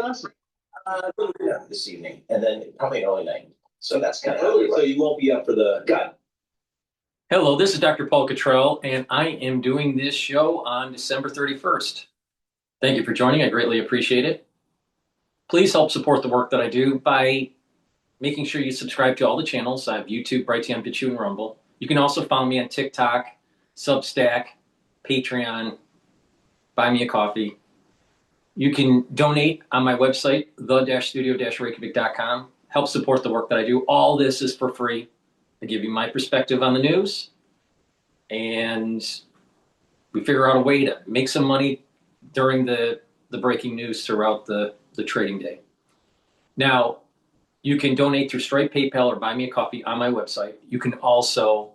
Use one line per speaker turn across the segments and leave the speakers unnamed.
Johnson?
This evening, and then probably an early night. So that's kind of
Early, so you won't be up for the gut.
Hello, this is Dr. Paul Cottrell, and I am doing this show on December 31st. Thank you for joining. I greatly appreciate it. Please help support the work that I do by making sure you subscribe to all the channels. I have YouTube, Brighteon, Bitchute, and Rumble. You can also follow me on TikTok, Substack, Patreon, Buy Me a Coffee. You can donate on my website, the-studio-reykjavik.com. Help support the work that I do. All this is for free. I give you my perspective on the news, and we figure out a way to make some money during the breaking news throughout the trading day. Now, you can donate through Stripe, PayPal, or Buy Me a Coffee on my website. You can also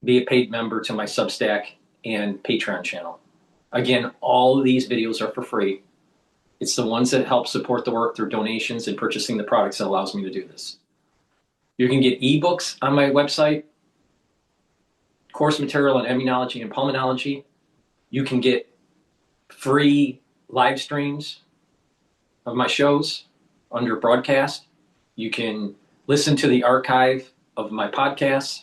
be a paid member to my Substack and Patreon channel. Again, all of these videos are for free. It's the ones that help support the work through donations and purchasing the products that allows me to do this. You can get ebooks on my website, course material on immunology and pulmonology. You can get free live streams of my shows under broadcast. You can listen to the archive of my podcasts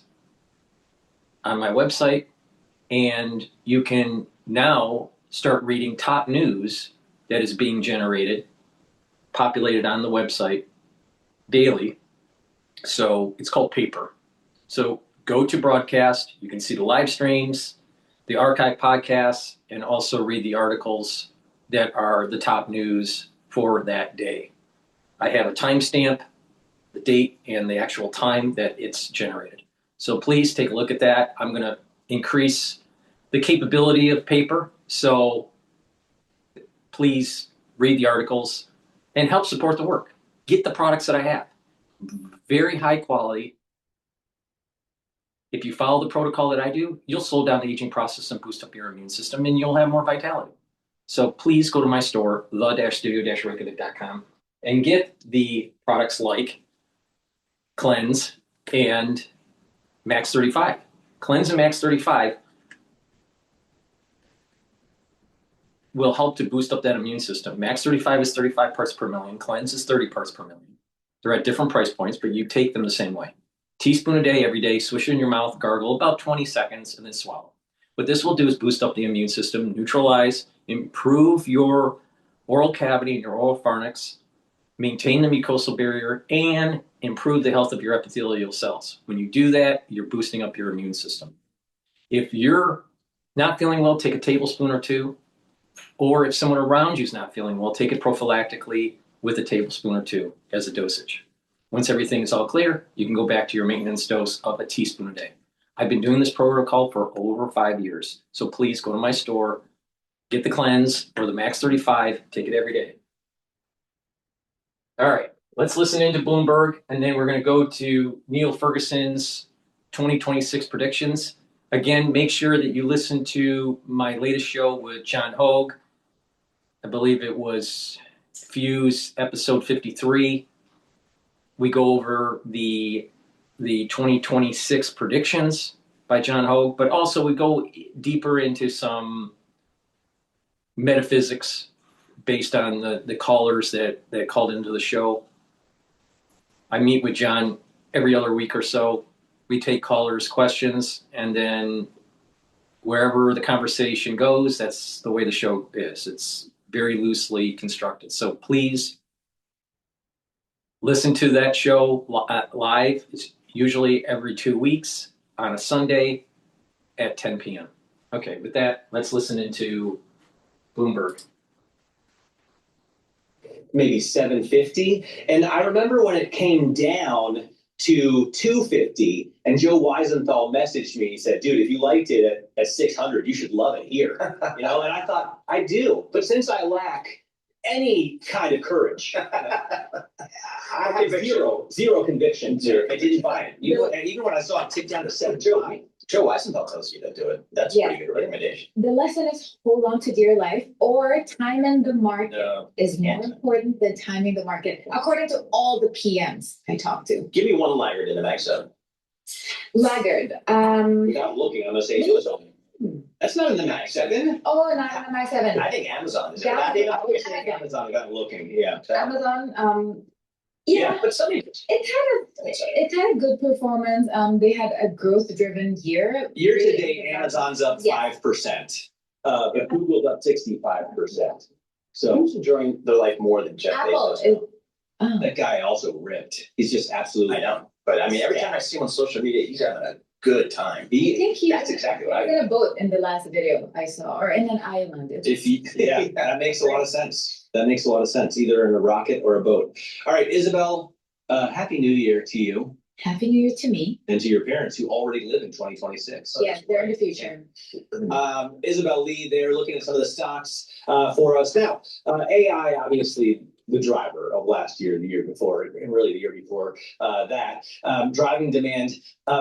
on my website, and you can now start reading top news that is being generated, populated on the website daily. So it's called paper. So go to broadcast. You can see the live streams, the archive podcasts, and also read the articles that are the top news for that day. I have a timestamp, the date, and the actual time that it's generated. So please take a look at that. I'm going to increase the capability of paper. So please read the articles and help support the work. Get the products that I have. Very high quality. If you follow the protocol that I do, you'll slow down the aging process and boost up your immune system, and you'll have more vitality. So please go to my store, the-studio-reykjavik.com, and get the products like Cleanse and Max 35. Cleanse and Max 35 will help to boost up that immune system. Max 35 is 35 parts per million. Cleanse is 30 parts per million. They're at different price points, but you take them the same way. Teaspoon a day, every day, swish it in your mouth, gargle about 20 seconds, and then swallow. What this will do is boost up the immune system, neutralize, improve your oral cavity and your oral pharynx, maintain the mucosal barrier, and improve the health of your epithelial cells. When you do that, you're boosting up your immune system. If you're not feeling well, take a tablespoon or two. Or if someone around you is not feeling well, take it prophylactically with a tablespoon or two as a dosage. Once everything is all clear, you can go back to your maintenance dose of a teaspoon a day. I've been doing this protocol for over 5 years. So please go to my store, get the Cleanse or the Max 35, take it every day. All right, let's listen into Bloomberg, and then we're going to go to Neil Ferguson's 2026 predictions. Again, make sure that you listen to my latest show with John Hogue. I believe it was Fuse episode 53. We go over the 2026 predictions by John Hogue, but also we go deeper into some metaphysics based on the callers that called into the show. I meet with John every other week or so. We take callers' questions, and then wherever the conversation goes, that's the way the show is. It's very loosely constructed. So please listen to that show live. It's usually every 2 weeks on a Sunday at 10 p.m. Okay, with that, let's listen into Bloomberg.
Maybe 750. And I remember when it came down to 250, and Joe Weisenthal messaged me. He said, dude, if you liked it at 600, you should love it here. And I thought, I do. But since I lack any kind of courage, I have zero conviction. I didn't buy it. Even when I saw it tick down to 750. Joe Weisenthal tells you to do it. That's a pretty good recommendation.
The lesson is hold on to dear life, or timing the market is more important than timing the market, according to all the PMs I talked to.
Give me one laggard in the Max 7.
Laggard.
Without looking, I'm going to say it was only. That's not in the Mac 7.
Oh, not on the Mac 7.
I think Amazon is.
That
I think
I always think Amazon got looking, yeah.
Amazon, yeah,
but somebody.
it had a good performance. They had a growth-driven year.
Year to date, Amazon's up
Yeah.
5%, but Google's up 65%. So
Who's enjoying their life more than Jeff
Apple
Bezos?
is, oh,
that guy also ripped. He's just absolutely.
I know, but I mean, every time I see him on social media, he's having a good time.
I think he
That's exactly what I
was in a boat in the last video I saw, or in an island.
Yeah, that makes a lot of sense. That makes a lot of sense, either in a rocket or a boat. All right, Isabel, Happy New Year to you
Happy New Year to me.
and to your parents who already live in 2026.
Yes, they're in the future.
Isabel Lee, they're looking at some of the stocks for us now. AI, obviously, the driver of last year, the year before, and really the year before that, driving demand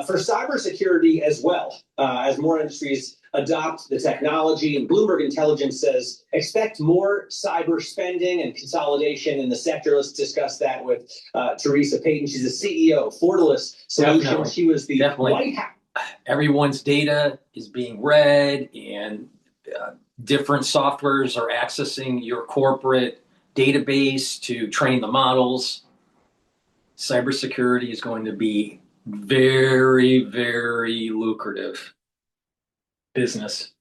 for cybersecurity as well, as more industries adopt the technology. And Bloomberg Intelligence says expect more cyber spending and consolidation in the sector. Let's discuss that with Teresa Payton. She's the CEO of Fortalice Solutions.
Definitely.
She was the
Definitely.
White House.
Everyone's data is being read, and different softwares are accessing your corporate database to train the models. Cybersecurity is going to be very, very lucrative business.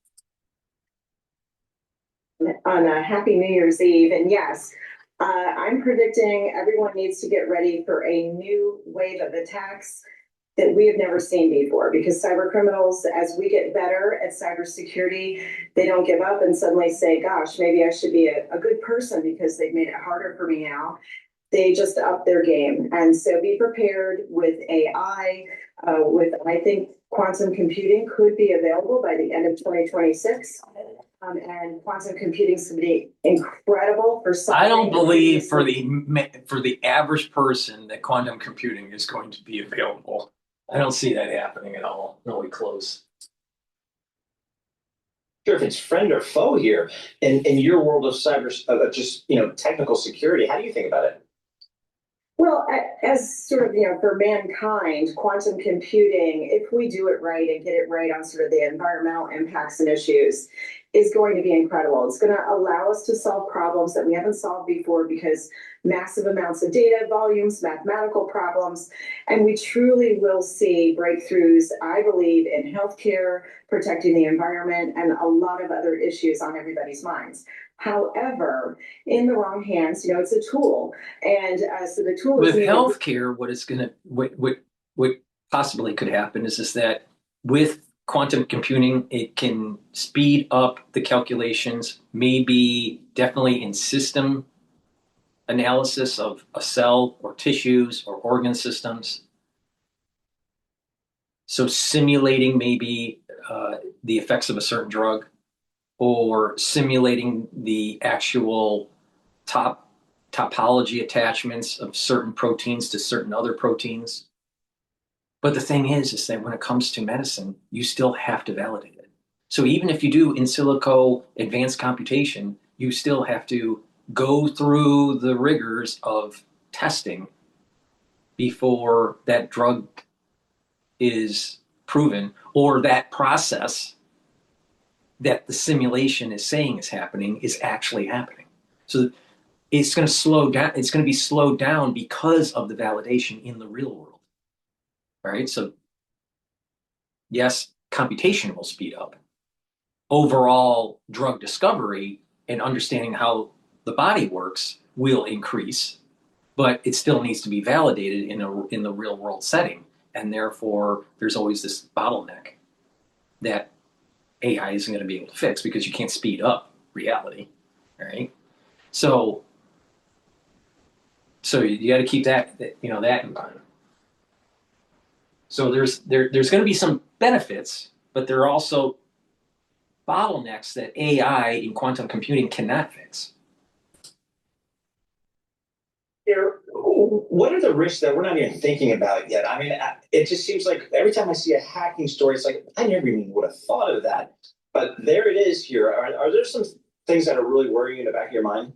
On a happy New Year's Eve. And yes, I'm predicting everyone needs to get ready for a new wave of attacks that we have never seen before, because cyber criminals, as we get better at cybersecurity, they don't give up and suddenly say, gosh, maybe I should be a good person because they've made it harder for me now. They just up their game. And so be prepared with AI, I think quantum computing could be available by the end of 2026. And quantum computing is going to be incredible for
I don't believe for
the
the average person that quantum computing is going to be available. I don't see that happening at all. Really close.
Sure, if it's friend or foe here in your world of cyber, just technical security, how do you think about it?
Well, as sort of, for mankind, quantum computing, if we do it right and get it right on sort of the environmental impacts and issues, is going to be incredible. It's going to allow us to solve problems that we haven't solved before, because massive amounts of data volumes, mathematical problems, and we truly will see breakthroughs, I believe, in healthcare, protecting the environment, and a lot of other issues on everybody's minds. However, in the wrong hands, it's a tool, and so the tool
With
is
healthcare, what possibly could happen is that with quantum computing, it can speed up the calculations, maybe definitely in system analysis of a cell or tissues or organ systems. So simulating maybe the effects of a certain drug, or simulating the actual topology attachments of certain proteins to certain other proteins. But the thing is that when it comes to medicine, you still have to validate it. So even if you do in silico advanced computation, you still have to go through the rigors of testing before that drug is proven, or that process that the simulation is saying is happening is actually happening. So it's going to slow down. It's going to be slowed down because of the validation in the real world. All right. So yes, computation will speed up. Overall drug discovery and understanding how the body works will increase, but it still needs to be validated in the real world setting. And therefore, there's always this bottleneck that AI isn't going to be able to fix, because you can't speed up reality, right? So you got to keep that in mind. So there's going to be some benefits, but there are also bottlenecks that AI in quantum computing cannot fix.
What are the risks that we're not even thinking about yet? I mean, it just seems like every time I see a hacking story, it's like, I never even would have thought of that. But there it is here. Are there some things that are really worrying you in the back of your mind?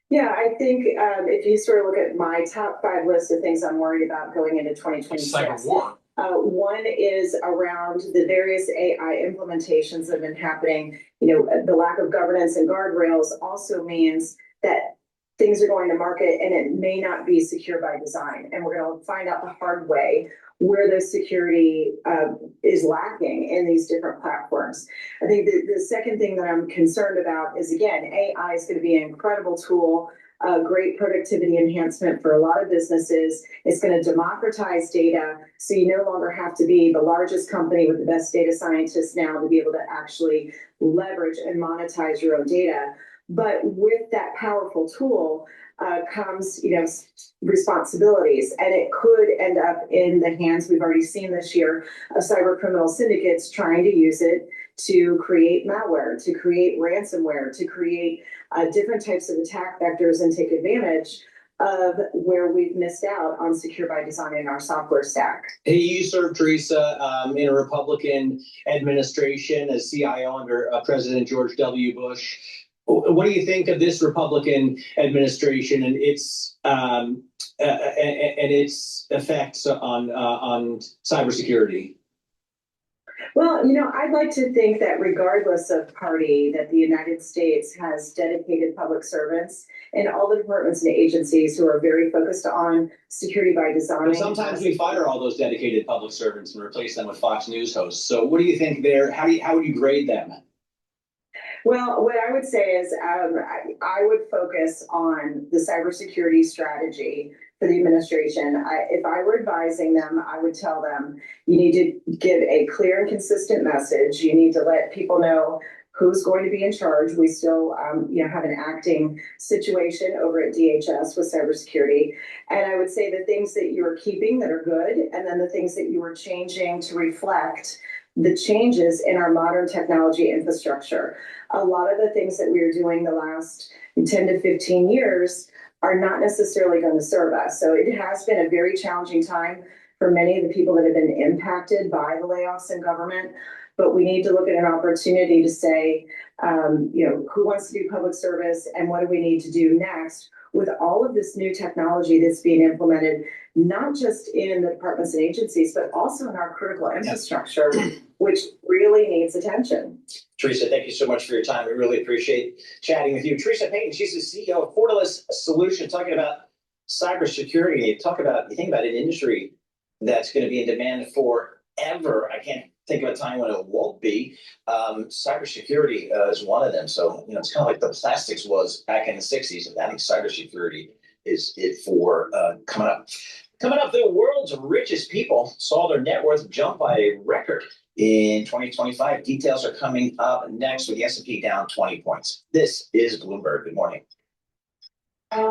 Yeah, I think if you sort of look at my top 5 list of things I'm worried about going into 2026.
Cyber war.
One is around the various AI implementations that have been happening. The lack of governance and guardrails also means that things are going to market and it may not be secure by design. And we're going to find out the hard way where the security is lacking in these different platforms. I think the second thing that I'm concerned about is, again, AI is going to be an incredible tool, a great productivity enhancement for a lot of businesses. It's going to democratize data, so you no longer have to be the largest company with the best data scientists now to be able to actually leverage and monetize your own data. But with that powerful tool comes, responsibilities, and it could end up in the hands, we've already seen this year, of cyber criminal syndicates trying to use it to create malware, to create ransomware, to create different types of attack vectors and take advantage of where we've missed out on secure by design in our software stack.
Hey, you served, Teresa, in a Republican administration as CIO under President George W. Bush. What do you think of this Republican administration and its effects on cybersecurity?
Well, I'd like to think that regardless of party, that the United States has dedicated public servants in all the departments and agencies who are very focused on security by design.
But sometimes we fire all those dedicated public servants and replace them with Fox News hosts. So what do you think there? How would you grade them?
Well, what I would say is I would focus on the cybersecurity strategy for the administration. If I were advising them, I would tell them you need to give a clear and consistent message. You need to let people know who's going to be in charge. We still, have an acting situation over at DHS with cybersecurity. And I would say the things that you are keeping that are good, and then the things that you are changing to reflect the changes in our modern technology infrastructure. A lot of the things that we are doing the last 10 to 15 years are not necessarily going to serve us. So it has been a very challenging time for many of the people that have been impacted by the layoffs in government. But we need to look at an opportunity to say, who wants to do public service and what do we need to do next with all of this new technology that's being implemented, not just in the departments and agencies, but also in our critical infrastructure, which really needs attention.
Teresa, thank you so much for your time. We really appreciate chatting with you. Teresa Payton, she's the CEO of Fortalice Solutions, talking about cybersecurity. You think about an industry that's going to be in demand forever. I can't think of a time when it won't be. Cybersecurity is one of them. So, it's kind of like the plastics was back in the 60s, and I think cybersecurity is it for coming up. Coming up, the world's richest people saw their net worth jump by a record in 2025. Details are coming up next, with the S&P down 20 points. This is Bloomberg. Good morning.
I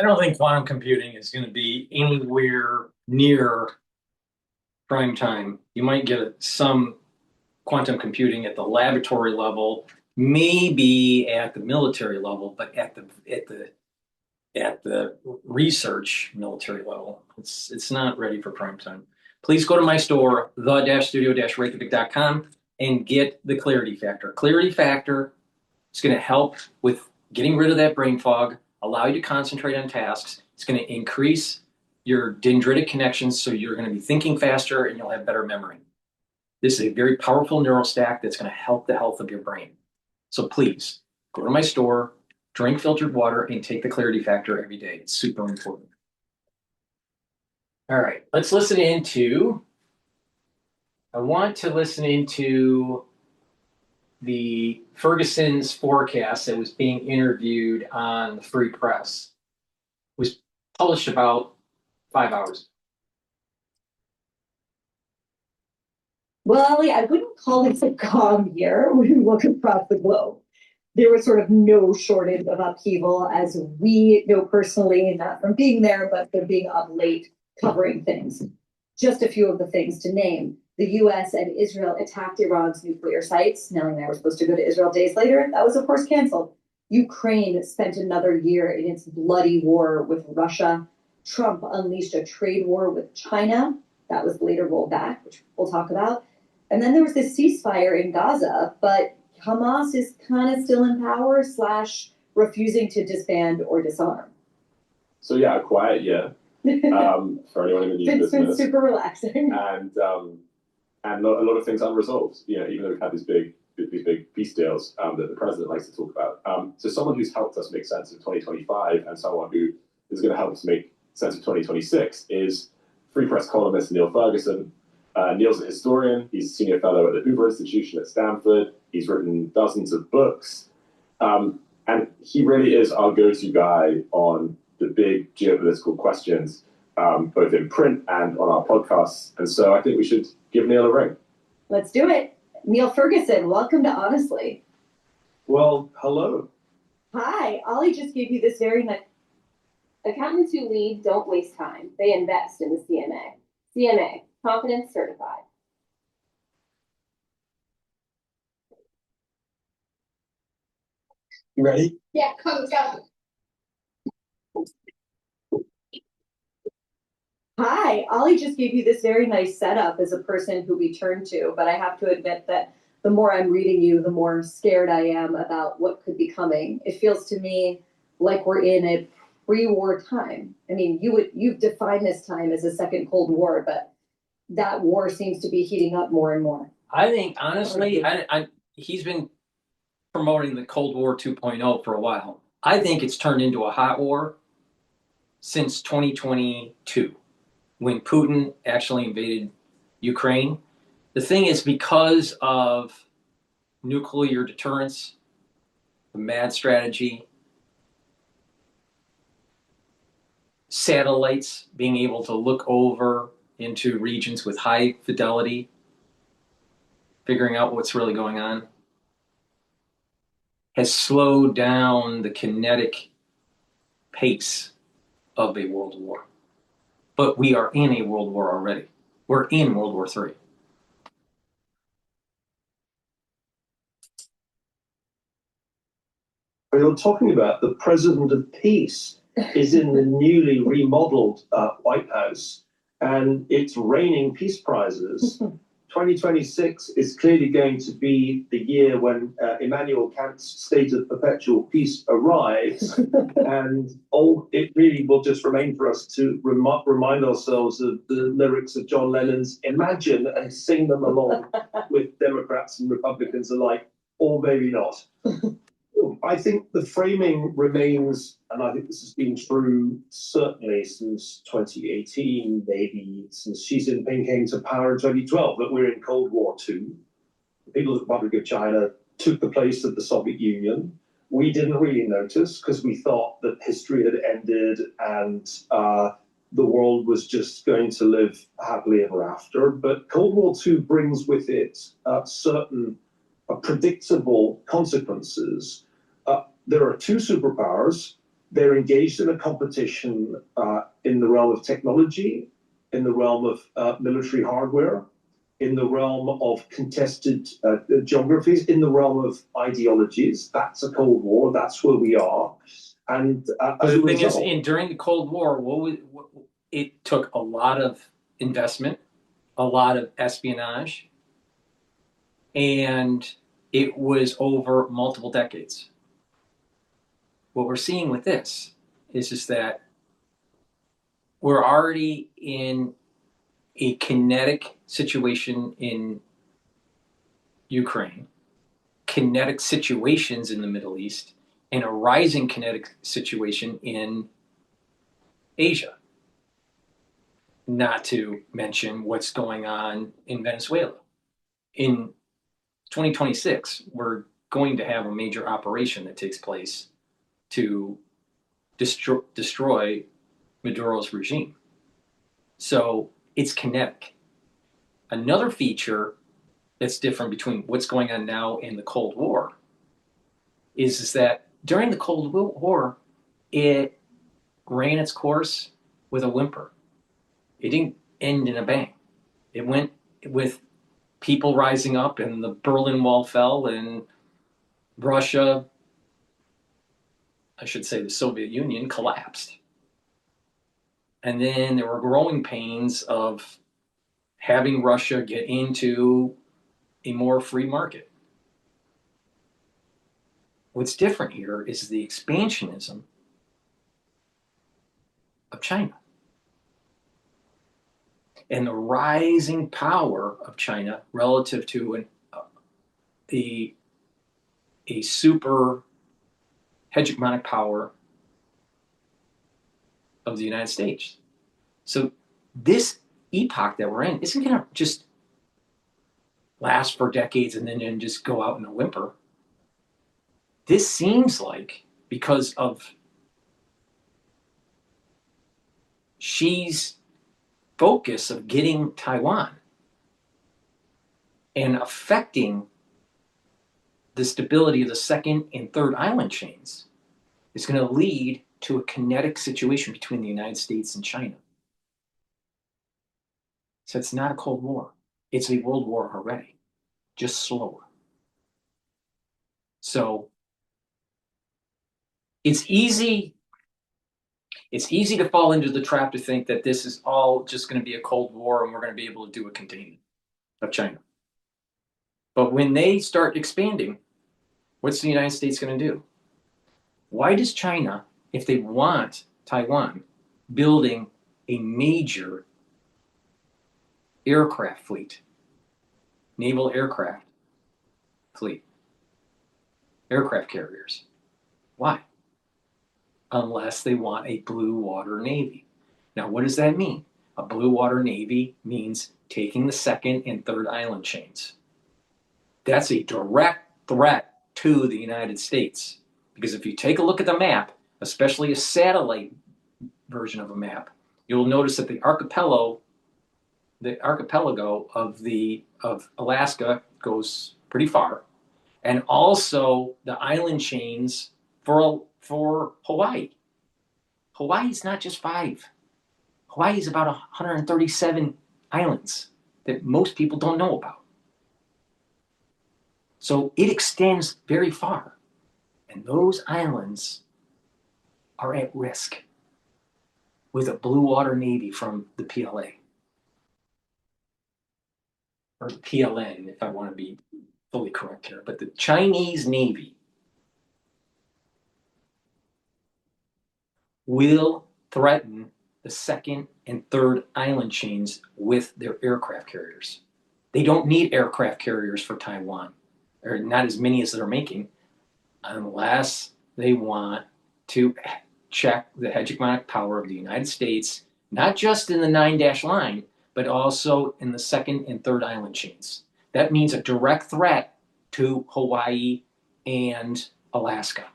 don't think quantum computing is going to be anywhere near prime time. You might get some quantum computing at the laboratory level, maybe at the military level, but at the research military level, it's not ready for prime time. Please go to my store, the-studio-reykjavik.com, and get the Clarity Factor. Clarity Factor is going to help with getting rid of that brain fog, allow you to concentrate on tasks. It's going to increase your dendritic connections, so you're going to be thinking faster and you'll have better memory. This is a very powerful neural stack that's going to help the health of your brain. So please go to my store, drink filtered water, and take the Clarity Factor every day. It's super important. All right, I want to listen into the Ferguson's forecast that was being interviewed on the Free Press. It was published about 5 hours.
Well, Ellie, I wouldn't call this a calm year when you look across the globe. There was sort of no shortage of upheaval, as we know personally, not from being there, but from being up late covering things. Just a few of the things to name. The US and Israel attacked Iran's nuclear sites, knowing they were supposed to go to Israel days later. That was, of course, canceled. Ukraine spent another year in its bloody war with Russia. Trump unleashed a trade war with China. That was later rolled back, which we'll talk about. And then there was this ceasefire in Gaza, but Hamas is kind of still in power / refusing to disband or disarm.
So yeah, a quiet year for anyone in the news
It's been
business,
super relaxing.
and a lot of things unresolved. You know, even though we've had these big peace deals that the president likes to talk about. So someone who's helped us make sense of 2025 and someone who is going to help us make sense of 2026 is Free Press columnist Neil Ferguson. Neil's a historian. He's a senior fellow at the Hoover Institution at Stanford. He's written dozens of books. And he really is our go-to guy on the big geopolitical questions, both in print and on our podcasts. And so I think we should give Neil a ring.
Let's do it. Neil Ferguson, welcome to Honestly.
Well, hello.
Hi, Ollie just gave you this very nice.
Accountants who lead don't waste time. They invest in the CMA. CMA, Confidence Certified.
You ready?
Yeah, come go.
Hi, Ollie just gave you this very nice setup as a person who we turn to, but I have to admit that the more I'm reading you, the more scared I am about what could be coming. It feels to me like we're in a pre-war time. I mean, you've defined this time as a second Cold War, but that war seems to be heating up more and more.
I think, honestly, he's been promoting the Cold War 2.0 for a while. I think it's turned into a hot war since 2022, when Putin actually invaded Ukraine. The thing is, because of nuclear deterrence, the MAD strategy, satellites being able to look over into regions with high fidelity, figuring out what's really going on, has slowed down the kinetic pace of a world war. But we are in a world war already. We're in World War III.
You're talking about the President of Peace is in the newly remodeled White House, and it's raining peace prizes. 2026 is clearly going to be the year when Immanuel Kant's state of perpetual peace arrives, and it really will just remain for us to remind ourselves of the lyrics of John Lennon's Imagine and sing them along with Democrats and Republicans alike, or maybe not. I think the framing remains, and I think this has been true certainly since 2018, maybe since Xi Jinping came to power in 2012, that we're in Cold War II. The People's Republic of China took the place of the Soviet Union. We didn't really notice because we thought that history had ended and the world was just going to live happily ever after. But Cold War II brings with it certain predictable consequences. There are two superpowers. They're engaged in a competition in the realm of technology, in the realm of military hardware, in the realm of contested geographies, in the realm of ideologies. That's a Cold War. That's where we are. And
the thing is, during the Cold War, it took a lot of investment, a lot of espionage, and it was over multiple decades. What we're seeing with this is just that we're already in a kinetic situation in Ukraine, kinetic situations in the Middle East, and a rising kinetic situation in Asia. Not to mention what's going on in Venezuela. In 2026, we're going to have a major operation that takes place to destroy Maduro's regime. So it's kinetic. Another feature that's different between what's going on now and the Cold War is that during the Cold War, it ran its course with a whimper. It didn't end in a bang. It went with people rising up, and the Berlin Wall fell, and Russia, I should say the Soviet Union, collapsed. And then there were growing pains of having Russia get into a more free market. What's different here is the expansionism of China and the rising power of China relative to a super hegemonic power of the United States. So this epoch that we're in isn't going to just last for decades and then just go out in a whimper. This seems like, because of Xi's focus of getting Taiwan and affecting the stability of the second and third island chains, is going to lead to a kinetic situation between the United States and China. So it's not a Cold War. It's a World War already, just slower. So it's easy to fall into the trap to think that this is all just going to be a Cold War and we're going to be able to do a containment of China. But when they start expanding, what's the United States going to do? Why does China, if they want Taiwan, building a major aircraft fleet, naval aircraft fleet, aircraft carriers? Why? Unless they want a blue water navy. Now, what does that mean? A blue water navy means taking the second and third island chains. That's a direct threat to the United States. Because if you take a look at the map, especially a satellite version of a map, you'll notice that the archipelago of Alaska goes pretty far, and also the island chains for Hawaii. Hawaii's not just 5. Hawaii's about 137 islands that most people don't know about. So it extends very far. And those islands are at risk with a blue water navy from the PLA. Or PLN, if I want to be fully correct here. But the Chinese Navy will threaten the second and third island chains with their aircraft carriers. They don't need aircraft carriers for Taiwan, or not as many as they're making, unless they want to check the hegemonic power of the United States, not just in the 9-dash line, but also in the second and third island chains. That means a direct threat to Hawaii and Alaska.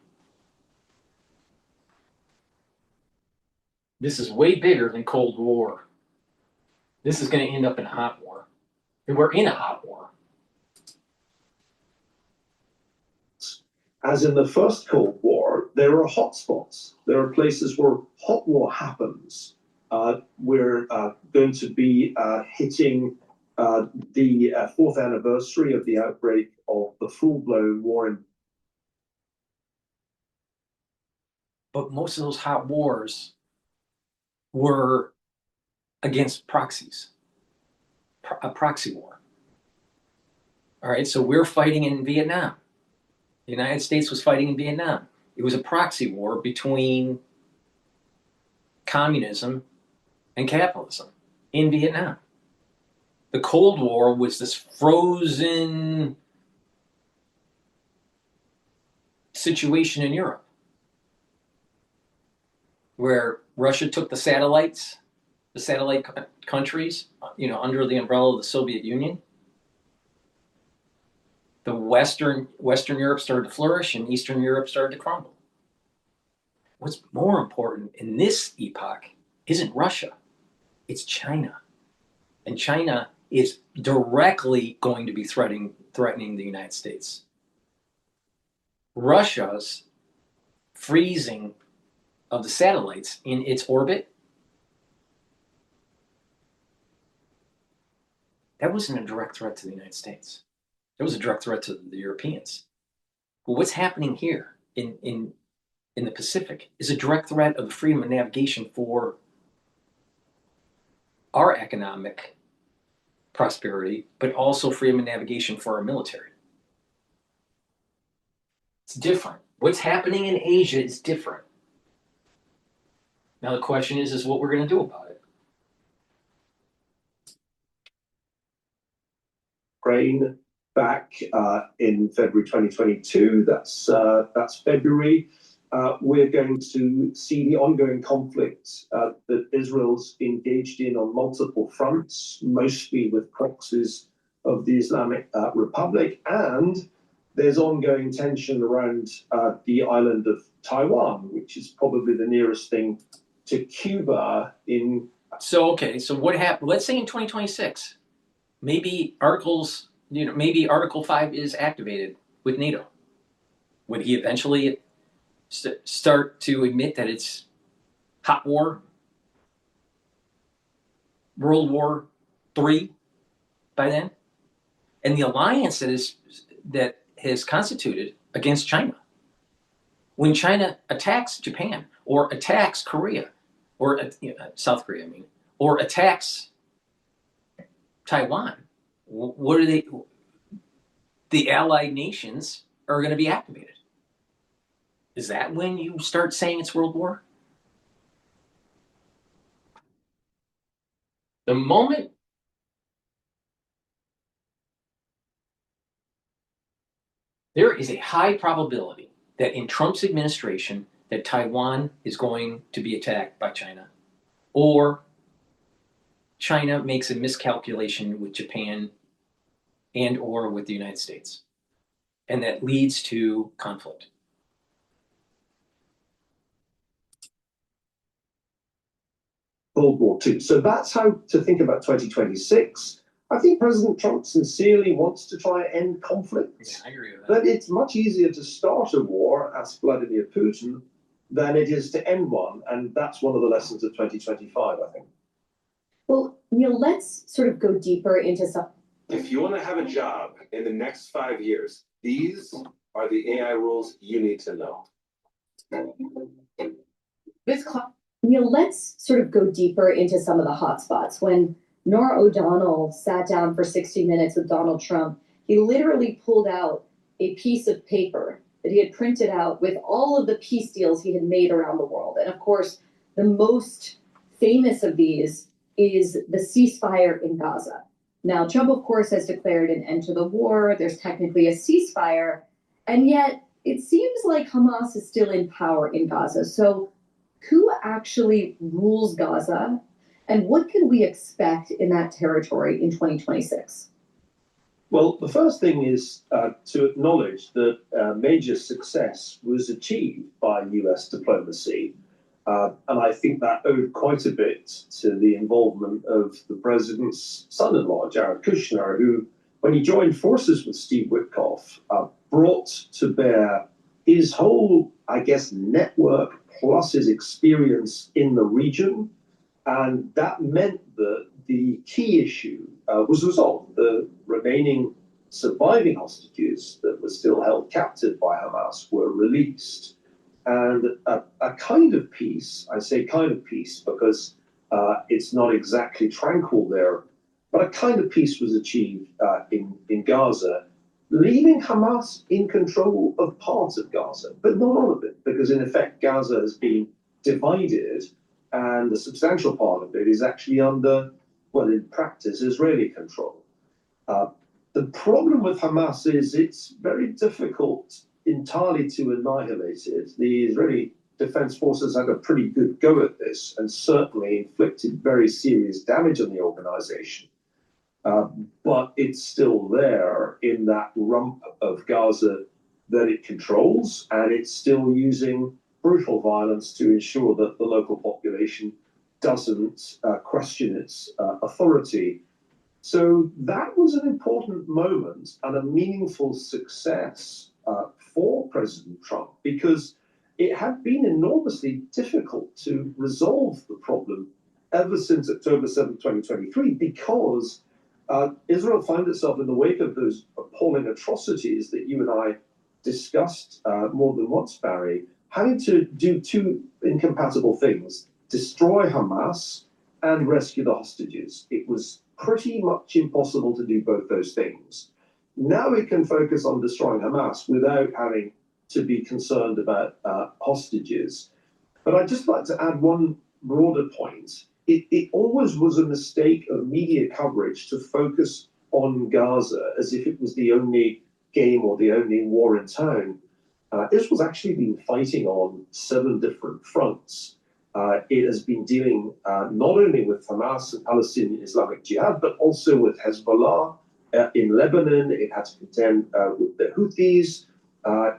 This is way bigger than Cold War. This is going to end up in a hot war. And we're in a hot war.
As in the first Cold War, there are hotspots. There are places where hot war happens. We're going to be hitting the 4th anniversary of the outbreak of the full-blown war in.
But most of those hot wars were against proxies, a proxy war. All right, so we're fighting in Vietnam. The United States was fighting in Vietnam. It was a proxy war between communism and capitalism in Vietnam. The Cold War was this frozen situation in Europe where Russia took the satellite countries, under the umbrella of the Soviet Union. The Western Europe started to flourish and Eastern Europe started to crumble. What's more important in this epoch isn't Russia, it's China. And China is directly going to be threatening the United States. Russia's freezing of the satellites in its orbit, that wasn't a direct threat to the United States. It was a direct threat to the Europeans. But what's happening here in the Pacific is a direct threat of the freedom of navigation for our economic prosperity, but also freedom of navigation for our military. It's different. What's happening in Asia is different. Now the question is what we're going to do about it.
Ukraine back in February 2022. That's February. We're going to see the ongoing conflict that Israel's engaged in on multiple fronts, mostly with proxies of the Islamic Republic, and there's ongoing tension around the island of Taiwan, which is probably the nearest thing to Cuba in.
So what happened? Let's say in 2026, maybe maybe Article 5 is activated with NATO. Would he eventually start to admit that it's hot war, World War III by then? And the alliance that has constituted against China. When China attacks Japan or attacks Korea, or South Korea, I mean, or attacks Taiwan, what are they? The allied nations are going to be activated. Is that when you start saying it's World War? The moment there is a high probability that in Trump's administration that Taiwan is going to be attacked by China, or China makes a miscalculation with Japan and or with the United States, and that leads to conflict.
World War II. So that's how to think about 2026. I think President Trump sincerely wants to try and end conflict.
Yeah, I agree with that.
But it's much easier to start a war, ask Vladimir Putin, than it is to end one. And that's one of the lessons of 2025, I think.
Well, Neil, let's sort of go deeper into some.
If you want to have a job in the next 5 years, these are the AI rules you need to know.
Neil, let's sort of go deeper into some of the hotspots. When Norah O'Donnell sat down for 60 Minutes with Donald Trump, he literally pulled out a piece of paper that he had printed out with all of the peace deals he had made around the world. And of course, the most famous of these is the ceasefire in Gaza. Now, Trump, of course, has declared an end to the war. There's technically a ceasefire. And yet, it seems like Hamas is still in power in Gaza. So who actually rules Gaza? And what can we expect in that territory in 2026?
Well, the first thing is to acknowledge that major success was achieved by US diplomacy. And I think that owed quite a bit to the involvement of the president's son-in-law, Jared Kushner, who, when he joined forces with Steve Witkoff, brought to bear his whole, I guess, network plus his experience in the region. And that meant that the key issue was resolved. The remaining surviving hostages that were still held captive by Hamas were released. And a kind of peace, I say kind of peace because it's not exactly tranquil there, but a kind of peace was achieved in Gaza, leaving Hamas in control of parts of Gaza, but not all of it, because in effect, Gaza has been divided, and a substantial part of it is actually under, well, in practice, Israeli control. The problem with Hamas is it's very difficult entirely to annihilate it. The Israeli Defense Forces had a pretty good go at this and certainly inflicted very serious damage on the organization. But it's still there in that rump of Gaza that it controls, and it's still using brutal violence to ensure that the local population doesn't question its authority. So that was an important moment and a meaningful success for President Trump, because it had been enormously difficult to resolve the problem ever since October 7, 2023, because Israel found itself in the wake of those appalling atrocities that you and I discussed more than once, Barry, having to do two incompatible things: destroy Hamas and rescue the hostages. It was pretty much impossible to do both those things. Now it can focus on destroying Hamas without having to be concerned about hostages. But I'd just like to add one broader point. It always was a mistake of media coverage to focus on Gaza as if it was the only game or the only war in town. Israel's actually been fighting on 7 different fronts. It has been dealing not only with Hamas and Palestinian Islamic Jihad, but also with Hezbollah in Lebanon. It had to contend with the Houthis.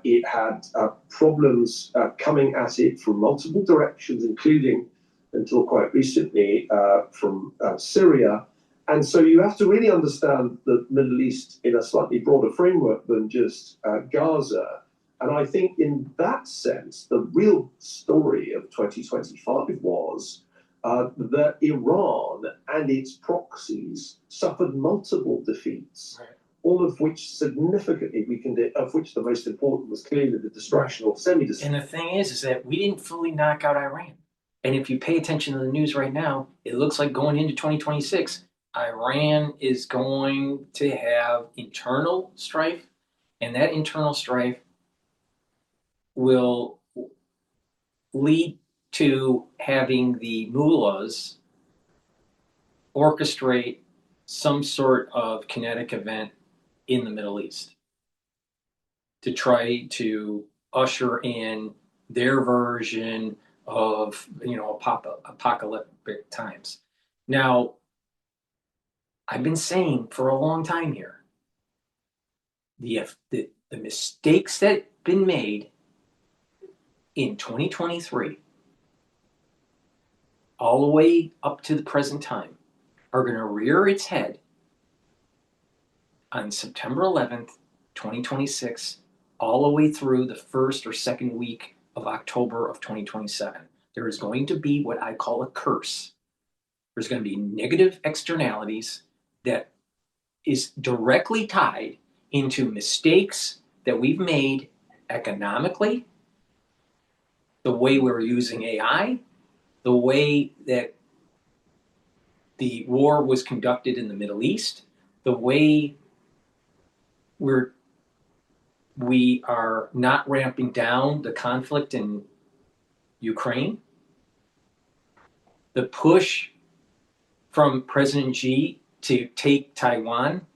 It had problems coming at it from multiple directions, including, until quite recently, from Syria. And so you have to really understand the Middle East in a slightly broader framework than just Gaza. And I think in that sense, the real story of 2025 was that Iran and its proxies suffered multiple defeats, right, all of which significantly weakened it, of which the most important was clearly the destruction or semi-destruction.
And the thing is that we didn't fully knock out Iran. And if you pay attention to the news right now, it looks like going into 2026, Iran is going to have internal strife, and that internal strife will lead to having the mullahs orchestrate some sort of kinetic event in the Middle East to try to usher in their version of, apocalyptic times. Now, I've been saying for a long time here, the mistakes that have been made in 2023 all the way up to the present time are going to rear its head on September 11th, 2026, all the way through the first or second week of October of 2027. There is going to be what I call a curse. There's going to be negative externalities that is directly tied into mistakes that we've made economically, the way we're using AI, the way that the war was conducted in the Middle East, the way we are not ramping down the conflict in Ukraine, the push from President Xi to take Taiwan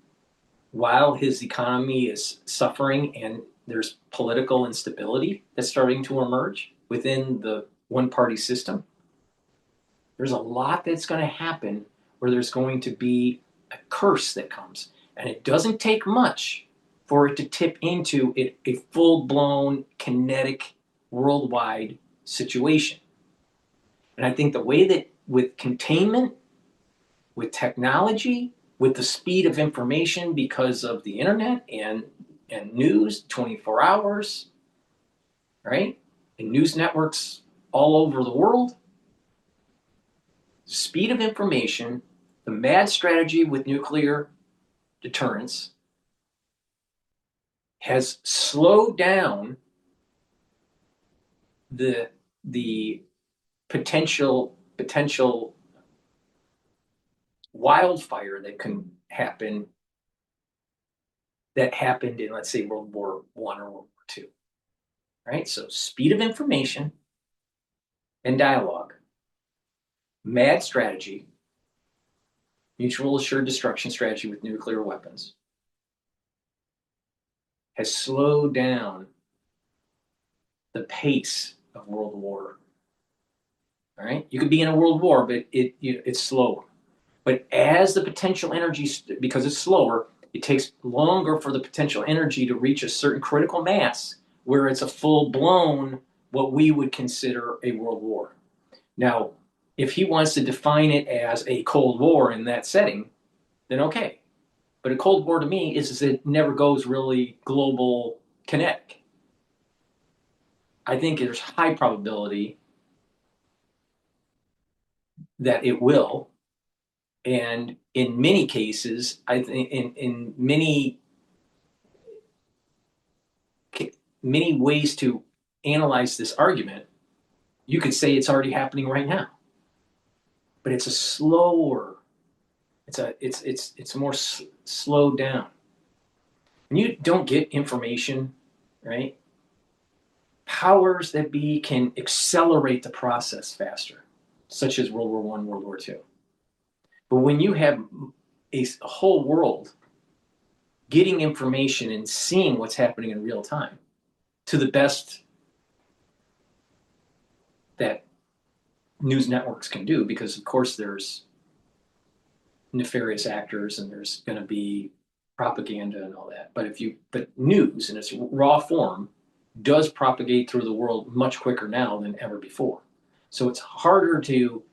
while his economy is suffering and there's political instability that's starting to emerge within the one-party system. There's a lot that's going to happen where there's going to be a curse that comes. And it doesn't take much for it to tip into a full-blown kinetic worldwide situation. And I think the way that with containment, with technology, with the speed of information because of the internet and news 24 hours, right? And news networks all over the world, speed of information, the mad strategy with nuclear deterrence has slowed down the potential wildfire that can happen, that happened in, let's say, World War I or World War II. Right? So speed of information and dialogue, mad strategy, mutual assured destruction strategy with nuclear weapons has slowed down the pace of world war. All right? You could be in a world war, but it's slower. But as the potential energy, because it's slower, it takes longer for the potential energy to reach a certain critical mass where it's a full-blown, what we would consider a world war. Now, if he wants to define it as a Cold War in that setting, then okay. But a Cold War to me is it never goes really global kinetic. I think there's high probability that it will. And in many cases, I think in many ways to analyze this argument, you could say it's already happening right now. But it's a slower, it's more slowed down. When you don't get information, right, powers that be can accelerate the process faster, such as World War I, World War II. But when you have a whole world getting information and seeing what's happening in real time to the best that news networks can do, because of course there's nefarious actors and there's going to be propaganda and all that. But news in its raw form does propagate through the world much quicker now than ever before. So it's harder to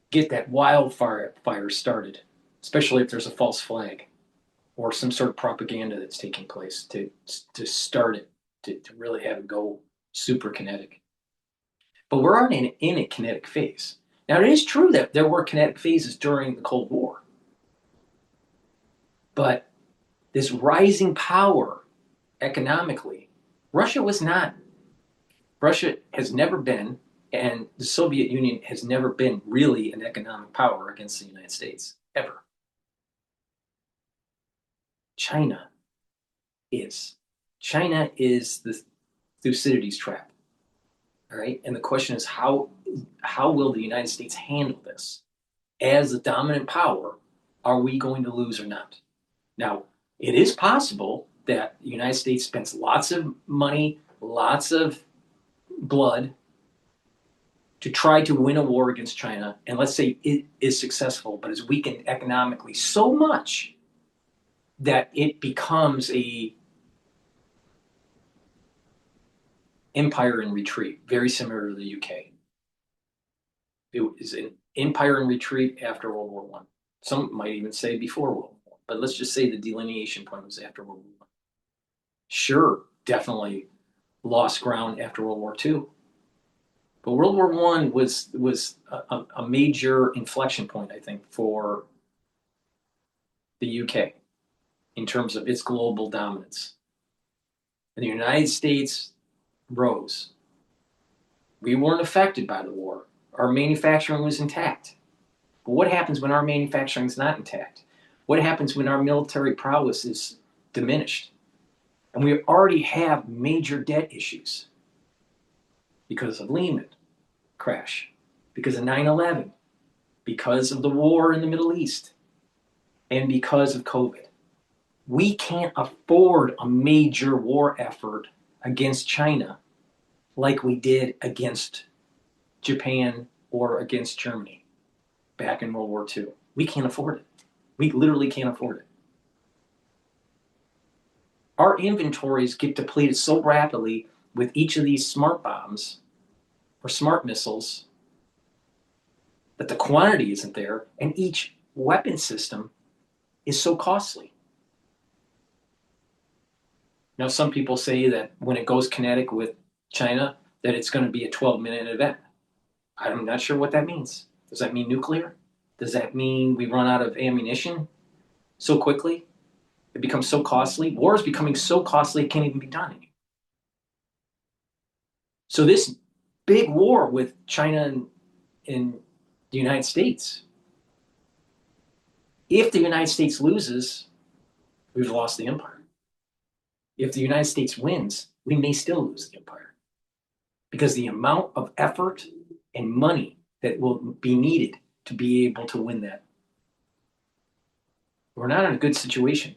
get that wildfire started, especially if there's a false flag or some sort of propaganda that's taking place to start it, to really have it go super kinetic. But we're already in a kinetic phase. Now, it is true that there were kinetic phases during the Cold War. But this rising power economically, Russia has never been, and the Soviet Union has never been really an economic power against the United States, ever. China is. China is the Thucydides trap. All right. And the question is, how will the United States handle this? As the dominant power, are we going to lose or not? Now, it is possible that the United States spends lots of money, lots of blood to try to win a war against China, and let's say it is successful, but is weakened economically so much that it becomes a empire in retreat, very similar to the UK. It is an empire in retreat after World War I. Some might even say before World War I, but let's just say the delineation point was after World War I. Sure, definitely lost ground after World War II. But World War I was a major inflection point, I think, for the UK in terms of its global dominance. And the United States rose. We weren't affected by the war. Our manufacturing was intact. But what happens when our manufacturing is not intact? What happens when our military prowess is diminished? And we already have major debt issues because of Lehman crash, because of 9/11, because of the war in the Middle East, and because of COVID. We can't afford a major war effort against China like we did against Japan or against Germany back in World War II. We can't afford it. We literally can't afford it. Our inventories get depleted so rapidly with each of these smart bombs or smart missiles that the quantity isn't there, and each weapon system is so costly. Now, some people say that when it goes kinetic with China, that it's going to be a 12-minute event. I'm not sure what that means. Does that mean nuclear? Does that mean we run out of ammunition so quickly? It becomes so costly. War is becoming so costly it can't even be done anymore. So this big war with China and the United States, if the United States loses, we've lost the empire. If the United States wins, we may still lose the empire, because the amount of effort and money that will be needed to be able to win that. We're not in a good situation.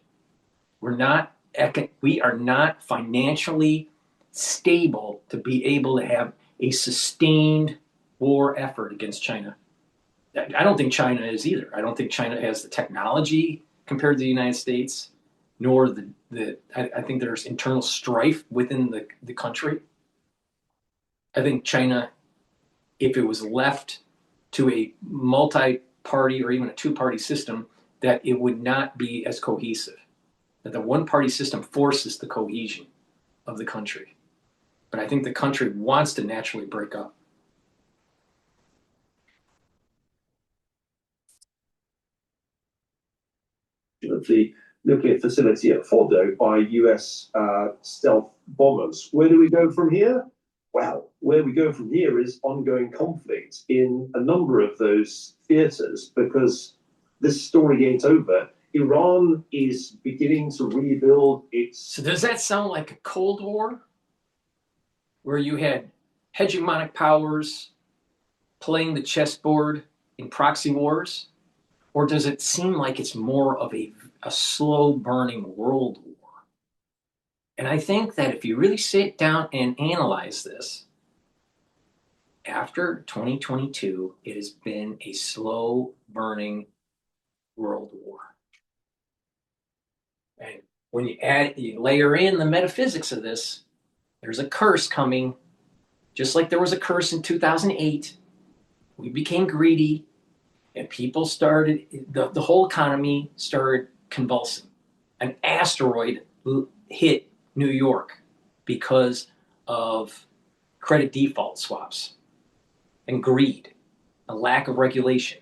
We are not financially stable to be able to have a sustained war effort against China. I don't think China is either. I don't think China has the technology compared to the United States, nor I think there's internal strife within the country. I think China, if it was left to a multi-party or even a two-party system, that it would not be as cohesive. That the one-party system forces the cohesion of the country. But I think the country wants to naturally break up.
Of the nuclear facility at Fordo by US stealth bombers. Where do we go from here? Well, where we go from here is ongoing conflict in a number of those theaters, because this story ain't over. Iran is beginning to rebuild its...
So does that sound like a Cold War? where you had hegemonic powers playing the chessboard in proxy wars? Or does it seem like it's more of a slow burning world war? And I think that if you really sit down and analyze this, after 2022, it has been a slow burning world war. And when you layer in the metaphysics of this, there's a curse coming, just like there was a curse in 2008. We became greedy, and people started, the whole economy started convulsing. An asteroid hit New York because of credit default swaps and greed, a lack of regulation.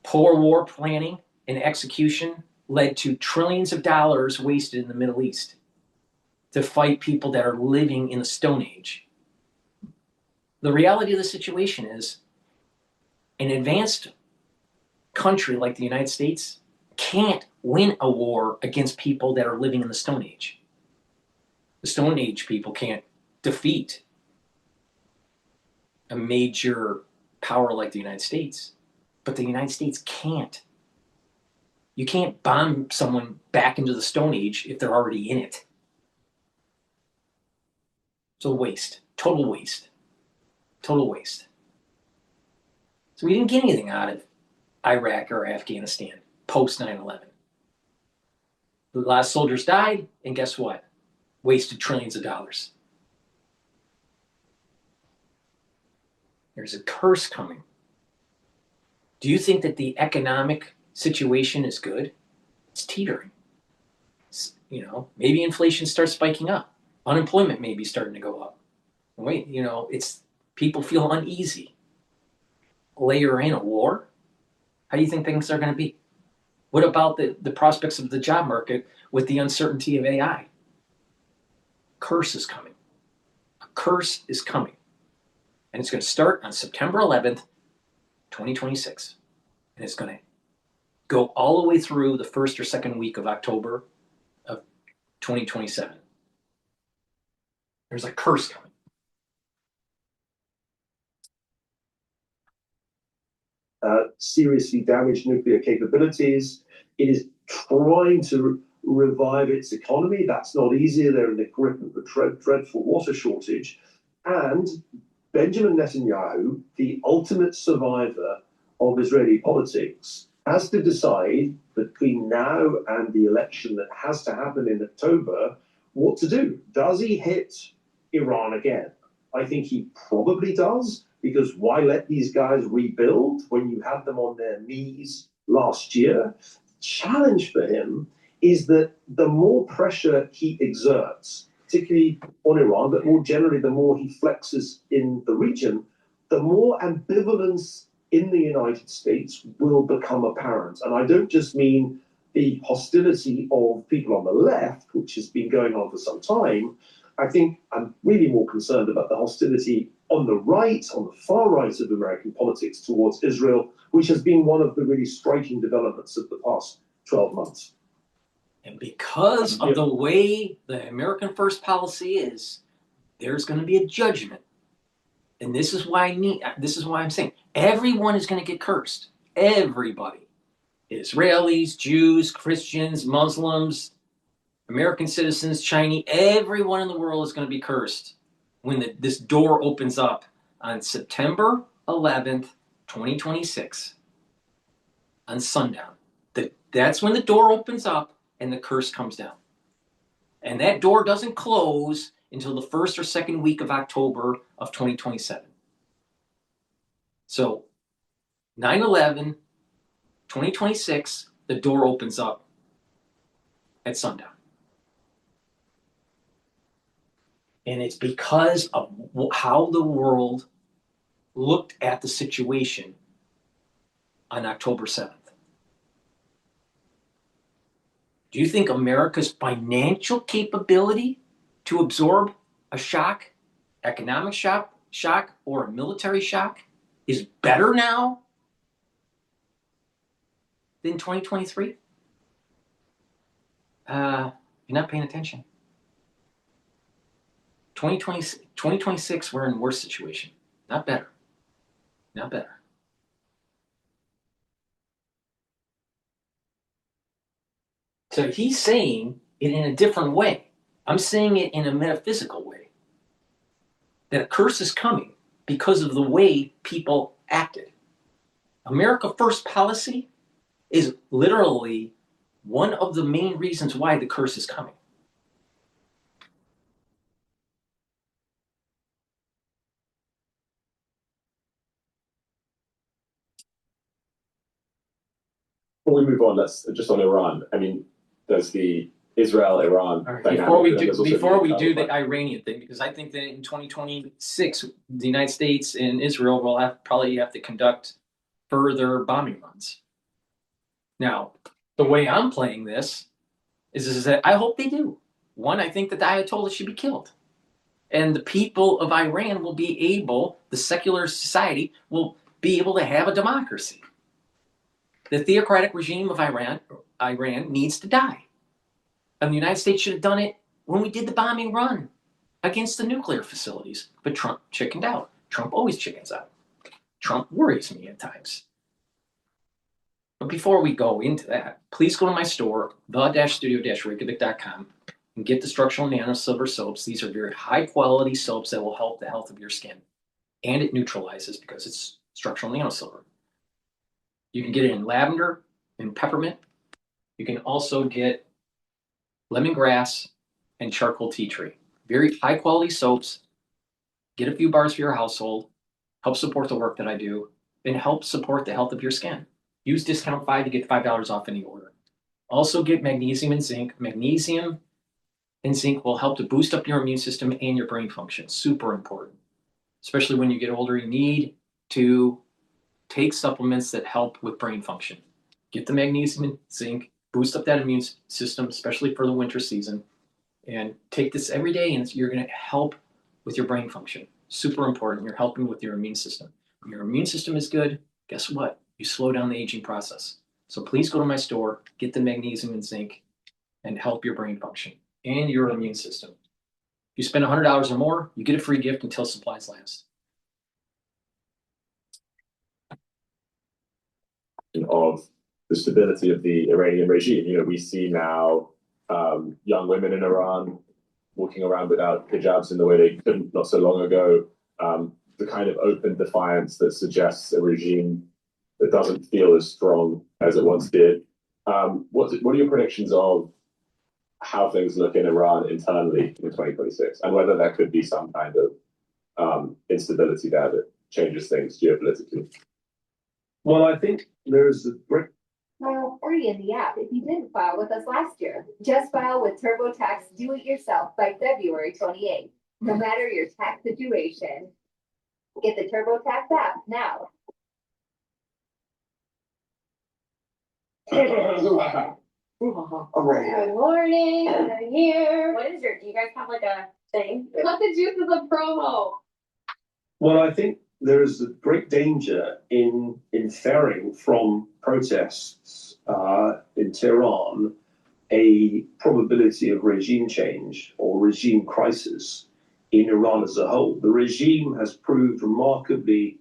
Poor war planning and execution led to trillions of dollars wasted in the Middle East to fight people that are living in the Stone Age. The reality of the situation is an advanced country like the United States can't win a war against people that are living in the Stone Age. The Stone Age people can't defeat a major power like the United States, but the United States can't. You can't bomb someone back into the Stone Age if they're already in it. So waste, total waste, total waste. So we didn't get anything out of Iraq or Afghanistan post 9/11. The last soldiers died, and guess what? Wasted trillions of dollars. There's a curse coming. Do you think that the economic situation is good? It's teetering. Maybe inflation starts spiking up. Unemployment may be starting to go up. Wait, it's people feel uneasy. Layer in a war. How do you think things are going to be? What about the prospects of the job market with the uncertainty of AI? Curse is coming. A curse is coming. And it's going to start on September 11th, 2026. And it's going to go all the way through the first or second week of October of 2027. There's a curse coming.
Seriously damaged nuclear capabilities. It is trying to revive its economy. That's not easy. They're in the grip of a dreadful water shortage. And Benjamin Netanyahu, the ultimate survivor of Israeli politics, has to decide between now and the election that has to happen in October what to do. Does he hit Iran again? I think he probably does, because why let these guys rebuild when you had them on their knees last year? Challenge for him is that the more pressure he exerts, particularly on Iran, but more generally, the more he flexes in the region, the more ambivalence in the United States will become apparent. And I don't just mean the hostility of people on the left, which has been going on for some time. I think I'm really more concerned about the hostility on the right, on the far right of American politics towards Israel, which has been one of the really striking developments of the past 12 months.
And because of the way the American First policy is, there's going to be a judgment. And this is why I'm saying everyone is going to get cursed. Everybody. Israelis, Jews, Christians, Muslims, American citizens, Chinese, everyone in the world is going to be cursed when this door opens up on September 11th, 2026, on sundown. That's when the door opens up and the curse comes down. And that door doesn't close until the first or second week of October of 2027. So 9/11, 2026, the door opens up at sundown. And it's because of how the world looked at the situation on October 7th. Do you think America's financial capability to absorb a shock, economic shock, or a military shock is better now than 2023? You're not paying attention. 2026, we're in a worse situation. Not better. Not better. So he's saying it in a different way. I'm saying it in a metaphysical way. That a curse is coming because of the way people acted. America First policy is literally one of the main reasons why the curse is coming.
Before we move on, let's just on Iran. I mean, there's the Israel-Iran
Right.
dynamic.
Before we do the Iranian thing, because I think that in 2026, the United States and Israel will probably have to conduct further bombing runs. Now, the way I'm playing this is that I hope they do. One, I think that the Ayatollah should be killed. And the people of Iran will be able, the secular society will be able to have a democracy. The theocratic regime of Iran needs to die. And the United States should have done it when we did the bombing run against the nuclear facilities. But Trump chickened out. Trump always chickens out. Trump worries me at times. But before we go into that, please go to my store, the-studio-reykjavik.com, and get the structural nano silver soaps. These are very high quality soaps that will help the health of your skin. And it neutralizes because it's structural nano silver. You can get it in lavender and peppermint. You can also get lemongrass and charcoal tea tree. Very high quality soaps. Get a few bars for your household. Help support the work that I do. And help support the health of your skin. Use discount 5 to get $5 off any order. Also get magnesium and zinc. Magnesium and zinc will help to boost up your immune system and your brain function. Super important. Especially when you get older, you need to take supplements that help with brain function. Get the magnesium and zinc, boost up that immune system, especially for the winter season, and take this every day, and you're going to help with your brain function. Super important. You're helping with your immune system. When your immune system is good, guess what? You slow down the aging process. So please go to my store, get the magnesium and zinc, and help your brain function and your immune system. If you spend $100 or more, you get a free gift until supplies last.
Of the stability of the Iranian regime. You know, we see now young women in Iran walking around without hijabs in the way they couldn't not so long ago. The kind of open defiance that suggests a regime that doesn't feel as strong as it once did. What are your predictions of how things look in Iran internally in 2026, and whether there could be some kind of instability there that changes things geopolitically?
Well, I think there's a great.
File free in the app if you didn't file with us last year. Just file with TurboTax Do It Yourself by February 28th. No matter your tax situation, get the TurboTax app now.
All right.
Good morning. I'm here. What is your? Do you guys have like a thing? Cut the juice is a promo.
Well, I think there is a great danger in inferring from protests in Tehran a probability of regime change or regime crisis in Iran as a whole. The regime has proved remarkably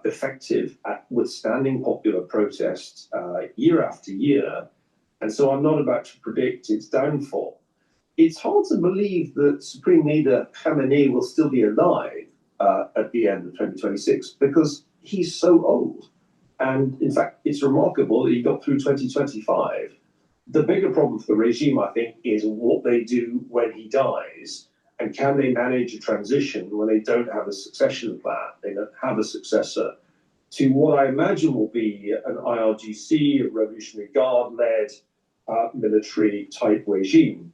effective at withstanding popular protests year after year, and so I'm not about to predict its downfall. It's hard to believe that Supreme Leader Khamenei will still be alive at the end of 2026 because he's so old. And in fact, it's remarkable that he got through 2025. The bigger problem for the regime, I think, is what they do when he dies. And can they manage a transition when they don't have a succession plan? They don't have a successor to what I imagine will be an IRGC, a Revolutionary Guard-led military type regime.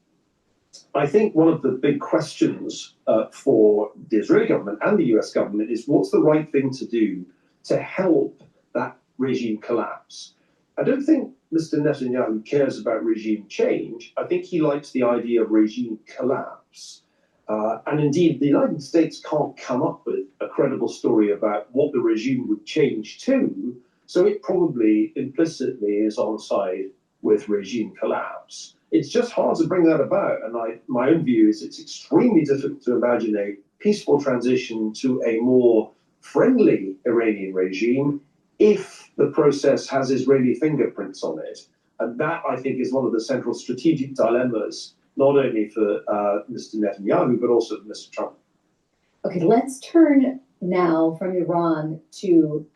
I think one of the big questions for the Israeli government and the US government is what's the right thing to do to help that regime collapse? I don't think Mr. Netanyahu cares about regime change. I think he likes the idea of regime collapse. And indeed, the United States can't come up with a credible story about what the regime would change to, so it probably implicitly is on side with regime collapse. It's just hard to bring that about. And my own view is it's extremely difficult to imagine a peaceful transition to a more friendly Iranian regime if the process has Israeli fingerprints on it. And that, I think, is one of the central strategic dilemmas, not only for Mr. Netanyahu, but also for Mr. Trump.
Okay, let's turn now from Iran to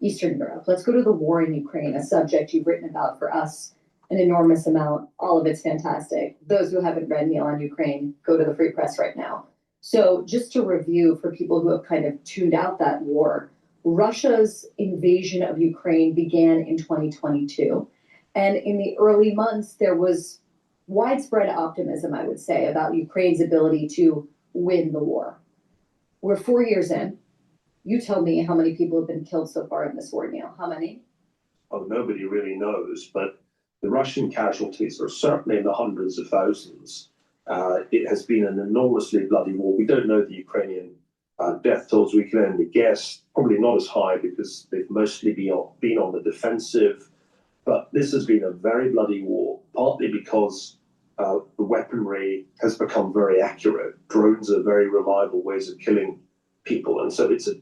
Eastern Europe. Let's go to the war in Ukraine, a subject you've written about for us an enormous amount. All of it's fantastic. Those who haven't read Neil on Ukraine, go to the Free Press right now. So just to review for people who have kind of tuned out that war, Russia's invasion of Ukraine began in 2022. And in the early months, there was widespread optimism, I would say, about Ukraine's ability to win the war. We're 4 years in. You tell me how many people have been killed so far in this war, Neil. How many?
Oh, nobody really knows, but the Russian casualties are certainly in the hundreds of thousands. It has been an enormously bloody war. We don't know the Ukrainian death tolls. We can only guess, probably not as high because they've mostly been on the defensive. But this has been a very bloody war, partly because the weaponry has become very accurate. Drones are very reliable ways of killing people. And so it's a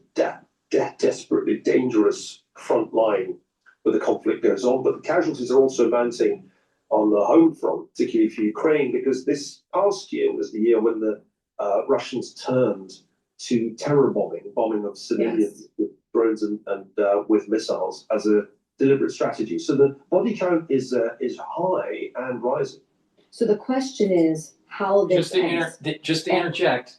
desperately dangerous front line where the conflict goes on. But the casualties are also mounting on the home front, particularly for Ukraine, because this past year was the year when the Russians turned to terror bombing of civilians with drones and with missiles as a deliberate strategy. So the body count is high and rising.
So the question is how this
just to interject,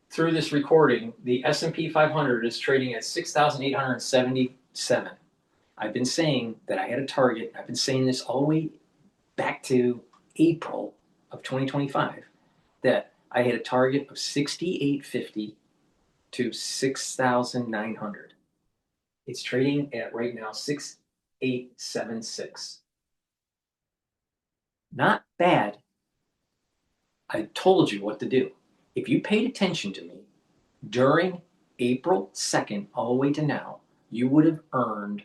through this recording, the S&P 500 is trading at 6,877. I've been saying that I had a target. I've been saying this all the way back to April of 2025, that I had a target of 6,850 to 6,900. It's trading at right now 6,876. Not bad. I told you what to do. If you paid attention to me during April 2nd all the way to now, you would have earned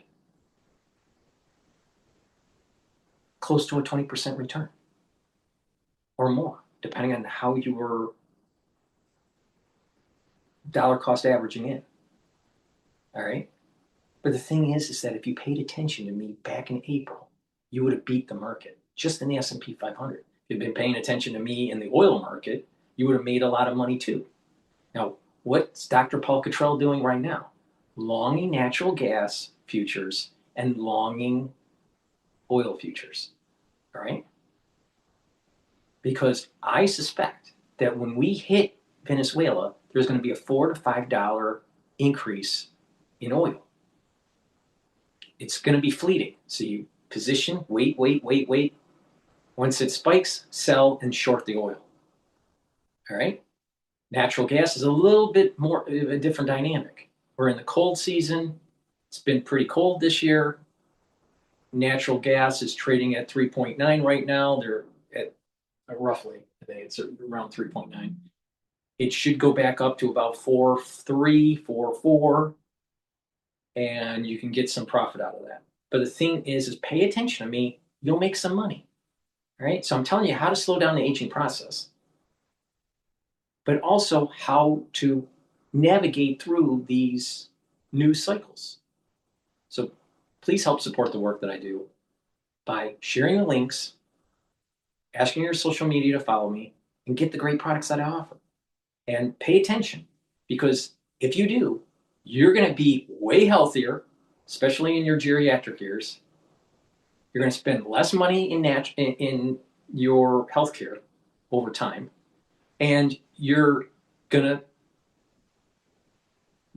close to a 20% return or more, depending on how you were dollar cost averaging in. All right? But the thing is that if you paid attention to me back in April, you would have beat the market just in the S&P 500. If you've been paying attention to me in the oil market, you would have made a lot of money too. Now, what's Dr. Paul Cottrell doing right now? Longing natural gas futures and longing oil futures. All right? Because I suspect that when we hit Venezuela, there's going to be a $4 to $5 increase in oil. It's going to be fleeting. So you position, wait. Once it spikes, sell and short the oil. All right? Natural gas is a little bit more of a different dynamic. We're in the cold season. It's been pretty cold this year. Natural gas is trading at 3.9 right now. They're at roughly, I think it's around 3.9. It should go back up to about 4.3, 4.4, and you can get some profit out of that. But the thing is pay attention to me. You'll make some money. All right? So I'm telling you how to slow down the aging process, but also how to navigate through these news cycles. So please help support the work that I do by sharing the links, asking your social media to follow me, and get the great products that I offer. And pay attention, because if you do, you're going to be way healthier, especially in your geriatric years. You're going to spend less money in your healthcare over time, and you're going to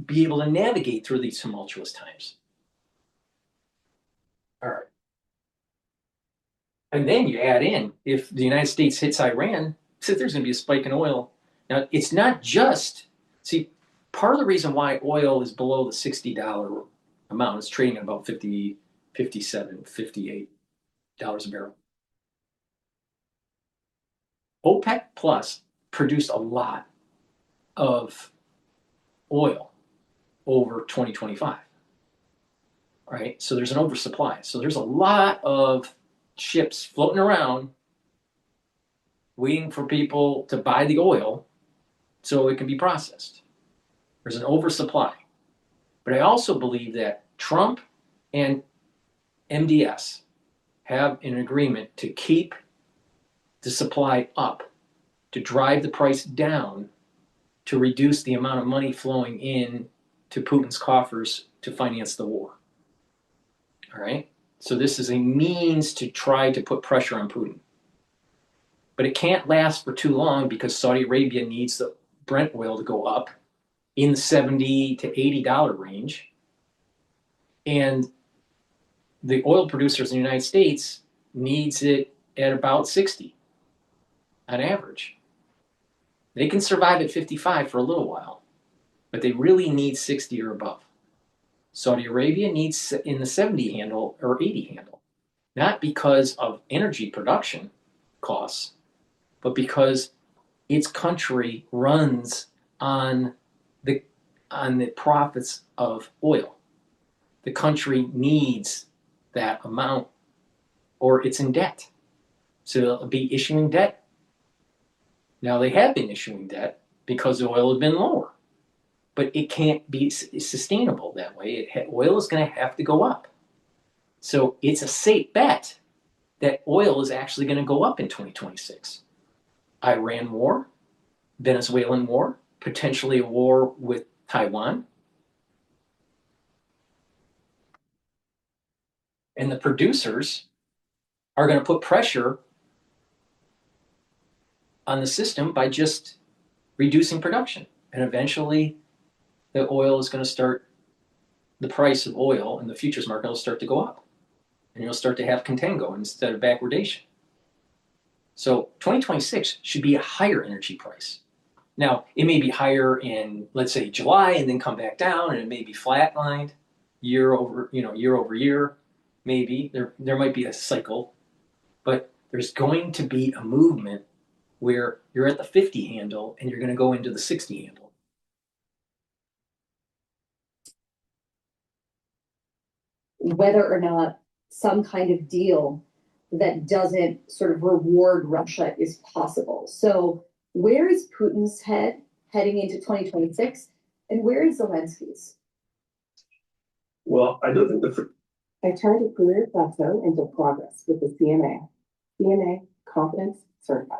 be able to navigate through these tumultuous times. All right. And then you add in, if the United States hits Iran, so there's going to be a spike in oil. Now, it's not just, see, part of the reason why oil is below the $60 amount, it's trading at about $50, $57, $58 a barrel. OPEC Plus produced a lot of oil over 2025. right? So there's an oversupply. So there's a lot of ships floating around waiting for people to buy the oil so it can be processed. There's an oversupply. But I also believe that Trump and MDS have an agreement to keep the supply up, to drive the price down, to reduce the amount of money flowing in to Putin's coffers to finance the war. All right? So this is a means to try to put pressure on Putin. But it can't last for too long because Saudi Arabia needs the Brent oil to go up in the $70 to $80 range. And the oil producers in the United States needs it at about 60 on average. They can survive at 55 for a little while, but they really need 60 or above. Saudi Arabia needs in the 70 handle or 80 handle, not because of energy production costs, but because its country runs on the profits of oil. The country needs that amount or it's in debt. So they'll be issuing debt. Now they have been issuing debt because the oil has been lower, but it can't be sustainable that way. Oil is going to have to go up. So it's a safe bet that oil is actually going to go up in 2026. Iran war, Venezuelan war, potentially a war with Taiwan. And the producers are going to put pressure on the system by just reducing production. And eventually the oil is going to start, the price of oil in the futures market will start to go up. And you'll start to have contango instead of backwardation. So 2026 should be a higher energy price. Now, it may be higher in, let's say, July and then come back down, and it may be flatlined year over year. Maybe there might be a cycle, but there's going to be a movement where you're at the 50 handle and you're going to go into the 60 handle.
Whether or not some kind of deal that doesn't sort of reward Russia is possible. So where is Putin's head heading into 2026, and where is Zelensky's?
Well, I don't think the
I turned a career plateau into progress with the CMA. CMA Confidence Certified.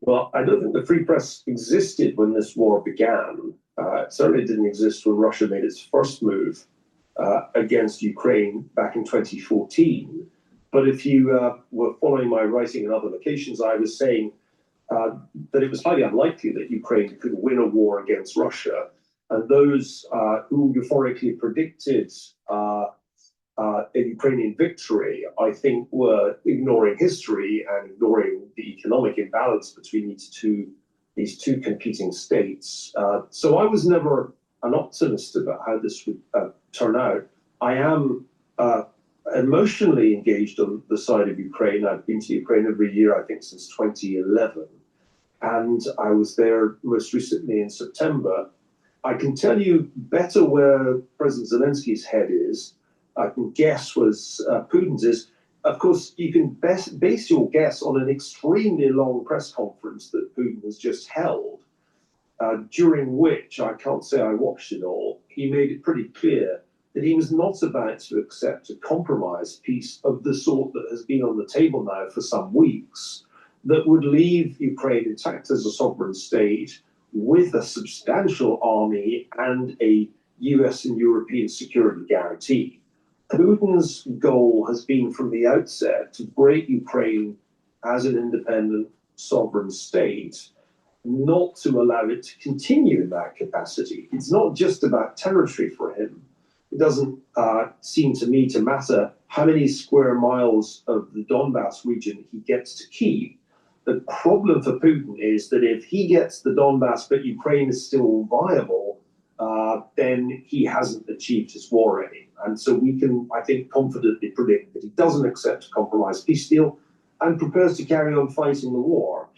Well, I don't think the free press existed when this war began. It certainly didn't exist when Russia made its first move against Ukraine back in 2014. But if you were following my writing in other locations, I was saying that it was highly unlikely that Ukraine could win a war against Russia. And those who euphorically predicted a Ukrainian victory, I think, were ignoring history and ignoring the economic imbalance between these two competing states. So I was never an optimist about how this would turn out. I am emotionally engaged on the side of Ukraine. I've been to Ukraine every year, I think, since 2011. And I was there most recently in September. I can tell you better where President Zelensky's head is. I can guess was Putin's is. Of course, you can base your guess on an extremely long press conference that Putin has just held, during which, I can't say I watched it all, he made it pretty clear that he was not about to accept a compromise peace of the sort that has been on the table now for some weeks, that would leave Ukraine intact as a sovereign state with a substantial army and a US and European security guarantee. Putin's goal has been from the outset to break Ukraine as an independent sovereign state, not to allow it to continue in that capacity. It's not just about territory for him. It doesn't seem to me to matter how many square miles of the Donbass region he gets to keep. The problem for Putin is that if he gets the Donbass but Ukraine is still viable, then he hasn't achieved his war aim. And so we can, I think, confidently predict that he doesn't accept a compromised peace deal and prepares to carry on fighting the war.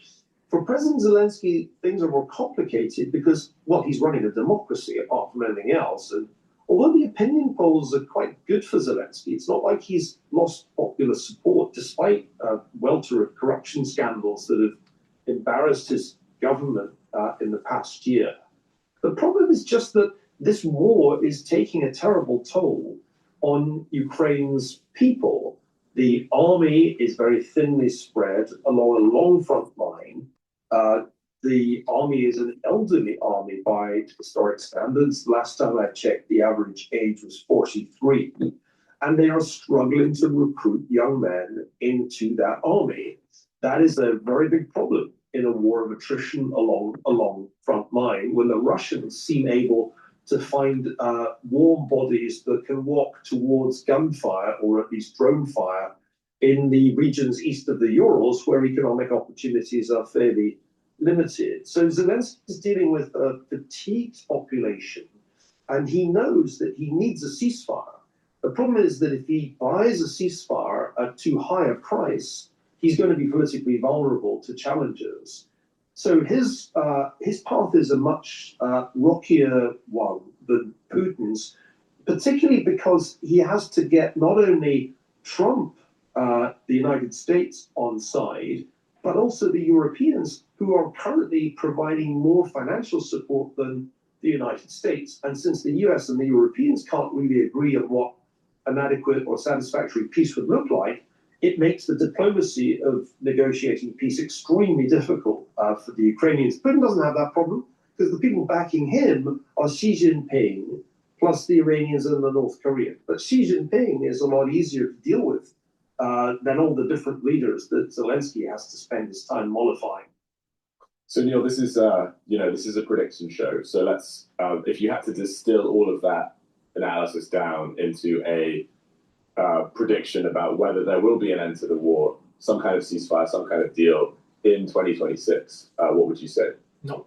For President Zelensky, things are more complicated because, well, he's running a democracy apart from anything else. And although the opinion polls are quite good for Zelensky, it's not like he's lost popular support despite a welter of corruption scandals that have embarrassed his government in the past year. The problem is just that this war is taking a terrible toll on Ukraine's people. The army is very thinly spread along a long front line. The army is an elderly army by historic standards. Last time I checked, the average age was 43, and they are struggling to recruit young men into that army. That is a very big problem in a war of attrition along front line when the Russians seem able to find warm bodies that can walk towards gunfire or at least drone fire in the regions east of the Urals where economic opportunities are fairly limited. So Zelensky is dealing with a fatigued population, and he knows that he needs a ceasefire. The problem is that if he buys a ceasefire at too high a price, he's going to be politically vulnerable to challenges. So his path is a much rockier one than Putin's, particularly because he has to get not only Trump, the United States on side, but also the Europeans who are currently providing more financial support than the United States. And since the US and the Europeans can't really agree on what an adequate or satisfactory peace would look like, it makes the diplomacy of negotiating peace extremely difficult for the Ukrainians. Putin doesn't have that problem because the people backing him are Xi Jinping plus the Iranians and the North Koreans. But Xi Jinping is a lot easier to deal with than all the different leaders that Zelensky has to spend his time mollifying.
So Neil, this is this is a prediction show. So let's if you had to distill all of that analysis down into a prediction about whether there will be an end to the war, some kind of ceasefire, some kind of deal in 2026, what would you say?
No.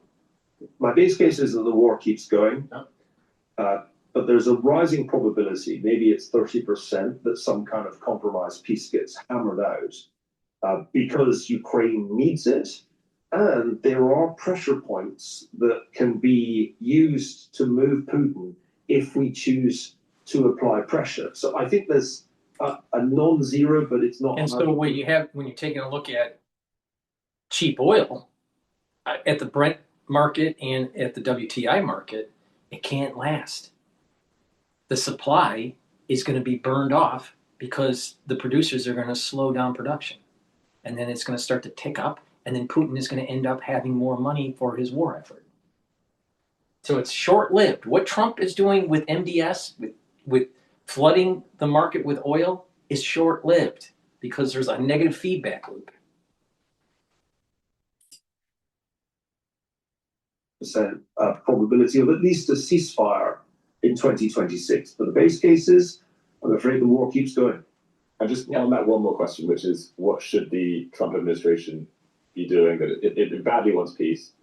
My base case is that the war keeps going.
No.
But there's a rising probability, maybe it's 30%, that some kind of compromise peace gets hammered out because Ukraine needs it. And there are pressure points that can be used to move Putin if we choose to apply pressure. So I think there's a non-zero, but it's not.
And so what you have when you're taking a look at cheap oil at the Brent market and at the WTI market, it can't last. The supply is going to be burned off because the producers are going to slow down production. And then it's going to start to tick up, and then Putin is going to end up having more money for his war effort. So it's short-lived. What Trump is doing with MDS, with flooding the market with oil, is short-lived because there's a negative feedback loop.
Probability of at least a ceasefire in 2026. But the base case is, I'm afraid the war keeps going.
And just on that, one more question, which is, what should the Trump administration be doing? That it badly wants peace.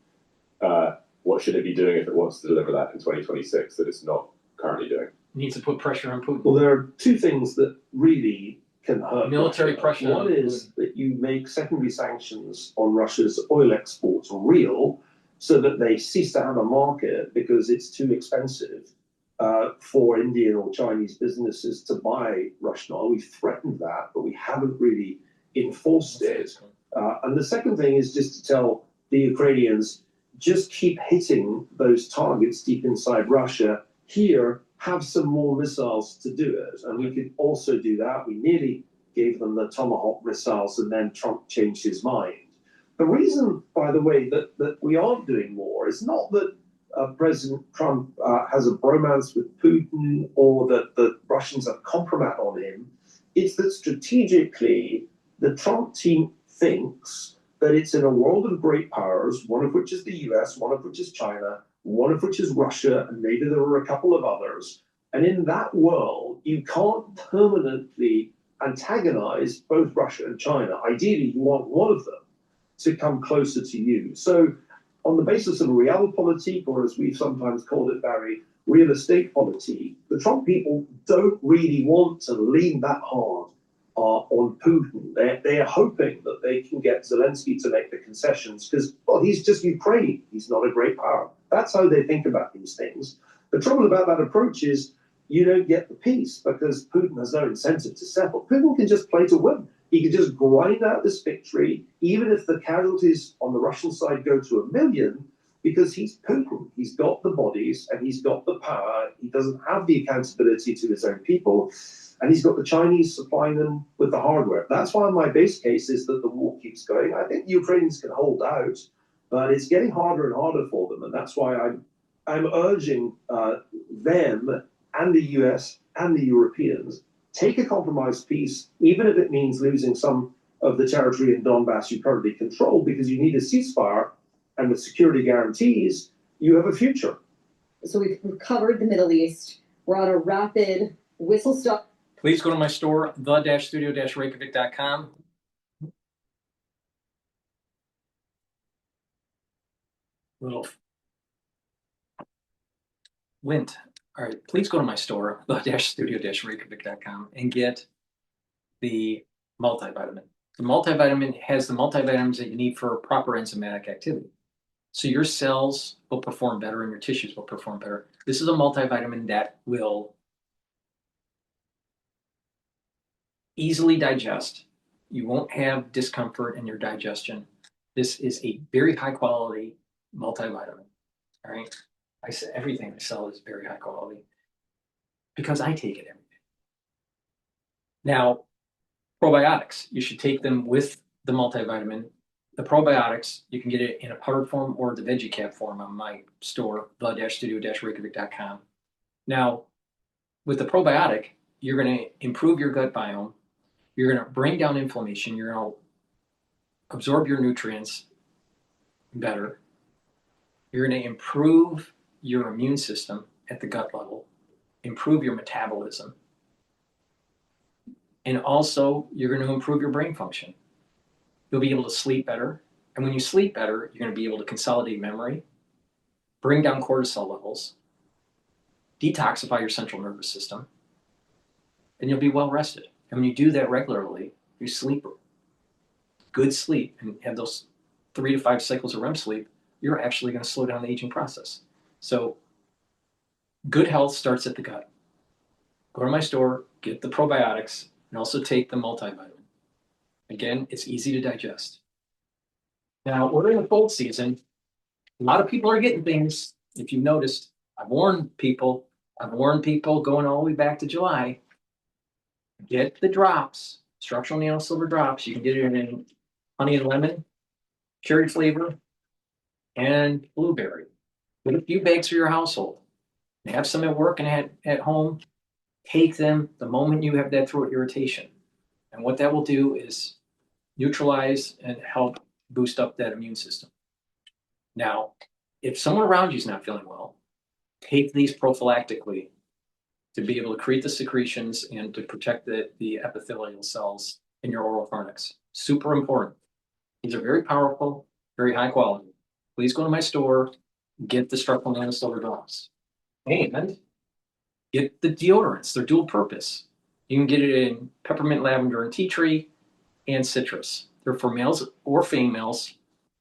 What should it be doing if it wants to deliver that in 2026 that it's not currently doing?
It needs to put pressure on Putin.
Well, there are two things that really can hurt
Military
Russia.
pressure.
One is that you make secondary sanctions on Russia's oil exports real so that they cease to have a market because it's too expensive for Indian or Chinese businesses to buy Russian oil. We've threatened that, but we haven't really enforced it. And the second thing is just to tell the Ukrainians, just keep hitting those targets deep inside Russia. Here, have some more missiles to do it. And we could also do that. We nearly gave them the Tomahawk missiles, and then Trump changed his mind. The reason, by the way, that we aren't doing more is not that President Trump has a bromance with Putin or that the Russians have compromised on him. It's that strategically, the Trump team thinks that it's in a world of great powers, one of which is the US, one of which is China, one of which is Russia, and maybe there are a couple of others. And in that world, you can't permanently antagonize both Russia and China. Ideally, you want one of them to come closer to you. So on the basis of realpolitik, or as we've sometimes called it, Barry, real estate policy, the Trump people don't really want to lean that hard on Putin. They're hoping that they can get Zelensky to make the concessions because, well, he's just Ukraine. He's not a great power. That's how they think about these things. The trouble about that approach is you don't get the peace because Putin has no incentive to settle. Putin can just play to win. He can just grind out this victory, even if the casualties on the Russian side go to 1 million, because he's Putin. He's got the bodies and he's got the power. He doesn't have the accountability to his own people. And he's got the Chinese supplying them with the hardware. That's why my base case is that the war keeps going. I think the Ukrainians can hold out, but it's getting harder and harder for them. And that's why I'm urging them and the US and the Europeans, take a compromised peace, even if it means losing some of the territory in Donbass you currently control, because you need a ceasefire, and with security guarantees, you have a future.
So we've covered the Middle East. We're on a rapid whistle stop.
Please go to my store, the-studio-reykjavik.com. Little Wint. All right, please go to my store, the-studio-reykjavik.com, and get the multivitamin. The multivitamin has the multivitamins that you need for proper enzymatic activity. So your cells will perform better and your tissues will perform better. This is a multivitamin that will easily digest. You won't have discomfort in your digestion. This is a very high quality multivitamin. All right. I say everything I sell is very high quality because I take it every day. Now, probiotics, you should take them with the multivitamin. The probiotics, you can get it in a powdered form or the veggie cap form on my store, the-studio-reykjavik.com. Now, with the probiotic, you're going to improve your gut biome. You're going to bring down inflammation. You're going to absorb your nutrients better. You're going to improve your immune system at the gut level, improve your metabolism. And also, you're going to improve your brain function. You'll be able to sleep better. And when you sleep better, you're going to be able to consolidate memory, bring down cortisol levels, detoxify your central nervous system, and you'll be well rested. And when you do that regularly, you sleep good sleep and have those 3 to 5 cycles of REM sleep, you're actually going to slow down the aging process. So good health starts at the gut. Go to my store, get the probiotics, and also take the multivitamin. Again, it's easy to digest. Now, we're in the cold season. A lot of people are getting things. If you've noticed, I've warned people going all the way back to July. Get the drops, structural nano silver drops. You can get it in honey and lemon, cherry flavor, and blueberry. Get a few bags for your household. Have some at work and at home. Take them the moment you have that throat irritation. And what that will do is neutralize and help boost up that immune system. Now, if someone around you is not feeling well, take these prophylactically to be able to create the secretions and to protect the epithelial cells in your oral pharynx. Super important. These are very powerful, very high quality. Please go to my store, get the structural nano silver drops. And get the deodorants. They're dual purpose. You can get it in peppermint, lavender, and tea tree, and citrus. They're for males or females.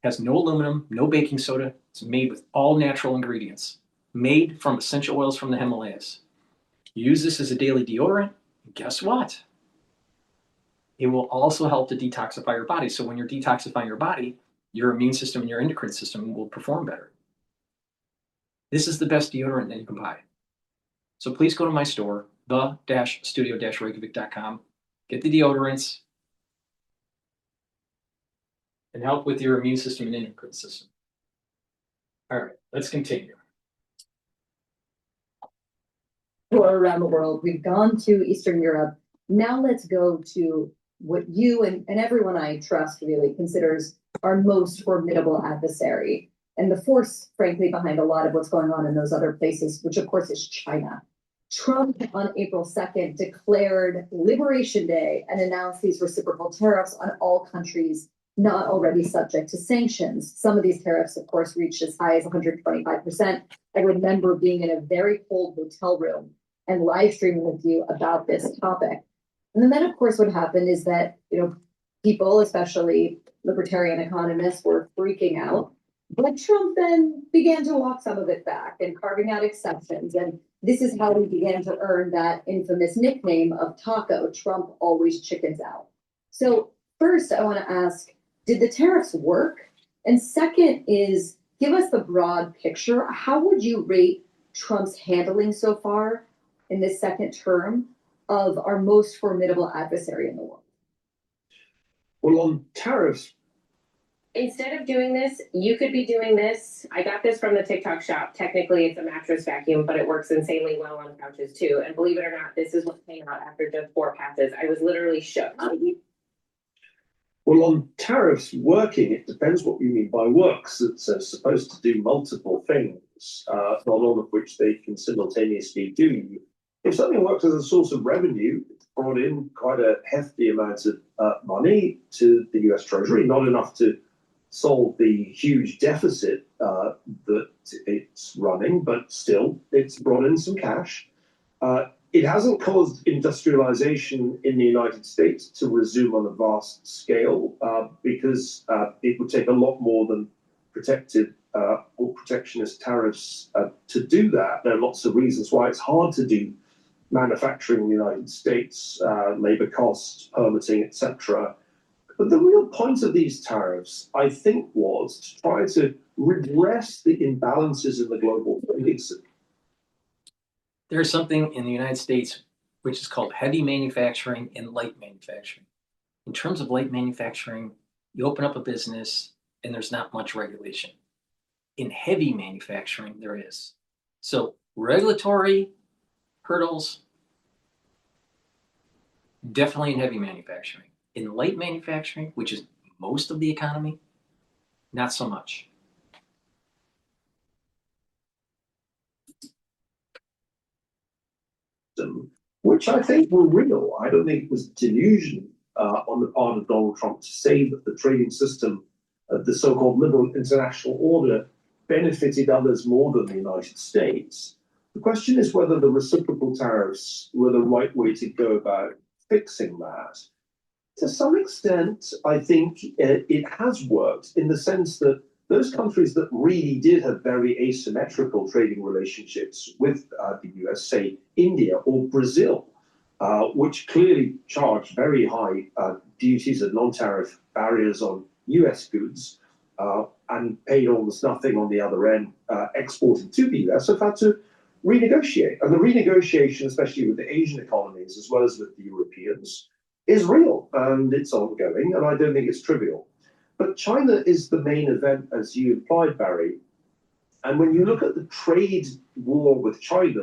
Has no aluminum, no baking soda. It's made with all natural ingredients. Made from essential oils from the Himalayas. You use this as a daily deodorant, and guess what? It will also help to detoxify your body. So when you're detoxifying your body, your immune system and your endocrine system will perform better. This is the best deodorant that you can buy. So please go to my store, the-studio-reykjavik.com, get the deodorants, and help with your immune system and endocrine system. All right, let's continue.
Around the world, we've gone to Eastern Europe. Now let's go to what you and everyone I trust really considers our most formidable adversary, and the force, frankly, behind a lot of what's going on in those other places, which of course is China. Trump on April 2nd declared Liberation Day and announced these reciprocal tariffs on all countries not already subject to sanctions. Some of these tariffs, of course, reached as high as 125%. I remember being in a very cold hotel room and live streaming with you about this topic. And then, of course, what happened is that, people, especially libertarian economists, were freaking out. But Trump then began to walk some of it back and carving out exceptions. And this is how we began to earn that infamous nickname of Taco, Trump always chickens out. So first, I want to ask, did the tariffs work? And second is, give us the broad picture. How would you rate Trump's handling so far in this second term of our most formidable adversary in the world?
Well, on tariffs,
instead of doing this, you could be doing this. I got this from the TikTok shop. Technically, it's a mattress vacuum, but it works insanely well on couches too. And believe it or not, this is what came out after just 4 passes. I was literally shook.
well, on tariffs working, it depends what you mean by works. It's supposed to do multiple things, not all of which they can simultaneously do. If something works as a source of revenue, it's brought in quite a hefty amount of money to the US Treasury, not enough to solve the huge deficit that it's running, but still, it's brought in some cash. It hasn't caused industrialization in the United States to resume on a vast scale because it would take a lot more than protected or protectionist tariffs to do that. There are lots of reasons why it's hard to do manufacturing in the United States, labor costs, permitting, etc. But the real point of these tariffs, I think, was to try to redress the imbalances in the global trading system.
There's something in the United States which is called heavy manufacturing and light manufacturing. In terms of light manufacturing, you open up a business and there's not much regulation. In heavy manufacturing, there is. So regulatory hurdles, definitely in heavy manufacturing. In light manufacturing, which is most of the economy, not so much.
Which I think were real. I don't think it was delusion on the part of Donald Trump to say that the trading system, the so-called liberal international order, benefited others more than the United States. The question is whether the reciprocal tariffs were the right way to go about fixing that. To some extent, I think it has worked in the sense that those countries that really did have very asymmetrical trading relationships with the US, say India or Brazil, which clearly charged very high duties and non-tariff barriers on US goods and paid almost nothing on the other end exporting to the US, have had to renegotiate. And the renegotiation, especially with the Asian economies as well as with the Europeans, is real and it's ongoing, and I don't think it's trivial. But China is the main event, as you implied, Barry. And when you look at the trade war with China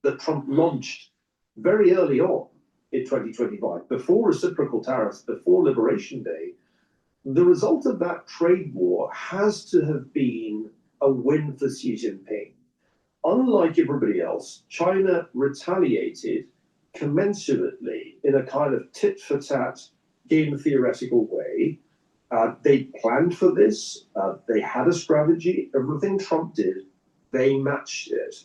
that Trump launched very early on in 2025, before reciprocal tariffs, before Liberation Day, the result of that trade war has to have been a win for Xi Jinping. Unlike everybody else, China retaliated commensurately in a kind of tit-for-tat, game theoretical way. They planned for this. They had a strategy. Everything Trump did, they matched it.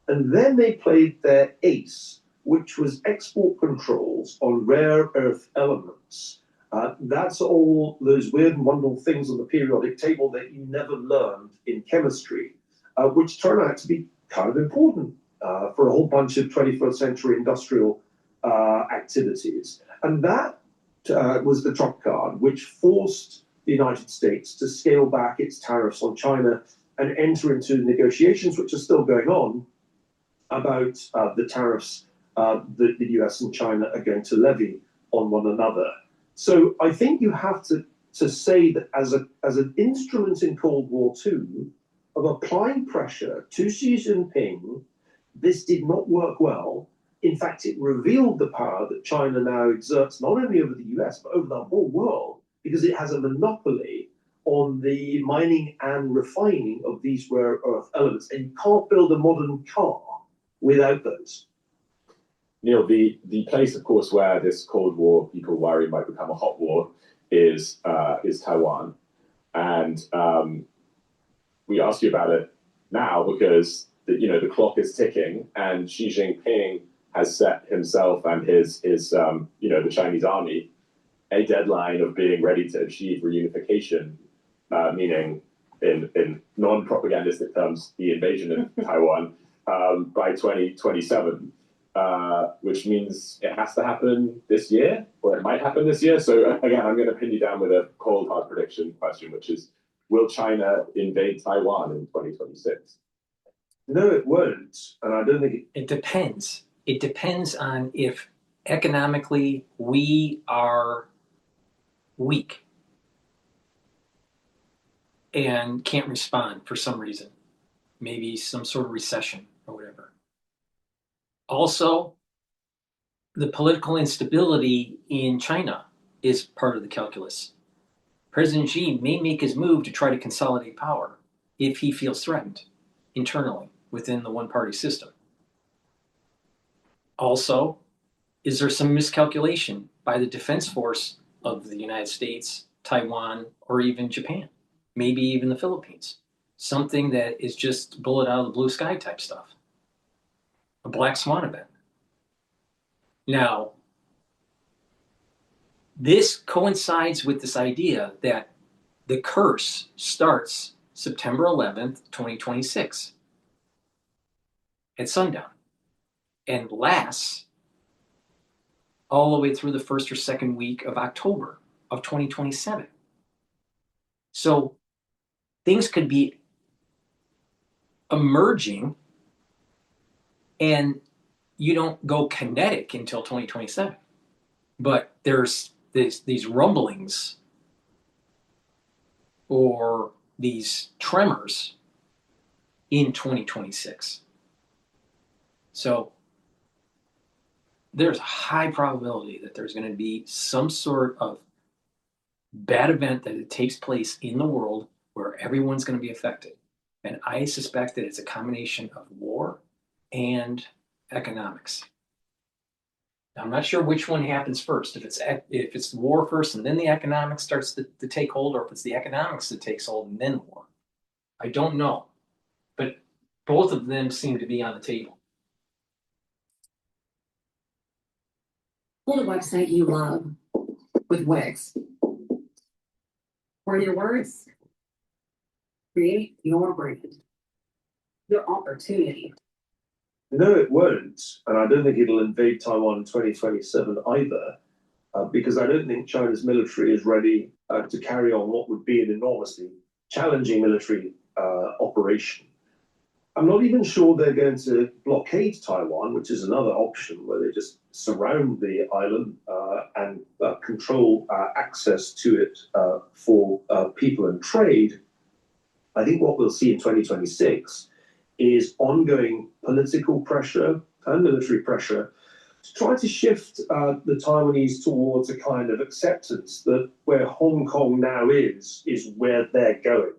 And then they played their ace, which was export controls on rare earth elements. That's all those weird and wonderful things on the periodic table that you never learned in chemistry, which turn out to be kind of important for a whole bunch of 21st century industrial activities. And that was the trump card, which forced the United States to scale back its tariffs on China and enter into negotiations, which are still going on, about the tariffs that the US and China are going to levy on one another. So I think you have to say that as an instrument in Cold War II of applying pressure to Xi Jinping, this did not work well. In fact, it revealed the power that China now exerts not only over the US, but over the whole world, because it has a monopoly on the mining and refining of these rare earth elements. And you can't build a modern car without those.
Neil, the place, of course, where this Cold War people worry might become a hot war is Taiwan. And we ask you about it now because the clock is ticking, and Xi Jinping has set himself and his the Chinese army a deadline of being ready to achieve reunification, meaning in non-propagandistic terms, the invasion of Taiwan by 2027, which means it has to happen this year, or it might happen this year. So again, I'm going to pin you down with a cold hard prediction question, which is, will China invade Taiwan in 2026?
No, it won't. And I don't think
it depends. It depends on if economically we are weak and can't respond for some reason, maybe some sort of recession or whatever. Also, the political instability in China is part of the calculus. President Xi may make his move to try to consolidate power if he feels threatened internally within the one-party system. Also, is there some miscalculation by the defense force of the United States, Taiwan, or even Japan? Maybe even the Philippines. Something that is just bullet out of the blue sky type stuff. A black swan event. Now, this coincides with this idea that the curse starts September 11th, 2026 at sundown and lasts all the way through the first or second week of October of 2027. So things could be emerging and you don't go kinetic until 2027. But there's these rumblings or these tremors in 2026. So there's a high probability that there's going to be some sort of bad event that it takes place in the world where everyone's going to be affected. And I suspect that it's a combination of war and economics. Now, I'm not sure which one happens first. If it's war first and then the economics starts to take hold, or if it's the economics that takes hold and then war. I don't know. But both of them seem to be on the table.
Build a website you love with Wix. For your words, create your brand, your opportunity.
No, it won't. And I don't think it'll invade Taiwan in 2027 either, because I don't think China's military is ready to carry on what would be an enormously challenging military operation. I'm not even sure they're going to blockade Taiwan, which is another option where they just surround the island and control access to it for people and trade. I think what we'll see in 2026 is ongoing political pressure and military pressure to try to shift the Taiwanese towards a kind of acceptance that where Hong Kong now is where they're going,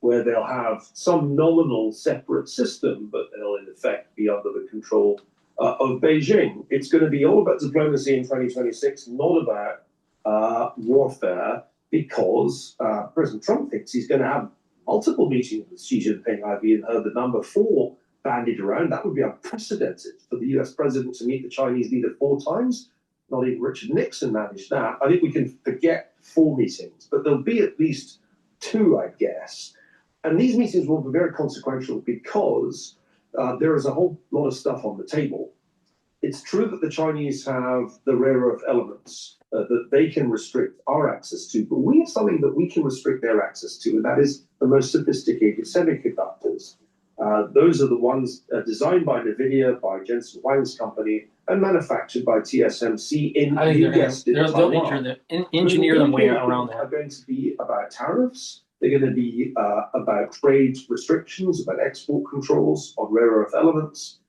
where they'll have some nominal separate system, but they'll in effect be under the control of Beijing. It's going to be all about diplomacy in 2026, not about warfare, because President Trump thinks he's going to have multiple meetings with Xi Jinping. I've even heard the number 4 bandied around. That would be unprecedented for the US president to meet the Chinese leader 4 times. Not even Richard Nixon managed that. I think we can forget 4 meetings, but there'll be at least 2, I guess. And these meetings will be very consequential because there is a whole lot of stuff on the table. It's true that the Chinese have the rare earth elements that they can restrict our access to, but we have something that we can restrict their access to, and that is the most sophisticated semiconductors. Those are the ones designed by NVIDIA, by Jensen Huang's company, and manufactured by TSMC in, you guessed it, Taiwan.
They'll engineer them way around there.
Are going to be about tariffs. They're going to be about trade restrictions, about export controls on rare earth elements.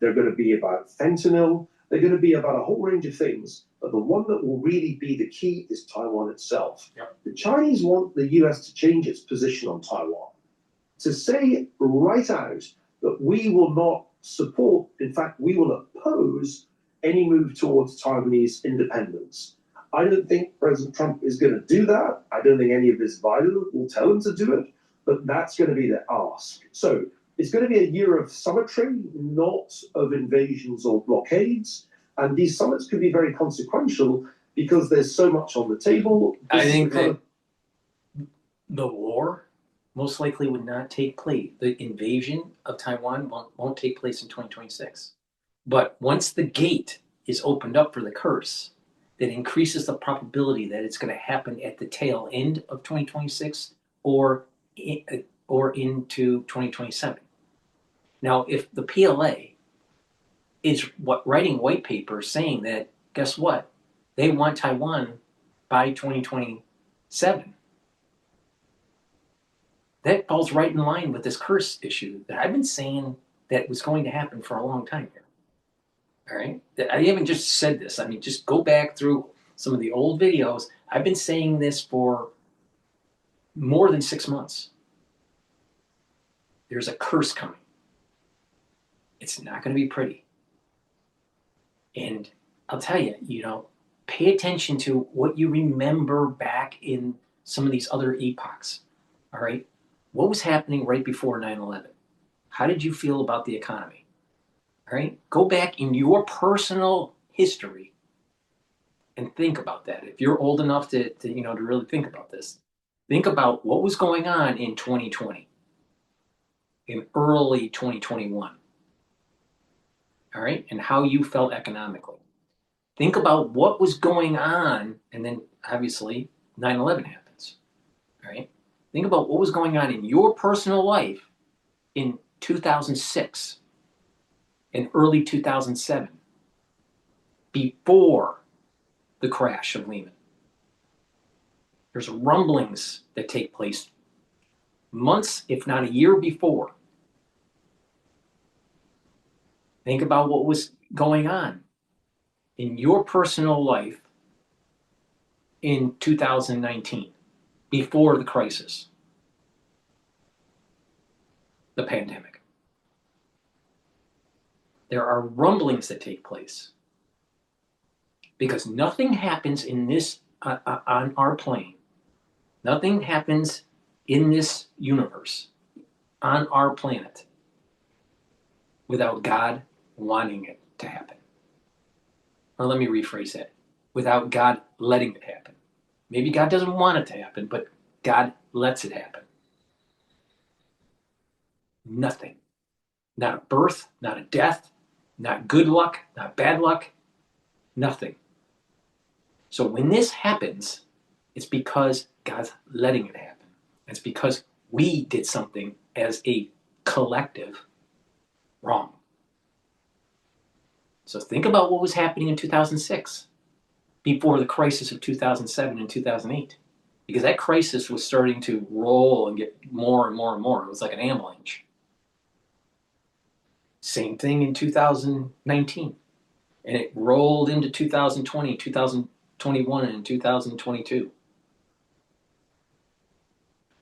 They're going to be about fentanyl. They're going to be about a whole range of things. But the one that will really be the key is Taiwan itself. Yep. The Chinese want the US to change its position on Taiwan, to say right out that we will not support, in fact, we will oppose any move towards Taiwanese independence. I don't think President Trump is going to do that. I don't think any of his advisors will tell him to do it, but that's going to be the ask. So it's going to be a year of summitry, not of invasions or blockades. And these summits could be very consequential because there's so much on the table.
I think that the war most likely would not take place. The invasion of Taiwan won't take place in 2026. But once the gate is opened up for the curse, that increases the probability that it's going to happen at the tail end of 2026 or into 2027. Now, if the PLA is writing white paper saying that, guess what? They want Taiwan by 2027. That falls right in line with this curse issue that I've been saying that was going to happen for a long time here. All right? I haven't just said this. I mean, just go back through some of the old videos. I've been saying this for more than 6 months. There's a curse coming. It's not going to be pretty. And I'll tell you, pay attention to what you remember back in some of these other epochs. All right? What was happening right before 9/11? How did you feel about the economy? All right? Go back in your personal history and think about that. If you're old enough to really think about this, think about what was going on in 2020, in early 2021. All right? And how you felt economically. Think about what was going on, and then obviously 9/11 happens. All right? Think about what was going on in your personal life in 2006 and early 2007, before the crash of Lehman. There's rumblings that take place months, if not a year before. Think about what was going on in your personal life in 2019, before the crisis, the pandemic. There are rumblings that take place because nothing happens in this on our plane. Nothing happens in this universe, on our planet, without God wanting it to happen. Or let me rephrase that. Without God letting it happen. Maybe God doesn't want it to happen, but God lets it happen. Nothing. Not a birth, not a death, not good luck, not bad luck, nothing. So when this happens, it's because God's letting it happen. It's because we did something as a collective wrong. So think about what was happening in 2006, before the crisis of 2007 and 2008. Because that crisis was starting to roll and get more and more and more. It was like an avalanche. Same thing in 2019. And it rolled into 2020, 2021, and 2022.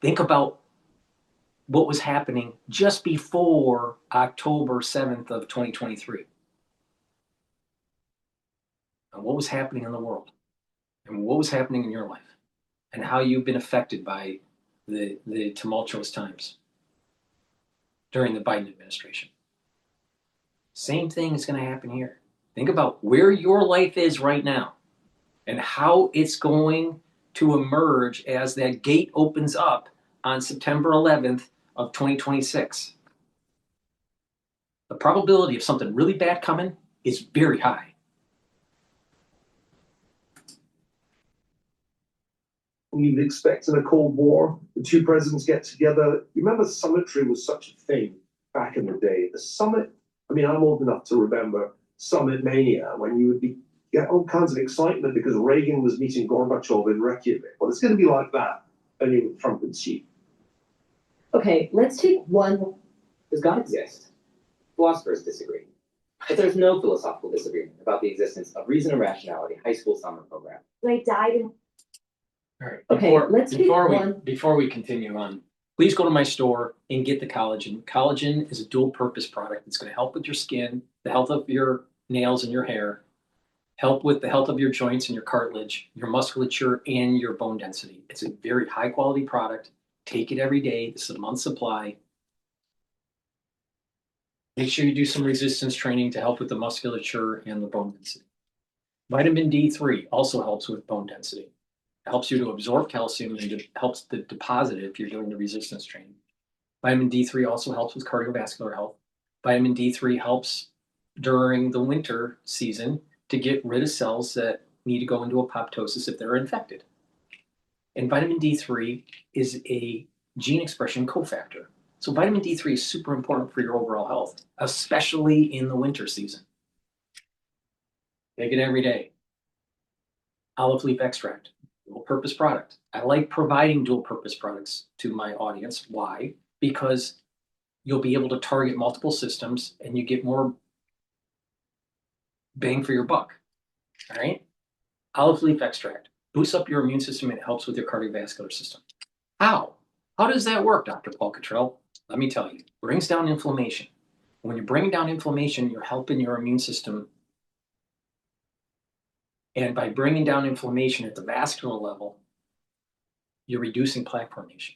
Think about what was happening just before October 7th of 2023. And what was happening in the world. And what was happening in your life. And how you've been affected by the tumultuous times during the Biden administration. Same thing is going to happen here. Think about where your life is right now and how it's going to emerge as that gate opens up on September 11th of 2026. The probability of something really bad coming is very high.
You'd expect in a Cold War, the two presidents get together. You remember summitry was such a thing back in the day. The summit, I mean, I'm old enough to remember summit mania, when you would get all kinds of excitement because Reagan was meeting Gorbachev in Reykjavik. Well, it's going to be like that, only with Trump and Xi.
Okay, let's take one.
Does God exist? Philosophers disagree. But there's no philosophical disagreement about the existence of reason and rationality high school summer program.
They died in.
All right.
Okay,
before we continue on, please go to my store and get the collagen. Collagen is a dual purpose product. It's going to help with your skin, the health of your nails and your hair. help with the health of your joints and your cartilage, your musculature, and your bone density. It's a very high quality product. Take it every day. This is a month's supply. Make sure you do some resistance training to help with the musculature and the bone density. Vitamin D3 also helps with bone density. It helps you to absorb calcium and it helps to deposit it if you're doing the resistance training. Vitamin D3 also helps with cardiovascular health. Vitamin D3 helps during the winter season to get rid of cells that need to go into apoptosis if they're infected. And vitamin D3 is a gene expression cofactor. So vitamin D3 is super important for your overall health, especially in the winter season. Take it every day. Olive leaf extract, dual purpose product. I like providing dual purpose products to my audience. Why? Because you'll be able to target multiple systems and you get more bang for your buck. All right? Olive leaf extract boosts up your immune system and it helps with your cardiovascular system. How? How does that work, Dr. Paul Cottrell? Let me tell you. Brings down inflammation. When you're bringing down inflammation, you're helping your immune system. And by bringing down inflammation at the vascular level, you're reducing plaque formation.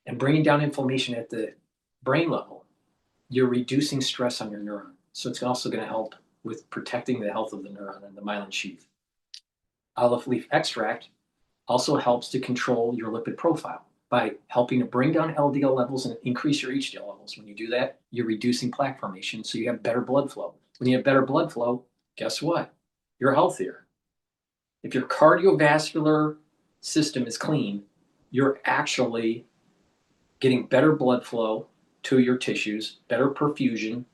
And bringing down inflammation at the brain level, you're reducing stress on your neuron. So it's also going to help with protecting the health of the neuron and the myelin sheath. Olive leaf extract also helps to control your lipid profile by helping to bring down LDL levels and increase your HDL levels. When you do that, you're reducing plaque formation, so you have better blood flow. When you have better blood flow, guess what? You're healthier. If your cardiovascular system is clean, you're actually getting better blood flow to your tissues, better perfusion,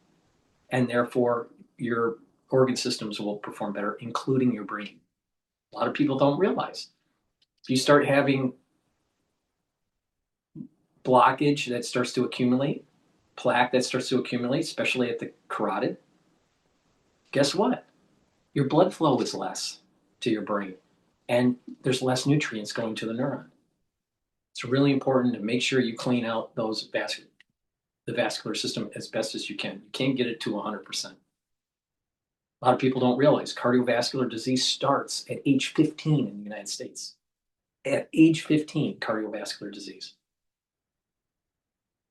and therefore your organ systems will perform better, including your brain. A lot of people don't realize. If you start having blockage that starts to accumulate, plaque that starts to accumulate, especially at the carotid, guess what? Your blood flow is less to your brain, and there's less nutrients going to the neuron. It's really important to make sure you clean out the vascular system as best as you can. You can't get it to 100%. A lot of people don't realize cardiovascular disease starts at age 15 in the United States. At age 15, cardiovascular disease.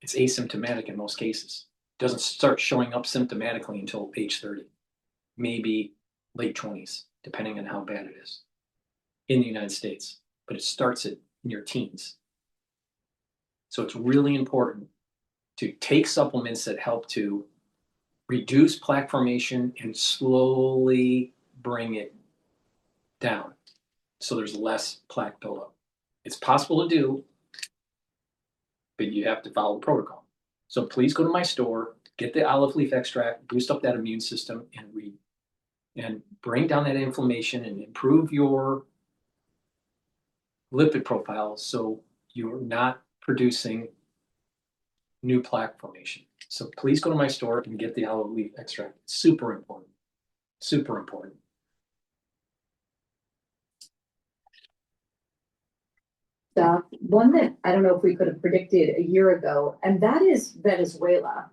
It's asymptomatic in most cases. It doesn't start showing up symptomatically until age 30, maybe late 20s, depending on how bad it is in the United States. But it starts in your teens. So it's really important to take supplements that help to reduce plaque formation and slowly bring it down so there's less plaque buildup. It's possible to do, but you have to follow the protocol. So please go to my store, get the olive leaf extract, boost up that immune system, and bring down that inflammation and improve your lipid profile so you're not producing new plaque formation. So please go to my store and get the olive leaf extract. It's super important. Super important.
One that I don't know if we could have predicted a year ago, and that is Venezuela.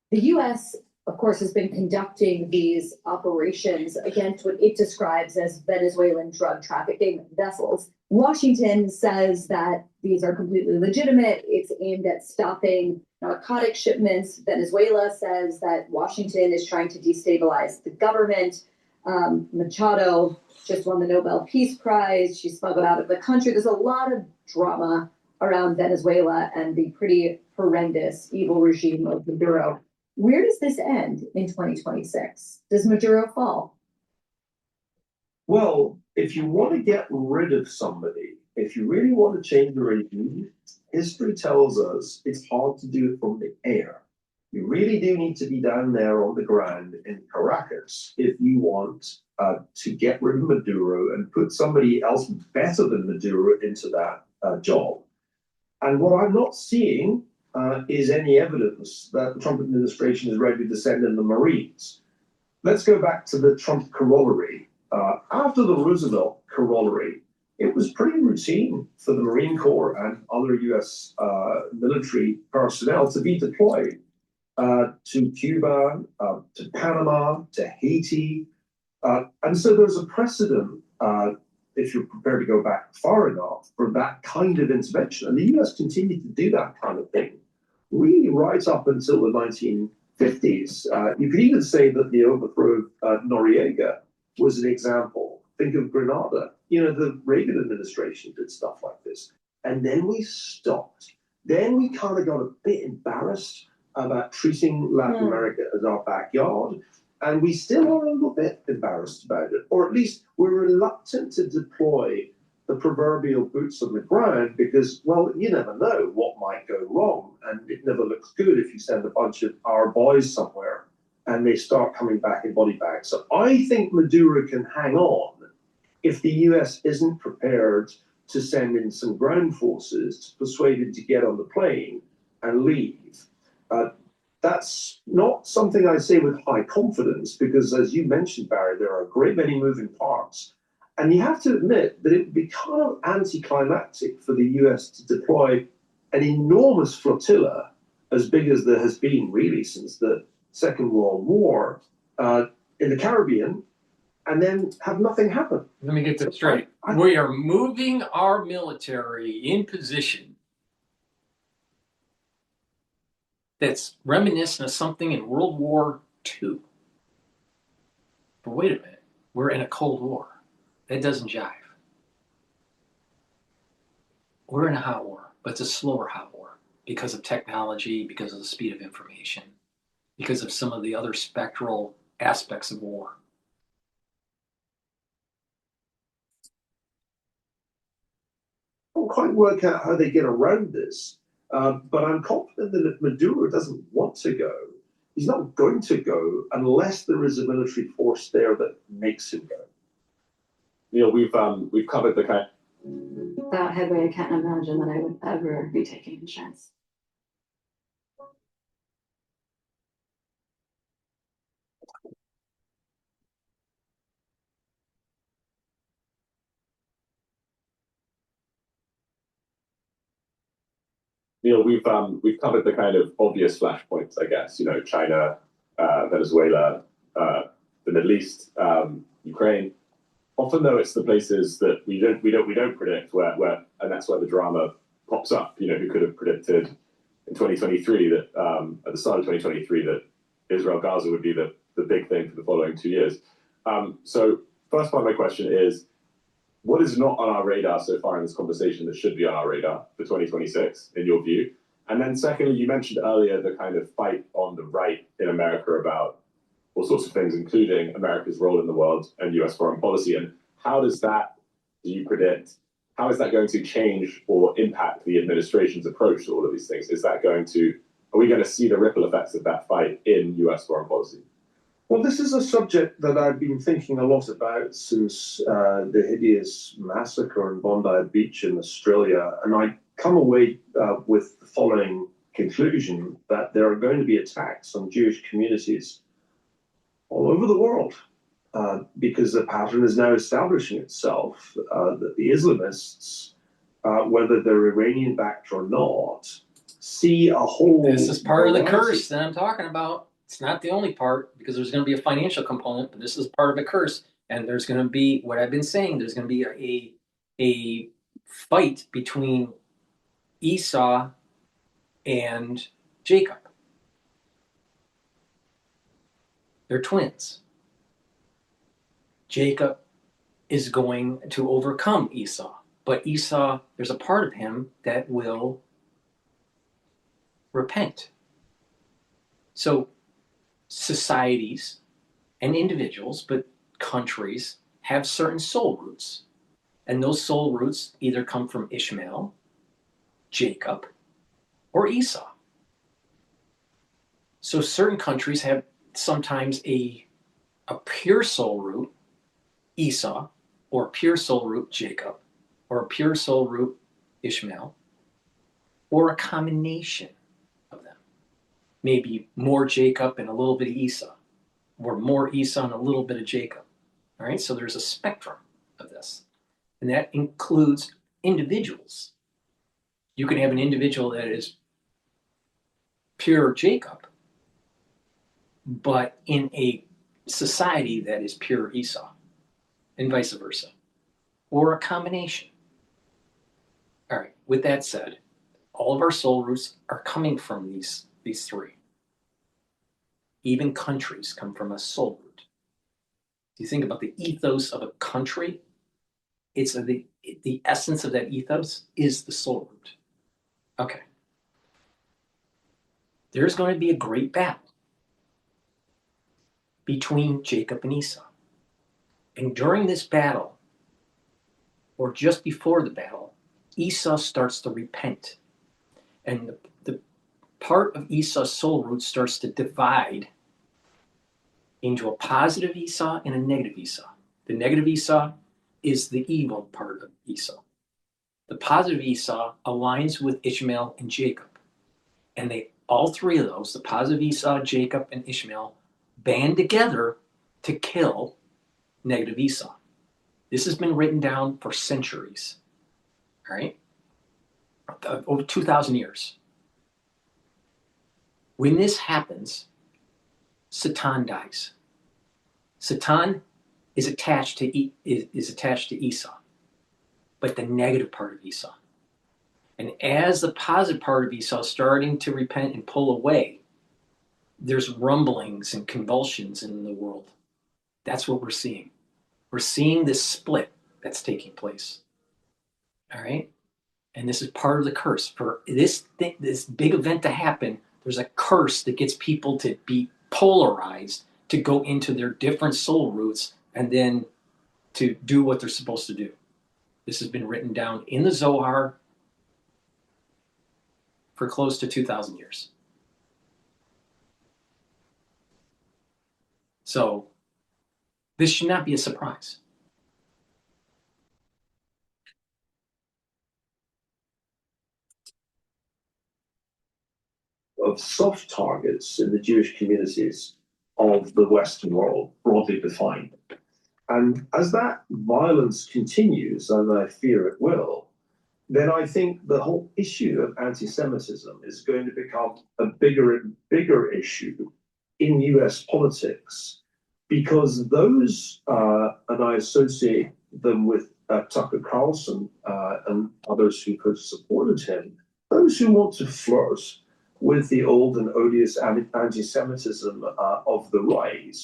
The US, of course, has been conducting these operations against what it describes as Venezuelan drug trafficking vessels. Washington says that these are completely legitimate. It's aimed at stopping narcotic shipments. Venezuela says that Washington is trying to destabilize the government. Machado just won the Nobel Peace Prize. She's smuggled out of the country. There's a lot of drama around Venezuela and the pretty horrendous evil regime of Maduro. Where does this end in 2026? Does Maduro fall?
Well, if you want to get rid of somebody, if you really want to change the regime, history tells us it's hard to do it from the air. You really do need to be down there on the ground in Caracas if you want to get rid of Maduro and put somebody else better than Maduro into that job. And what I'm not seeing is any evidence that the Trump administration is ready to send in the Marines. Let's go back to the Trump corollary. After the Roosevelt corollary, it was pretty routine for the Marine Corps and other U.S. Military personnel to be deployed to Cuba, to Panama, to Haiti, And so there's a precedent, if you're prepared to go back far enough, for that kind of intervention. And the US continued to do that kind of thing, really right up until the 1950s. You could even say that the overthrow of Noriega was an example. Think of Grenada. You know, the Reagan administration did stuff like this. And then we stopped. Then we kind of got a bit embarrassed about treating Latin America as our backyard. And we still are a little bit embarrassed about it, or at least we're reluctant to deploy the proverbial boots on the ground because, well, you never know what might go wrong. And it never looks good if you send a bunch of our boys somewhere and they start coming back in body bags. So I think Maduro can hang on if the US isn't prepared to send in some ground forces to persuade him to get on the plane and leave. That's not something I say with high confidence because, as you mentioned, Barry, there are a great many moving parts. And you have to admit that it would be kind of anticlimactic for the US to deploy an enormous flotilla, as big as there has been really since the Second World War, in the Caribbean, and then have nothing happen.
Let me get this straight. We are moving our military in position that's reminiscent of something in World War II. But wait a minute, we're in a Cold War. That doesn't jive. We're in a hot war, but it's a slower hot war because of technology, because of the speed of information, because of some of the other spectral aspects of war.
I don't quite work out how they get around this, but I'm confident that if Maduro doesn't want to go, he's not going to go unless there is a military force there that makes him go.
Neil, we've covered the kind.
Without headway, I can't imagine that I would ever be taking insurance.
Neil, we've covered the kind of obvious flashpoints, I guess. You know, China, Venezuela, the Middle East, Ukraine. Often, though, it's the places that we don't predict where, and that's where the drama pops up. You know, who could have predicted in 2023 that at the start of 2023 that Israel-Gaza would be the big thing for the following 2 years. So, first part of my question is, what is not on our radar so far in this conversation that should be on our radar for 2026, in your view? And then secondly, you mentioned earlier the kind of fight on the right in America about all sorts of things, including America's role in the world and US foreign policy. And how does that, do you predict, how is that going to change or impact the administration's approach to all of these things? Is that going to, are we going to see the ripple effects of that fight in US foreign policy?
Well, this is a subject that I've been thinking a lot about since the hideous massacre in Bondi Beach in Australia. And I come away with the following conclusion that there are going to be attacks on Jewish communities all over the world because the pattern is now establishing itself that the Islamists, whether they're Iranian-backed or not, see a whole...
This is part of the curse that I'm talking about. It's not the only part because there's going to be a financial component, but this is part of the curse. And there's going to be, what I've been saying, there's going to be a fight between Esau and Jacob. They're twins. Jacob is going to overcome Esau, but Esau, there's a part of him that will repent. So societies and individuals, but countries, have certain soul roots. And those soul roots either come from Ishmael, Jacob, or Esau. So certain countries have sometimes a pure soul root, Esau, or a pure soul root, Jacob, or a pure soul root, Ishmael, or a combination of them. Maybe more Jacob and a little bit of Esau, or more Esau and a little bit of Jacob. All right, so there's a spectrum of this. And that includes individuals. You can have an individual that is pure Jacob, but in a society that is pure Esau, and vice versa, or a combination. All right, with that said, all of our soul roots are coming from these three. Even countries come from a soul root. Do you think about the ethos of a country? It's the essence of that ethos is the soul root. Okay. There's going to be a great battle between Jacob and Esau. And during this battle, or just before the battle, Esau starts to repent. And the part of Esau's soul root starts to divide into a positive Esau and a negative Esau. The negative Esau is the evil part of Esau. The positive Esau aligns with Ishmael and Jacob. And all three of those, the positive Esau, Jacob, and Ishmael, band together to kill negative Esau. This has been written down for centuries, all right? Over 2,000 years. When this happens, Satan dies. Satan is attached to Esau, but the negative part of Esau. And as the positive part of Esau is starting to repent and pull away, there's rumblings and convulsions in the world. That's what we're seeing. We're seeing this split that's taking place. All right? And this is part of the curse. For this big event to happen, there's a curse that gets people to be polarized, to go into their different soul roots, and then to do what they're supposed to do. This has been written down in the Zohar for close to 2,000 years. So this should not be a surprise.
Of soft targets in the Jewish communities of the Western world, broadly defined. And as that violence continues, and I fear it will, then I think the whole issue of anti-Semitism is going to become a bigger and bigger issue in US politics, because those, and I associate them with Tucker Carlson and others who have supported him, those who want to flirt with the old and odious anti-Semitism of the right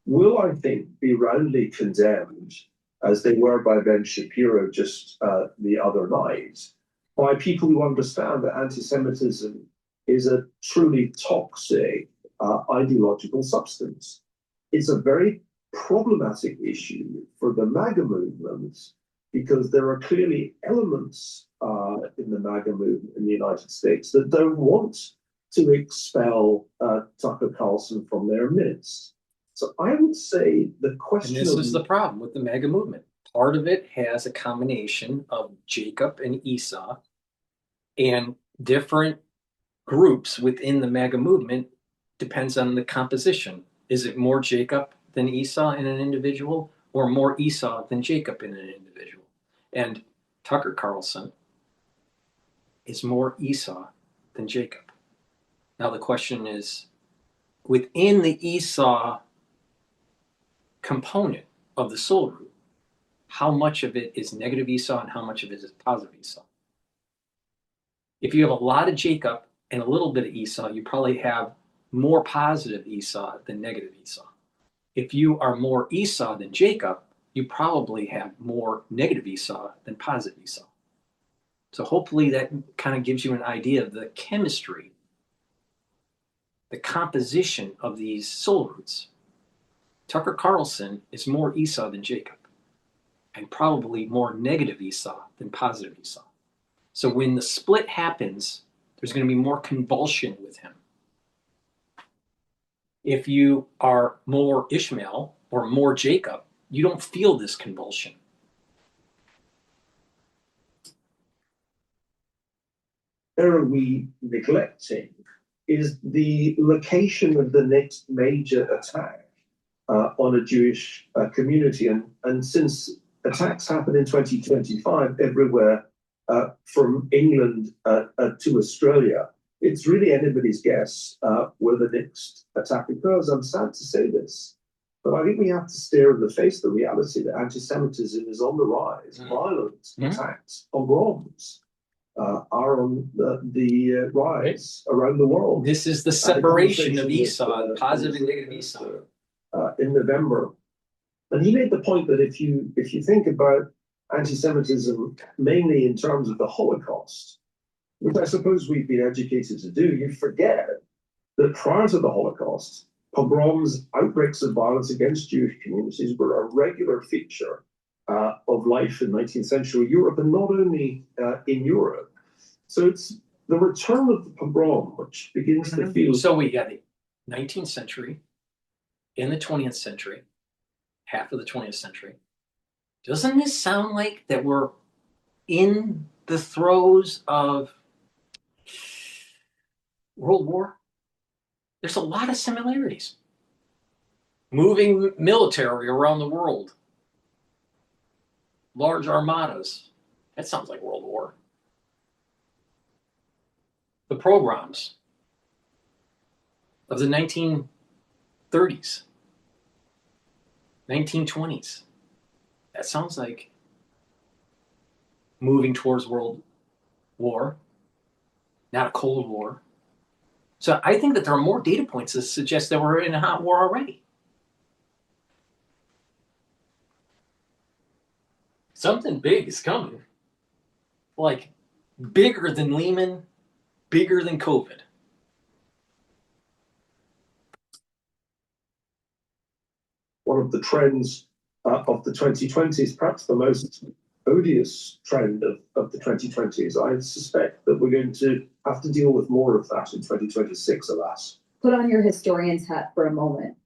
will, I think, be roundly condemned, as they were by Ben Shapiro just the other night, by people who understand that anti-Semitism is a truly toxic ideological substance. It's a very problematic issue for the MAGA movement, because there are clearly elements in the MAGA movement in the United States that don't want to expel Tucker Carlson from their midst. So I would say the question.
And this is the problem with the MAGA movement. Part of it has a combination of Jacob and Esau, and different groups within the MAGA movement depends on the composition. Is it more Jacob than Esau in an individual, or more Esau than Jacob in an individual? And Tucker Carlson is more Esau than Jacob. Now the question is, within the Esau component of the soul root, how much of it is negative Esau and how much of it is positive Esau? If you have a lot of Jacob and a little bit of Esau, you probably have more positive Esau than negative Esau. If you are more Esau than Jacob, you probably have more negative Esau than positive Esau. So hopefully that kind of gives you an idea of the chemistry, the composition of these soul roots. Tucker Carlson is more Esau than Jacob, and probably more negative Esau than positive Esau. So when the split happens, there's going to be more convulsion with him. If you are more Ishmael or more Jacob, you don't feel this convulsion.
Where are we neglecting is the location of the next major attack on a Jewish community. And since attacks happen in 2025 everywhere from England to Australia, it's really anybody's guess where the next attack occurs. I'm sad to say this, But I think we have to stare in the face the reality that anti-Semitism is on the rise. Violent attacks, pogroms are on the rise around the world.
This is the separation of Esau, positive and negative Esau.
In November. And he made the point that if you think about anti-Semitism mainly in terms of the Holocaust, which I suppose we've been educated to do, you forget that prior to the Holocaust, pogroms, outbreaks of violence against Jewish communities were a regular feature of life in 19th century Europe, and not only in Europe. So it's the return of the pogrom, which begins to feel...
So we got the 19th century, in the 20th century, half of the 20th century. Doesn't this sound like that we're in the throes of World War? There's a lot of similarities. Moving military around the world. Large armadas. That sounds like World War. The pogroms of the 1930s, 1920s. That sounds like moving towards World War, not a Cold War. So I think that there are more data points that suggest that we're in a hot war already. Something big is coming. Like bigger than Lehman, bigger than COVID.
One of the trends of the 2020s, perhaps the most odious trend of the 2020s. I suspect that we're going to have to deal with more of that in 2026, alas.
Put on your historian's hat for a moment.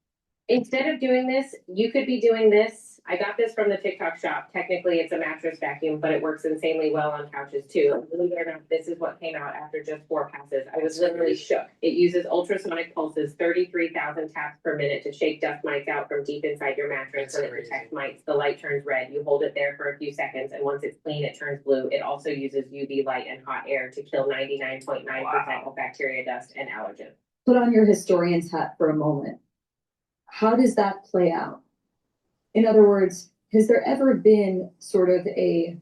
Instead of doing this, you could be doing this. I got this from the TikTok shop. Technically, it's a mattress vacuum, but it works insanely well on couches too. And believe it or not, this is what came out after just 4 passes. I was literally shook. It uses ultrasonic pulses, 33,000 taps per minute to shake dust mites out from deep inside your mattress, and it detects mites. The light turns red. You hold it there for a few seconds, and once it's clean, it turns blue. It also uses UV light and hot air to kill 99.9% of bacteria, dust, and allergens.
Put on your historian's hat for a moment. How does that play out? In other words, has there ever been sort of a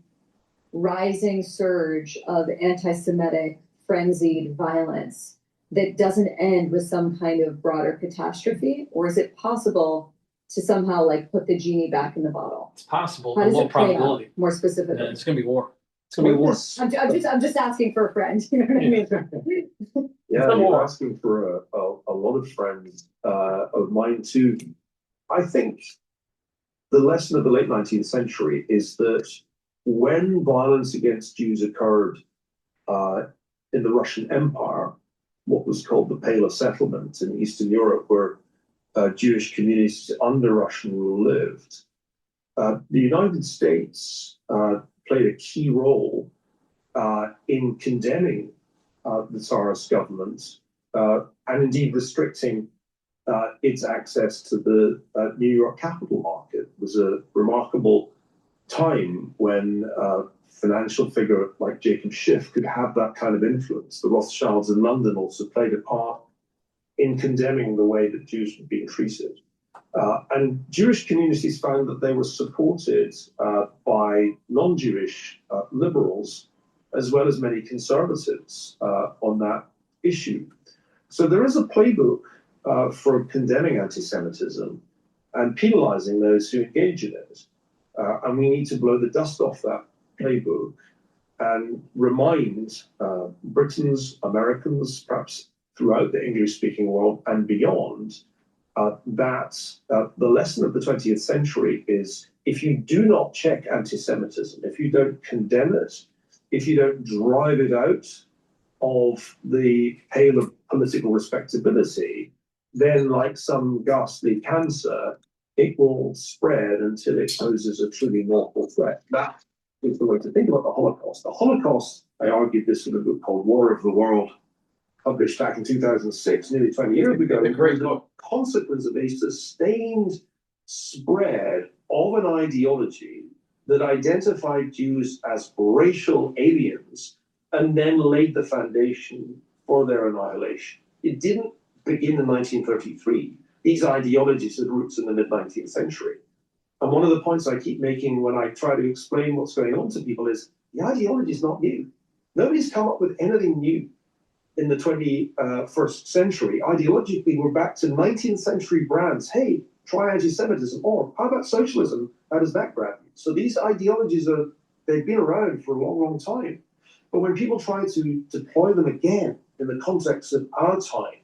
rising surge of anti-Semitic frenzied violence that doesn't end with some kind of broader catastrophe? Or is it possible to somehow like put the genie back in the bottle?
It's possible,
How
but
does
low
it play
probability.
out more specifically?
Yeah, it's going to be war. It's going to be war.
I'm just asking for a friend. You know what I mean?
Yeah, you're asking for a lot of friends of mine too. I think the lesson of the late 19th century is that when violence against Jews occurred in the Russian Empire, what was called the Pale of Settlement in Eastern Europe, where Jewish communities under Russian rule lived, the United States played a key role in condemning the Tsarist government and indeed restricting its access to the New York capital market. It was a remarkable time when a financial figure like Jacob Schiff could have that kind of influence. The Rothschilds in London also played a part in condemning the way that Jews were being treated. And Jewish communities found that they were supported by non-Jewish liberals, as well as many conservatives on that issue. So there is a playbook for condemning anti-Semitism and penalizing those who engage in it. And we need to blow the dust off that playbook and remind Britons, Americans, perhaps throughout the English-speaking world and beyond, that the lesson of the 20th century is if you do not check anti-Semitism, if you don't condemn it, if you don't drive it out of the pale of political respectability, then like some ghastly cancer, it will spread until it poses a truly mortal threat. That is the way to think about the Holocaust. The Holocaust, I argued this in a book called War of the World, published back in 2006, nearly 20 years ago, was a consequence of a sustained spread of an ideology that identified Jews as racial aliens and then laid the foundation for their annihilation. It didn't begin in 1933. these ideologies had roots in the mid-19th century. And one of the points I keep making when I try to explain what's going on to people is the ideology is not new. Nobody's come up with anything new in the 21st century. Ideologically, we're back to 19th century brands. Hey, try anti-Semitism, or how about socialism? How does that grab you? So these ideologies they've been around for a long, long time. But when people try to deploy them again in the context of our time,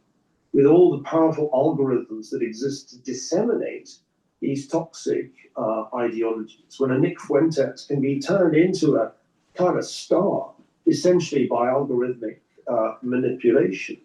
with all the powerful algorithms that exist to disseminate these toxic ideologies, when a Nick Fuentes can be turned into a kind of star, essentially by algorithmic manipulation,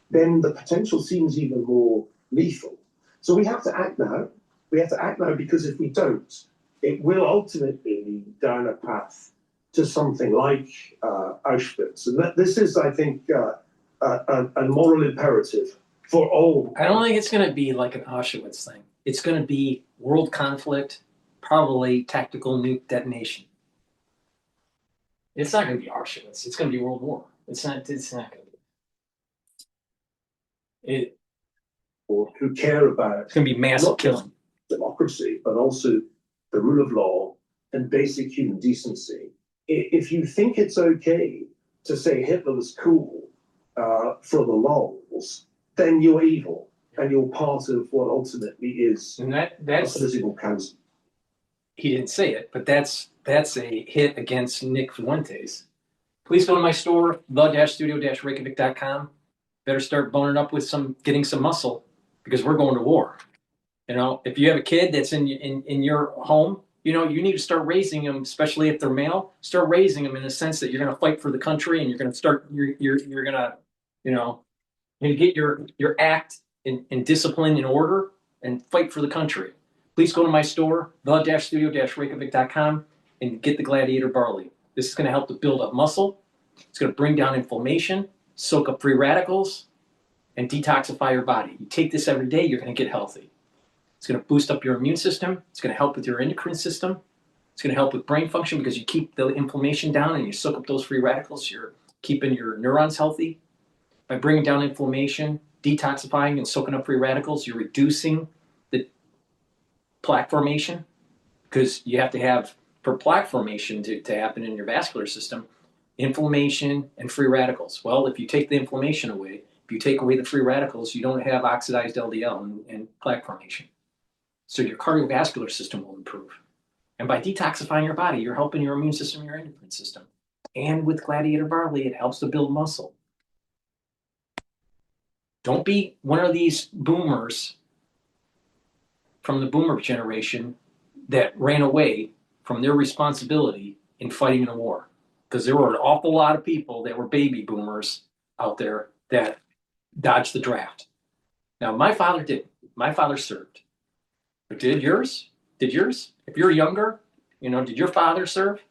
then the potential seems even more lethal. So we have to act now. We have to act now, because if we don't, it will ultimately lead down a path to something like Auschwitz. And this is, I think, a moral imperative for all.
I don't think it's going to be like an Auschwitz thing. It's going to be world conflict, probably tactical nuke detonation. It's not going to be Auschwitz. It's going to be World War. It's not going to be.
Or who care about
it's going to be massive killing.
Democracy, but also the rule of law and basic human decency. If you think it's okay to say Hitler was cool for the lulz, then you're evil, and you're part of what ultimately is that's a political chasm.
He didn't say it, but that's a hit against Nick Fuentes. Please go to my store, the-studio-reykjavik.com. Better start boning up with getting some muscle, because we're going to war. You know, if you have a kid that's in your home, you know, you need to start raising them, especially if they're male. Start raising them in the sense that you're going to fight for the country, and you're going to start. You're going to, you know, get your act in discipline in order and fight for the country. Please go to my store, the-studio-reykjavik.com, and get the Gladiator Barley. This is going to help to build up muscle. It's going to bring down inflammation, soak up free radicals, and detoxify your body. You take this every day, you're going to get healthy. It's going to boost up your immune system. It's going to help with your endocrine system. It's going to help with brain function, because you keep the inflammation down and you soak up those free radicals. You're keeping your neurons healthy. By bringing down inflammation, detoxifying, and soaking up free radicals, you're reducing the plaque formation, because you have to have, for plaque formation to happen in your vascular system, inflammation and free radicals. Well, if you take the inflammation away, if you take away the free radicals, you don't have oxidized LDL and plaque formation. So your cardiovascular system will improve. And by detoxifying your body, you're helping your immune system, your endocrine system. And with Gladiator Barley, it helps to build muscle. Don't be one of these boomers from the boomer generation that ran away from their responsibility in fighting in a war. Because there were an awful lot of people that were baby boomers out there that dodged the draft. Now, my father didn't. My father served. But did yours? Did yours? If you're younger, you know, did your father serve?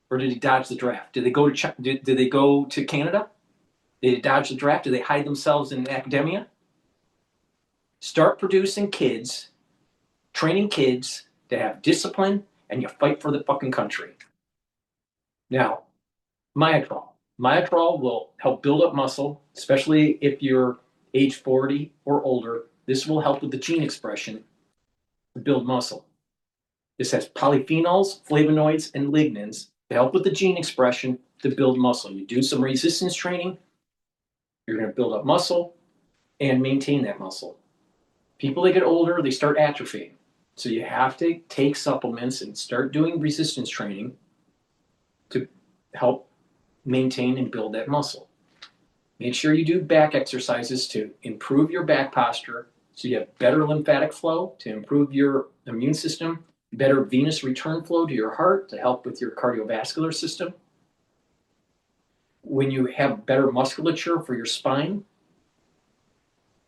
Or did he dodge the draft? Did they go to did they go to Canada? Did they dodge the draft? Did they hide themselves in academia? Start producing kids, training kids to have discipline, and you fight for the fucking country. Now, Myotrol. Myotrol will help build up muscle, especially if you're age 40 or older. This will help with the gene expression to build muscle. This has polyphenols, flavonoids, and lignans to help with the gene expression to build muscle. You do some resistance training, you're going to build up muscle and maintain that muscle. People that get older, they start atrophying. So you have to take supplements and start doing resistance training to help maintain and build that muscle. Make sure you do back exercises to improve your back posture so you have better lymphatic flow, to improve your immune system, better venous return flow to your heart to help with your cardiovascular system. When you have better musculature for your spine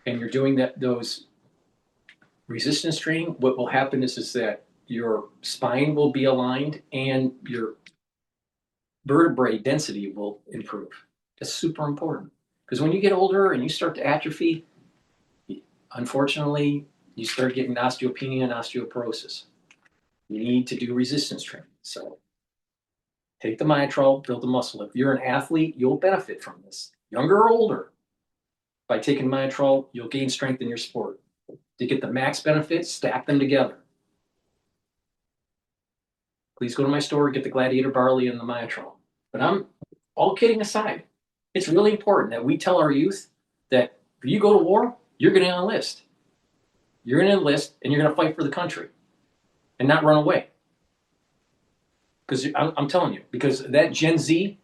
and you're doing those resistance training, what will happen is that your spine will be aligned and your vertebrae density will improve. That's super important. Because when you get older and you start to atrophy, unfortunately, you start getting osteopenia and osteoporosis. You need to do resistance training. So take the Myotrol, build the muscle. If you're an athlete, you'll benefit from this. Younger or older, by taking Myotrol, you'll gain strength in your sport. To get the max benefits, stack them together. Please go to my store, get the Gladiator Barley and the Miatrol. But I'm all kidding aside. It's really important that we tell our youth that if you go to war, you're going to enlist. You're going to enlist and you're going to fight for the country and not run away. Because I'm telling you, because that Gen Z,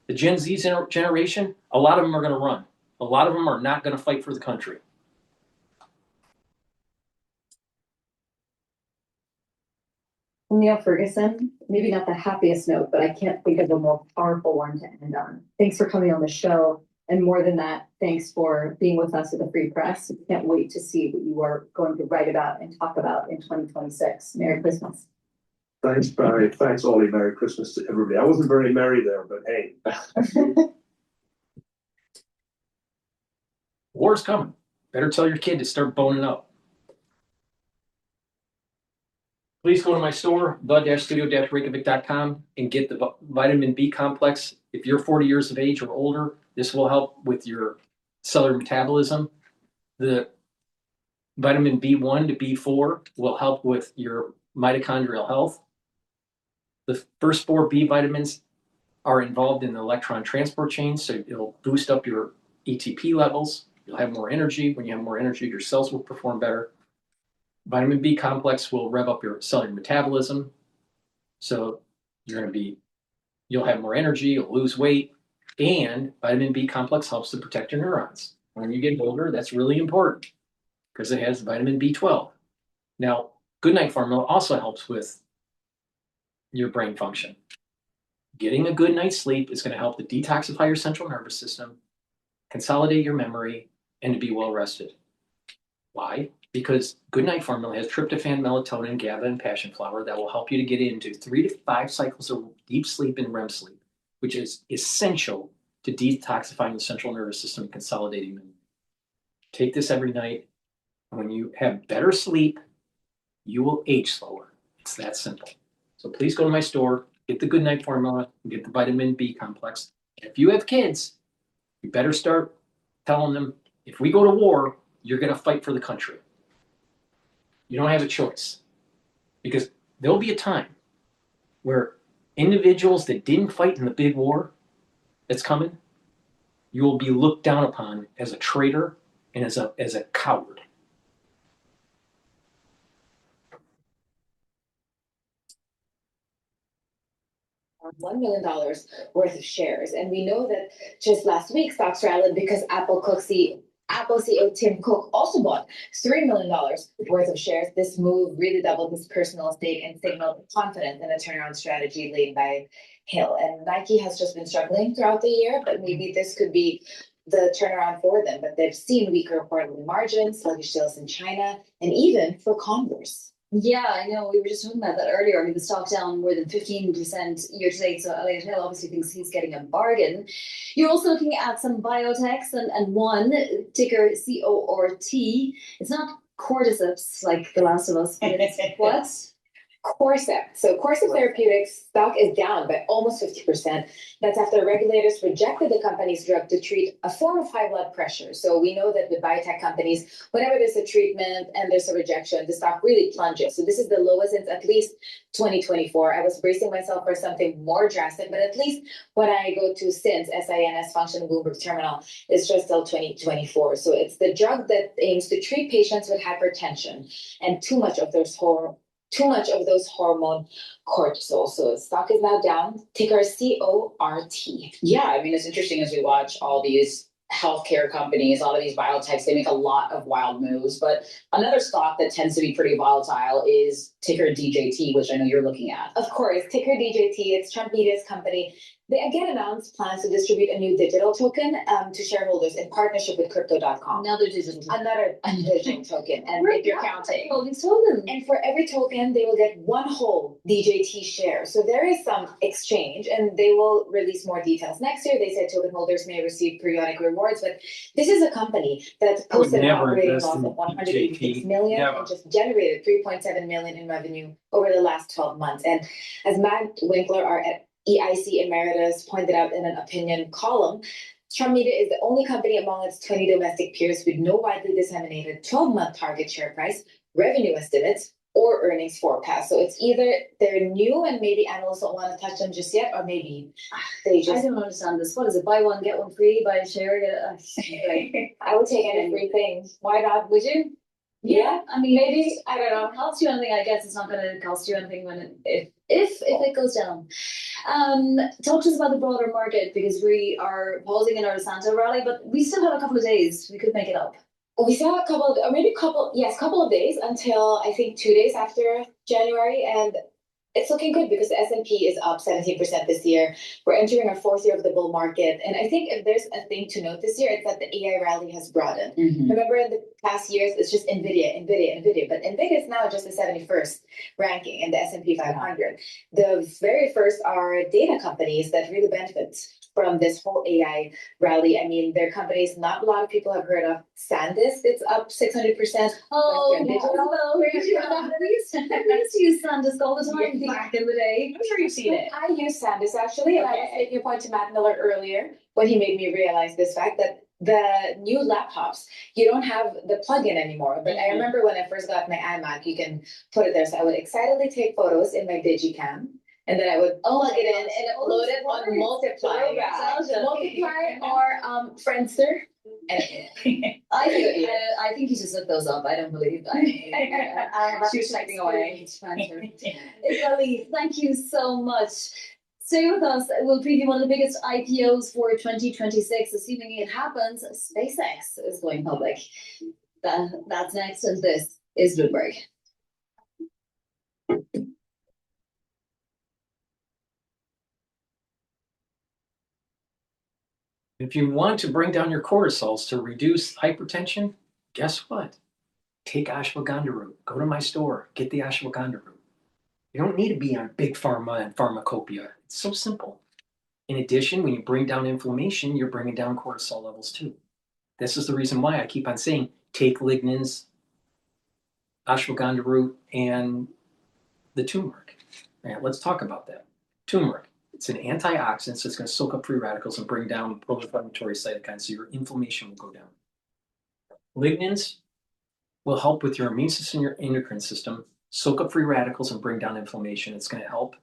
the Gen Z generation, a lot of them are going to run. A lot of them are not going to fight for the country.
Neil Ferguson, maybe not the happiest note, but I can't think of a more powerful one to end on. Thanks for coming on the show. And more than that, thanks for being with us at the Free Press. We can't wait to see what you are going to write about and talk about in 2026. Merry Christmas.
Thanks, Barry. Thanks, Ollie. Merry Christmas to everybody. I wasn't very merry there, but hey.
War's coming. Better tell your kid to start boning up. Please go to my store, the-studio-reykjavik.com, and get the vitamin B complex. If you're 40 years of age or older, this will help with your cellular metabolism. The vitamin B1 to B4 will help with your mitochondrial health. The first 4 B vitamins are involved in the electron transport chain, so it'll boost up your ATP levels. You'll have more energy. When you have more energy, your cells will perform better. Vitamin B complex will rev up your cellular metabolism. So you'll have more energy, you'll lose weight, and vitamin B complex helps to protect your neurons. When you get older, that's really important because it has vitamin B12. Now, Goodnight formula also helps with your brain function. Getting a good night's sleep is going to help to detoxify your central nervous system, consolidate your memory, and to be well rested. Why? Because Goodnight formula has tryptophan, melatonin, GABA, and passion flower that will help you to get into 3 to 5 cycles of deep sleep and REM sleep, which is essential to detoxifying the central nervous system and consolidating them. Take this every night. And when you have better sleep, you will age slower. It's that simple. So please go to my store, get the Goodnight formula, and get the vitamin B complex. And if you have kids, you better start telling them, if we go to war, you're going to fight for the country. You don't have a choice, because there'll be a time where individuals that didn't fight in the big war that's coming, you will be looked down upon as a traitor and as a coward.
$1 million worth of shares. And we know that just last week stocks rallied because Apple CEO Tim Cook also bought $3 million worth of shares. This move really doubled his personal stake and signaled confidence in a turnaround strategy led by Hill. And Nike has just been struggling throughout the year, but maybe this could be the turnaround for them. But they've seen weaker quarterly margins, sluggish sales in China, and even for Converse.
Yeah, I know. We were just talking about that earlier. I mean, the stock down more than 15% year to date. So Elliot Hill obviously thinks he's getting a bargain. You're also looking at some biotechs and one, ticker CORT. It's not cordyceps like The Last of Us, but it's what?
Corcept. So Corcept Therapeutics stock is down by almost 50%. That's after regulators rejected the company's drug to treat a form of high blood pressure. So we know that with biotech companies, whenever there's a treatment and there's a rejection, the stock really plunges. So this is the lowest since at least 2024. I was bracing myself for something more drastic, but at least when I go to SINS, SINS function Bloomberg terminal, it's just till 2024. So it's the drug that aims to treat patients with hypertension and too much of those hormone cortisol. So stock is now down. Ticker CORT.
Yeah, I mean, it's interesting as we watch all these healthcare companies, all of these biotechs, they make a lot of wild moves. But another stock that tends to be pretty volatile is ticker DJT, which I know you're looking at.
Of course, ticker DJT, it's Trump Media's company. They again announced plans to distribute a new digital token to shareholders in partnership with Crypto.com.
Another digital
token. And if you're counting.
All these tokens.
And for every token, they will get one whole DJT share. So there is some exchange, and they will release more details next year. They said token holders may receive periodic rewards, but this is a company that posted an operating loss of $186 million and just generated $3.7 million in revenue over the last 12 months. And as Matt Winkler, our EIC Emeritus, pointed out in an opinion column, Strum Media is the only company among its 20 domestic peers with no widely disseminated 12-month target share price, revenue estimates, or earnings forecast. So it's either they're new and maybe analysts don't want to touch them just yet, or maybe they
I
just.
don't understand this. What is it? Buy one, get one free, buy a share, get
I would take any free thing. Why not? Would you? Yeah,
I mean,
maybe. I don't know.
Cost you anything, I guess it's not gonna cost you anything when if it goes down. Talk to us about the broader market, because we are pausing in our Santa rally, but we still have a couple of days. We could make it up.
We still have a couple of, or maybe couple of days until I think 2 days after January, and it's looking good because the S&P is up 17% this year. We're entering our 4th year of the bull market, and I think if there's a thing to note this year, it's that the AI rally has broadened. Remember, in the past years, it's just Nvidia, but Nvidia is now just the 71st ranking in the S&P 500. The very first are data companies that really benefit from this whole AI rally. I mean, there are companies not a lot of people have heard of. SanDisk, it's up 600%.
Oh,
Western Digital.
no, we used to use SanDisk all the time back in the day.
I'm sure you've seen it. I use SanDisk actually, and I was making a point to Matt Miller earlier when he made me realize this fact that the new laptops, you don't have the plug-in anymore. But I remember when I first got my iMac, you can put it there. So I would excitedly take photos in my Digicam. And then I would plug it in and upload it on Multiply. Multiply or Friendster.
I think you just looked those up. I don't believe that.
She was typing away.
Isabelle, thank you so much. Stay with us. We'll preview one of the biggest IPOs for 2026, assuming it happens. SpaceX is going public. That's next, and this is Bloomberg.
If you want to bring down your cortisols to reduce hypertension, guess what? Take ashwagandha root. Go to my store. Get the ashwagandha root. You don't need to be on big pharma and pharmacopoeia. It's so simple. In addition, when you bring down inflammation, you're bringing down cortisol levels too. This is the reason why I keep on saying take lignans, ashwagandha root, and the turmeric. All right, let's talk about that. Turmeric. It's an antioxidant, so it's going to soak up free radicals and bring down pro-inflammatory cytokines, so your inflammation will go down. Lignans will help with your immune system, your endocrine system, soak up free radicals and bring down inflammation. It's going to help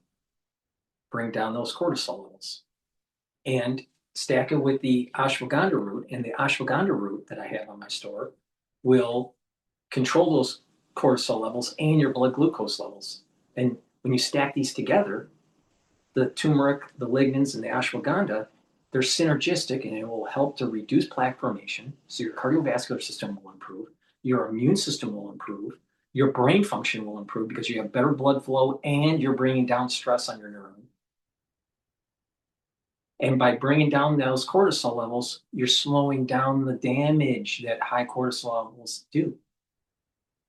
bring down those cortisol levels. And stack it with the ashwagandha root, and the ashwagandha root that I have on my store will control those cortisol levels and your blood glucose levels. And when you stack these together, the turmeric, the lignans, and the ashwagandha, they're synergistic, and it will help to reduce plaque formation. So your cardiovascular system will improve, your immune system will improve, your brain function will improve because you have better blood flow and you're bringing down stress on your neuron. And by bringing down those cortisol levels, you're slowing down the damage that high cortisol levels do.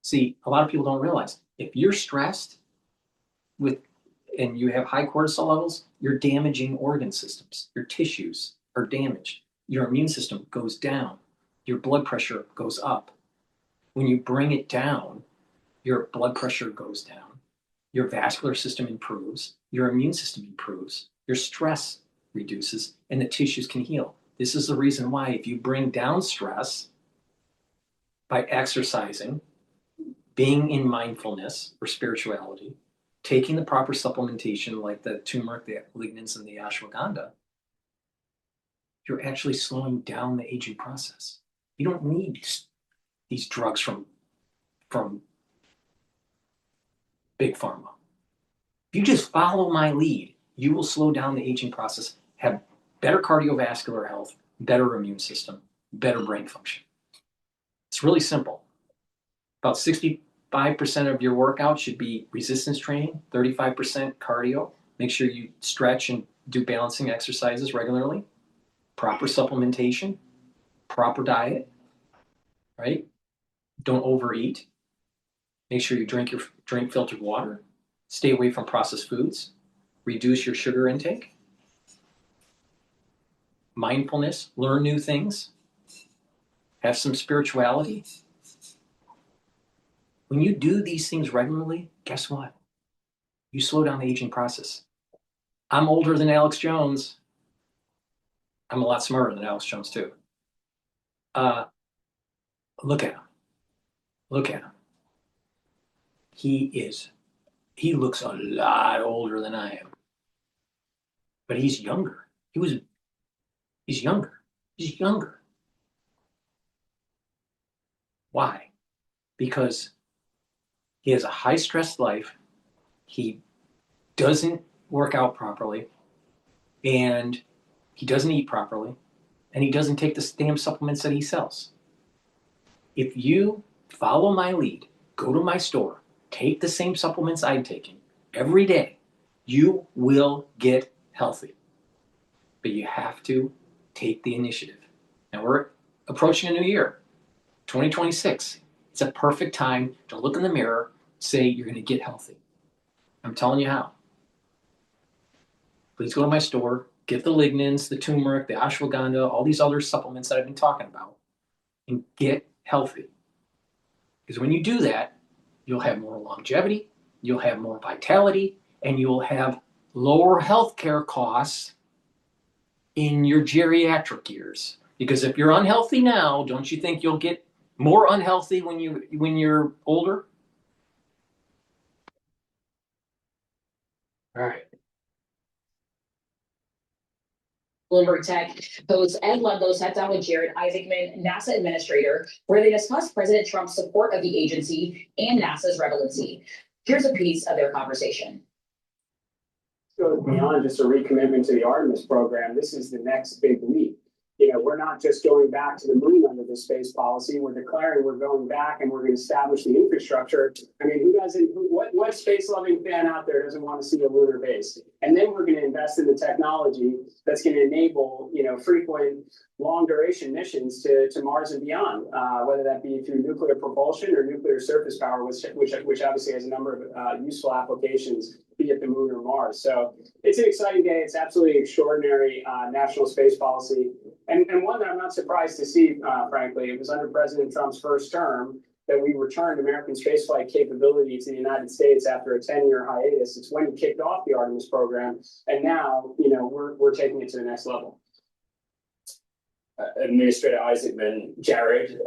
See, a lot of people don't realize if you're stressed and you have high cortisol levels, you're damaging organ systems. Your tissues are damaged. Your immune system goes down. Your blood pressure goes up. When you bring it down, your blood pressure goes down. Your vascular system improves. Your immune system improves. Your stress reduces, and the tissues can heal. This is the reason why if you bring down stress by exercising, being in mindfulness or spirituality, taking the proper supplementation like the turmeric, the lignans, and the ashwagandha, you're actually slowing down the aging process. You don't need these drugs from big pharma. If you just follow my lead, you will slow down the aging process, have better cardiovascular health, better immune system, better brain function. It's really simple. About 65% of your workout should be resistance training, 35% cardio. Make sure you stretch and do balancing exercises regularly, proper supplementation, proper diet, right? Don't overeat. Make sure you drink filtered water. Stay away from processed foods. Reduce your sugar intake. Mindfulness, learn new things. Have some spirituality. When you do these things regularly, guess what? You slow down the aging process. I'm older than Alex Jones. I'm a lot smarter than Alex Jones too. Look at him. Look at him. He looks a lot older than I am. But he's younger. He's younger. He's younger. Why? Because he has a high stress life. He doesn't work out properly, and he doesn't eat properly, and he doesn't take the damn supplements that he sells. If you follow my lead, go to my store, take the same supplements I'm taking every day, you will get healthy. But you have to take the initiative. Now we're approaching a new year, 2026. It's a perfect time to look in the mirror, say you're going to get healthy. I'm telling you how. Please go to my store, get the lignans, the turmeric, the ashwagandha, all these other supplements that I've been talking about, and get healthy. Because when you do that, you'll have more longevity, you'll have more vitality, and you'll have lower healthcare costs in your geriatric years. Because if you're unhealthy now, don't you think you'll get more unhealthy when you're older? All right.
Bloomberg Tech host Ed Ludlow sat down with Jared Isaacman, NASA administrator, where they discussed President Trump's support of the agency and NASA's relevancy. Here's a piece of their conversation.
Goes beyond just a recommitment to the Artemis program. This is the next big leap. You know, we're not just going back to the moon under the space policy. We're declaring we're going back and we're going to establish the infrastructure. I mean, what space-loving fan out there doesn't want to see a lunar base? And then we're going to invest in the technology that's going to enable, you know, frequent long-duration missions to Mars and beyond, whether that be through nuclear propulsion or nuclear surface power, which obviously has a number of useful applications, be it the moon or Mars. So it's an exciting day. It's absolutely extraordinary national space policy. And one that I'm not surprised to see, frankly. It was under President Trump's first term that we returned American spaceflight capability to the United States after a 10-year hiatus. It's when he kicked off the Artemis program. And now, you know, we're taking it to the next level.
Administrator Isaacman, Jared,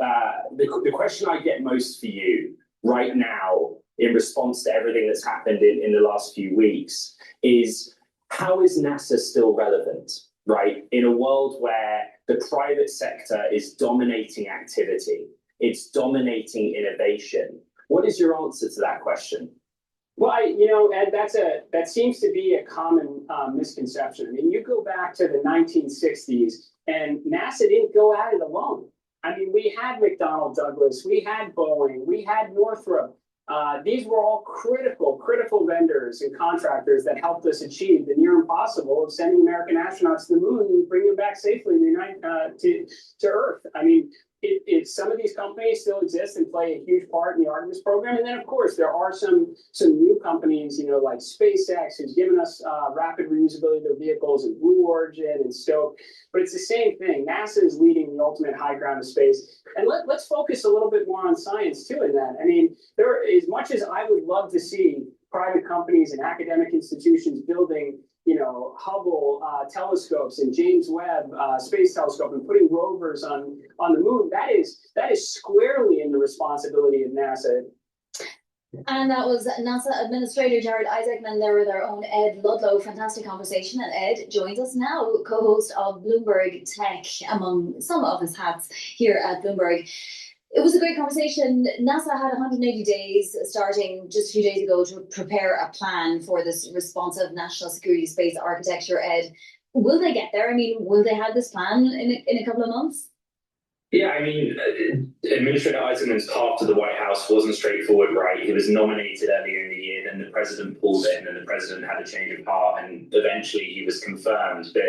the question I get most for you right now in response to everything that's happened in the last few weeks is, how is NASA still relevant, right? In a world where the private sector is dominating activity, it's dominating innovation. What is your answer to that question?
Well, you know, Ed, that seems to be a common misconception. I mean, you go back to the 1960s, and NASA didn't go at it alone. I mean, we had McDonnell Douglas, we had Boeing, we had Northrop. These were all critical vendors and contractors that helped us achieve the near impossible of sending American astronauts to the moon and bringing them back safely to Earth. I mean, some of these companies still exist and play a huge part in the Artemis program. And then, of course, there are some new companies, you know, like SpaceX, who's given us rapid reusability of their vehicles, and Blue Origin and Stoke. But it's the same thing. NASA is leading the ultimate high ground of space. And let's focus a little bit more on science, too, in that. I mean, as much as I would love to see private companies and academic institutions building, you know, Hubble telescopes and James Webb Space Telescope and putting rovers on the moon, that is squarely in the responsibility of NASA.
And that was NASA Administrator Jared Isaacman there with our own Ed Ludlow. Fantastic conversation. And Ed joins us now, co-host of Bloomberg Tech, among some of his hats here at Bloomberg. It was a great conversation. NASA had 180 days starting just a few days ago to prepare a plan for this responsive national security space architecture. Ed, will they get there? I mean, will they have this plan in a couple of months?
Yeah, I mean, Administrator Isaacman's path to the White House wasn't straightforward, right? He was nominated earlier in the year, then the president pulled it, and then the president had a change of heart, and eventually he was confirmed. But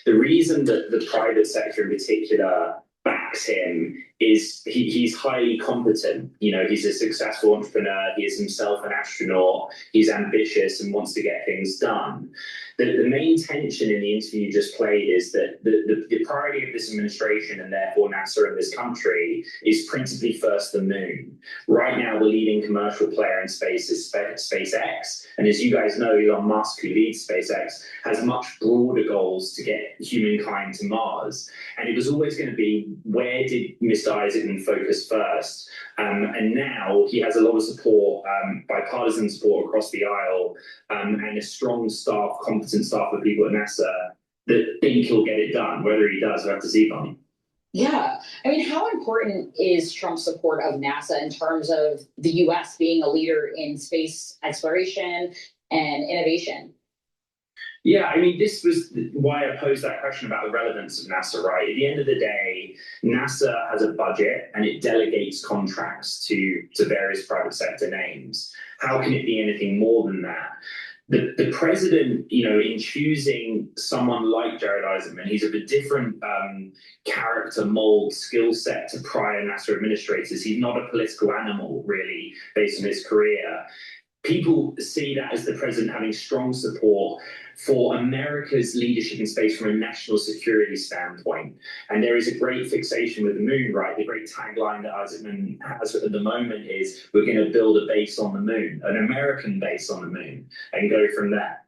the reason that the private sector in particular backs him he's highly competent. You know, he's a successful entrepreneur. He is himself an astronaut. He's ambitious and wants to get things done. The main tension in the interview you just played is that the priority of this administration and therefore NASA in this country is principally first the moon. Right now, the leading commercial player in space is SpaceX. And as you guys know, Elon Musk, who leads SpaceX, has much broader goals to get humankind to Mars. And it was always going to be, where did Mr. Isaacman focus first? And now he has a lot of support, bipartisan support across the aisle, and a strong staff, competent staff of people at NASA that think he'll get it done. Whether he does, we'll have to see from him.
Yeah. I mean, how important is Trump's support of NASA in terms of the US being a leader in space exploration and innovation?
Yeah, I mean, this was why I posed that question about the relevance of NASA, right? At the end of the day, NASA has a budget and it delegates contracts to various private sector names. How can it be anything more than that? The president, you know, in choosing someone like Jared Isaacman, he's of a different character mold, skill set to prior NASA administrators. He's not a political animal, really, based on his career. People see that as the president having strong support for America's leadership in space from a national security standpoint. And there is a great fixation with the moon, right? The great tagline that Isaacman has at the moment is, we're going to build a base on the moon, an American base on the moon, and go from there.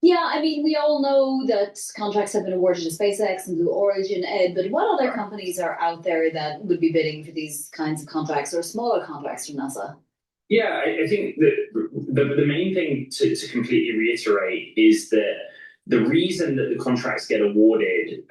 Yeah, I mean, we all know that contracts have been awarded to SpaceX and Blue Origin, Ed, but what other companies are out there that would be bidding for these kinds of contracts or smaller contracts from NASA?
Yeah, I think that the main thing to completely reiterate is that the reason that the contracts get awarded,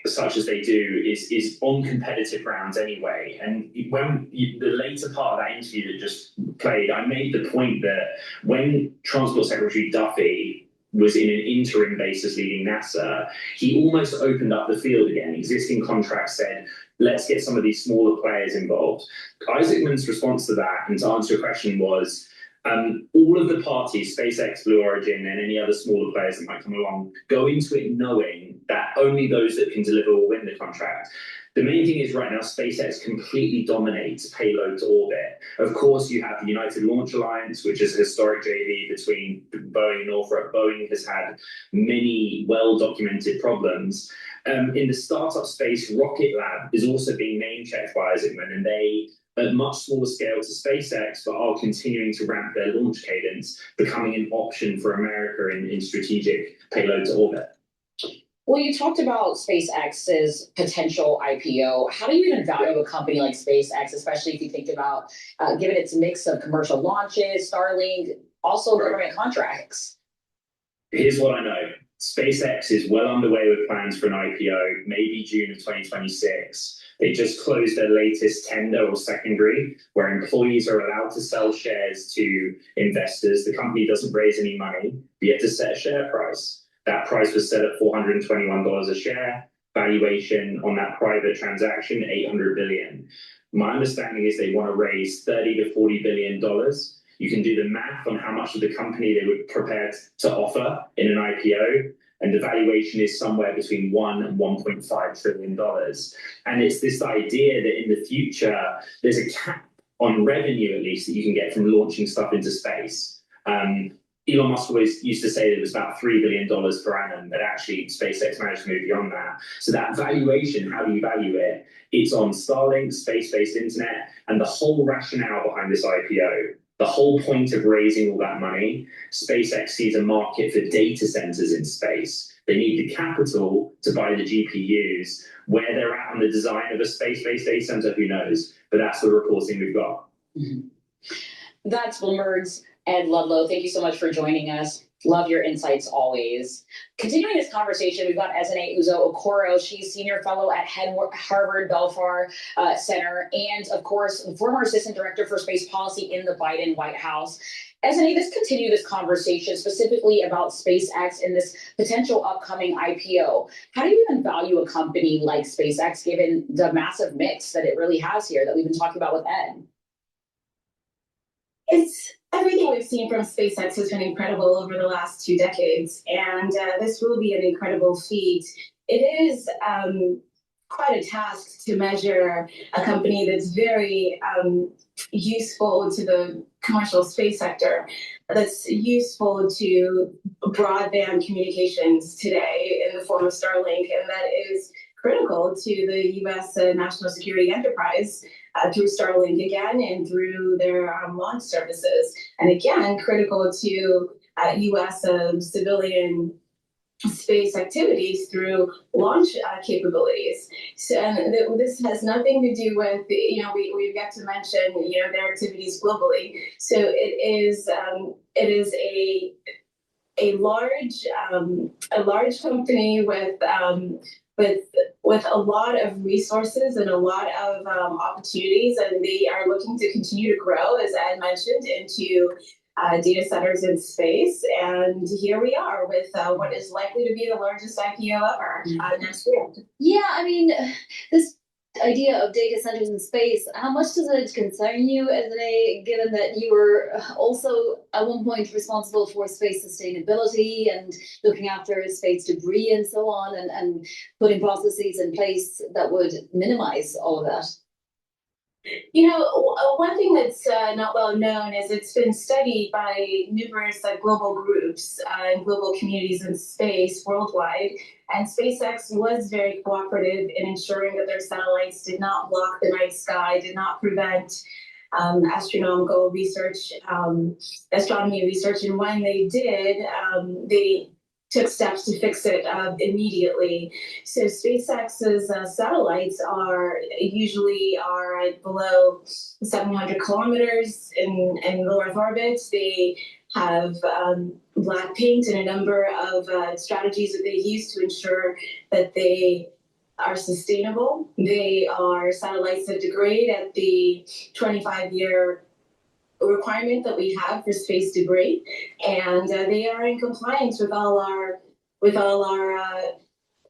such as they do, is on competitive grounds anyway. And when the later part of that interview that just played, I made the point that when Transport Secretary Duffy was in an interim basis leading NASA, he almost opened up the field again. Existing contracts said, let's get some of these smaller players involved. Isaacman's response to that, and to answer your question, was all of the parties, SpaceX, Blue Origin, and any other smaller players that might come along, go into it knowing that only those that can deliver will win the contract. The main thing is right now, SpaceX completely dominates payload to orbit. Of course, you have the United Launch Alliance, which is a historic JV between Boeing and Northrop. Boeing has had many well-documented problems. In the startup space, Rocket Lab is also being name-checked by Isaacman, and they, at much smaller scale to SpaceX, but are continuing to ramp their launch cadence, becoming an option for America in strategic payload to orbit.
Well, you talked about SpaceX's potential IPO. How do you even value a company like SpaceX, especially if you think about, given its mix of commercial launches, Starlink, also government contracts?
Here's what I know. SpaceX is well underway with plans for an IPO, maybe June of 2026. They just closed their latest tender or secondary, where employees are allowed to sell shares to investors. The company doesn't raise any money, but you have to set a share price. That price was set at $421 a share. Valuation on that private transaction, $800 billion. My understanding is they want to raise $30 to $40 billion. You can do the math on how much of the company they would prepare to offer in an IPO, and the valuation is somewhere between $1 and $1.5 trillion. And it's this idea that in the future, there's a cap on revenue, at least, that you can get from launching stuff into space. Elon Musk always used to say that it was about $3 billion per annum, but actually SpaceX managed to move beyond that. So that valuation, how do you value it? It's on Starlink, space-based internet, and the whole rationale behind this IPO. The whole point of raising all that money, SpaceX sees a market for data centers in space. They need the capital to buy the GPUs. Where they're at on the design of a space-based data center, who knows? But that's the reporting we've got.
Mm-hmm. That's Bloomberg's Ed Ludlow. Thank you so much for joining us. Love your insights always. Continuing this conversation, we've got Ezinne Uzo-Okoro. She's senior fellow at Harvard Belfer Center, and of course, former assistant director for space policy in the Biden White House. Ezinne, let's continue this conversation specifically about SpaceX and this potential upcoming IPO. How do you even value a company like SpaceX, given the massive mix that it really has here that we've been talking about with Ed?
It's everything we've seen from SpaceX has been incredible over the last 2 decades, and this will be an incredible feat. It is quite a task to measure a company that's very useful to the commercial space sector, that's useful to broadband communications today in the form of Starlink, and that is critical to the U.S. National Security Enterprise through Starlink again and through their launch services, and again critical to U.S. Civilian space activities through launch capabilities. So, and this has nothing to do with, we've got to mention, their activities globally. So it is a large company with a lot of resources and a lot of opportunities, and they are looking to continue to grow, as Ed mentioned, into data centers in space. And here we are with what is likely to be the largest IPO ever next year.
Yeah, I mean, this idea of data centers in space, how much does it concern you, Esme, given that you were also at one point responsible for space sustainability and looking after space debris and so on, and putting processes in place that would minimize all of that?
One thing that's not well known is it's been studied by numerous global groups and global communities in space worldwide. And SpaceX was very cooperative in ensuring that their satellites did not block the night sky, did not prevent astronomical research, astronomy research. And when they did, they took steps to fix it immediately. So SpaceX's satellites are usually below 700 kilometers in low Earth orbit. They have black paint and a number of strategies that they use to ensure that they are sustainable. They are satellites that degrade at the 25-year requirement that we have for space debris, and they are in compliance with all our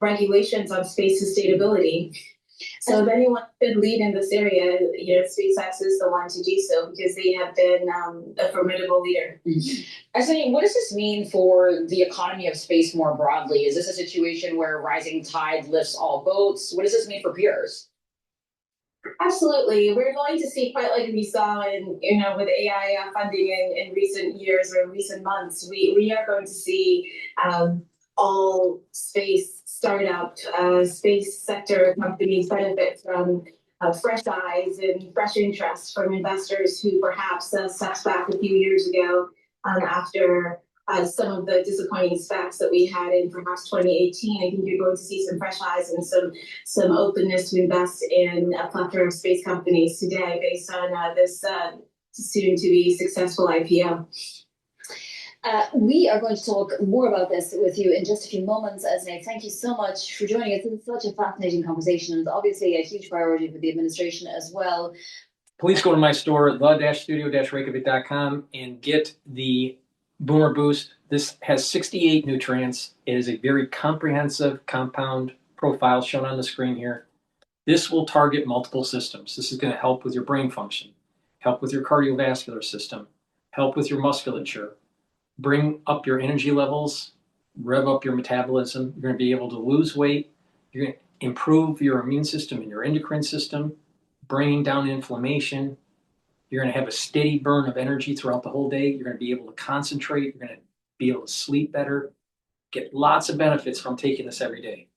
regulations on space sustainability. So if anyone could lead in this area, SpaceX is the one to do so, because they have been a formidable leader.
Actually, what does this mean for the economy of space more broadly? Is this a situation where rising tide lifts all boats? What does this mean for peers?
Absolutely. We're going to see, quite like we saw with AI funding in recent years or recent months, we are going to see all space startup, space sector companies benefit from fresh eyes and fresh interest from investors who perhaps stepped back a few years ago after some of the disappointing specs that we had in perhaps 2018. I think you're going to see some fresh eyes and some openness to invest in a plethora of space companies today based on this soon-to-be successful IPO.
We are going to talk more about this with you in just a few moments, Esme. Thank you so much for joining us. It's such a fascinating conversation, and obviously a huge priority for the administration as well.
Please go to my store, the-studio-reykjavik.com, and get the Boomer Boost. This has 68 nutrients. It is a very comprehensive compound profile shown on the screen here. This will target multiple systems. This is going to help with your brain function, help with your cardiovascular system, help with your musculature, bring up your energy levels, rev up your metabolism. You're going to be able to lose weight. You're going to improve your immune system and your endocrine system, bringing down inflammation. You're going to have a steady burn of energy throughout the whole day. You're going to be able to concentrate. You're going to be able to sleep better, get lots of benefits from taking this every day.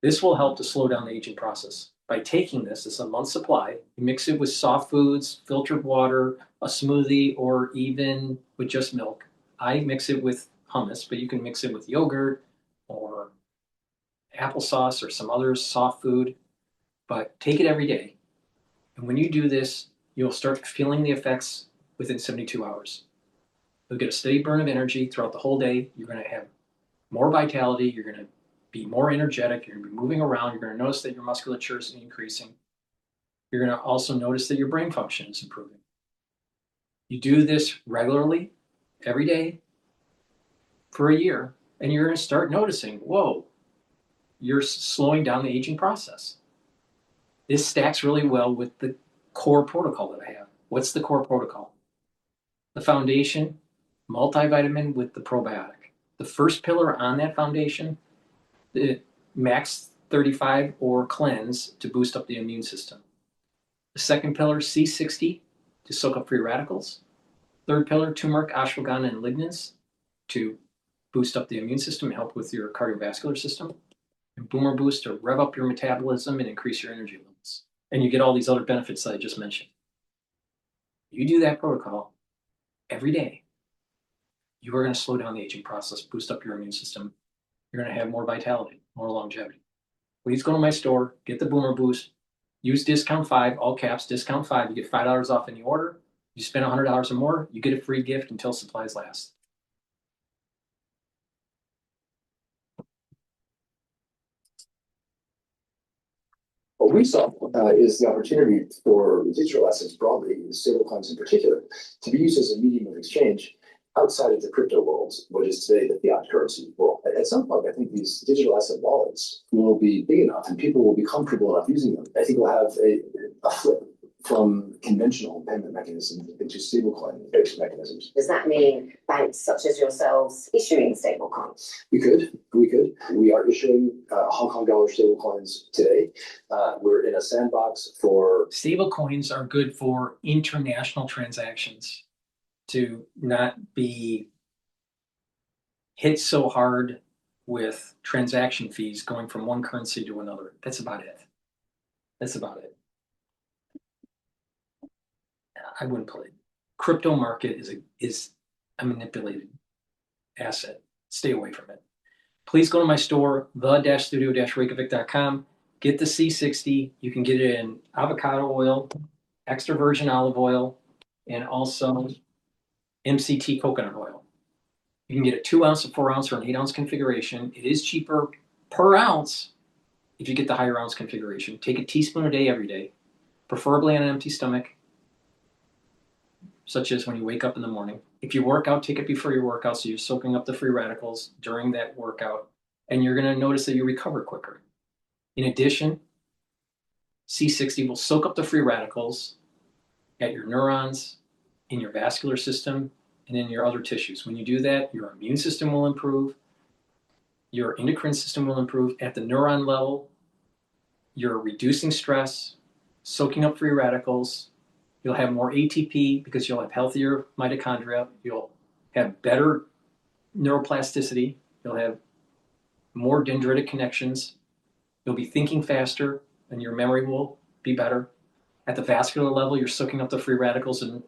This will help to slow down the aging process. By taking this, it's a month's supply. You mix it with soft foods, filtered water, a smoothie, or even with just milk. I mix it with hummus, but you can mix it with yogurt or applesauce or some other soft food. But take it every day. And when you do this, you'll start feeling the effects within 72 hours. You'll get a steady burn of energy throughout the whole day. You're going to have more vitality. You're going to be more energetic. You're going to be moving around. You're going to notice that your musculature is increasing. You're going to also notice that your brain function is improving. You do this regularly, every day, for a year, and you're going to start noticing, whoa, you're slowing down the aging process. This stacks really well with the core protocol that I have. What's the core protocol? The foundation, multivitamin with the probiotic. The first pillar on that foundation, the max 35 or cleanse to boost up the immune system. The second pillar, C60, to soak up free radicals. Third pillar, turmeric, ashwagandha, and lignans to boost up the immune system and help with your cardiovascular system. And boomer boost to rev up your metabolism and increase your energy levels. And you get all these other benefits that I just mentioned. You do that protocol every day, you are going to slow down the aging process, boost up your immune system. You're going to have more vitality, more longevity. Please go to my store, get the Boomer Boost, use discount 5, all caps, discount 5. You get $5 off any order. You spend $100 or more, you get a free gift until supplies last.
What we saw is the opportunity for digital assets broadly, stablecoins in particular, to be used as a medium of exchange outside of the crypto world, what is today the fiat currency world. At some point, I think these digital asset wallets will be big enough and people will be comfortable enough using them. I think we'll have a flip from conventional payment mechanisms into stablecoin-based mechanisms.
Does that mean banks such as yourselves issuing stablecoins?
We could. We are issuing Hong Kong dollar stablecoins today. We're in a sandbox for...
Stablecoins are good for international transactions to not be hit so hard with transaction fees going from one currency to another. That's about it. I wouldn't play it. Crypto market is a manipulated asset. Stay away from it. Please go to my store, the-studio-reykjavik.com. Get the C60. You can get it in avocado oil, extra virgin olive oil, and also MCT coconut oil. You can get a 2 ounce, a 4 ounce, or an 8 ounce configuration. It is cheaper per ounce if you get the higher ounce configuration. Take a teaspoon a day every day, preferably on an empty stomach, such as when you wake up in the morning. If you work out, take it before your workout so you're soaking up the free radicals during that workout, and you're going to notice that you recover quicker. In addition, C60 will soak up the free radicals at your neurons, in your vascular system, and in your other tissues. When you do that, your immune system will improve, your endocrine system will improve. At the neuron level, you're reducing stress, soaking up free radicals. You'll have more ATP because you'll have healthier mitochondria. You'll have better neuroplasticity. You'll have more dendritic connections. You'll be thinking faster and your memory will be better. At the vascular level, you're soaking up the free radicals and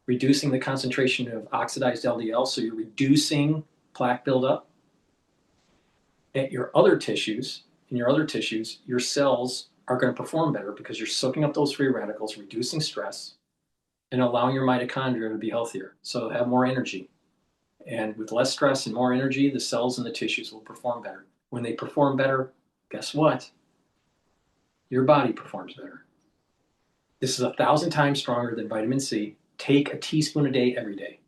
reducing the concentration of oxidized LDL, so you're reducing plaque buildup. At your other tissues, your cells are going to perform better because you're soaking up those free radicals, reducing stress, and allowing your mitochondria to be healthier, so have more energy. And with less stress and more energy, the cells and the tissues will perform better. When they perform better, guess what? Your body performs better. This is 1,000 times stronger than vitamin C. Take a teaspoon a day every day.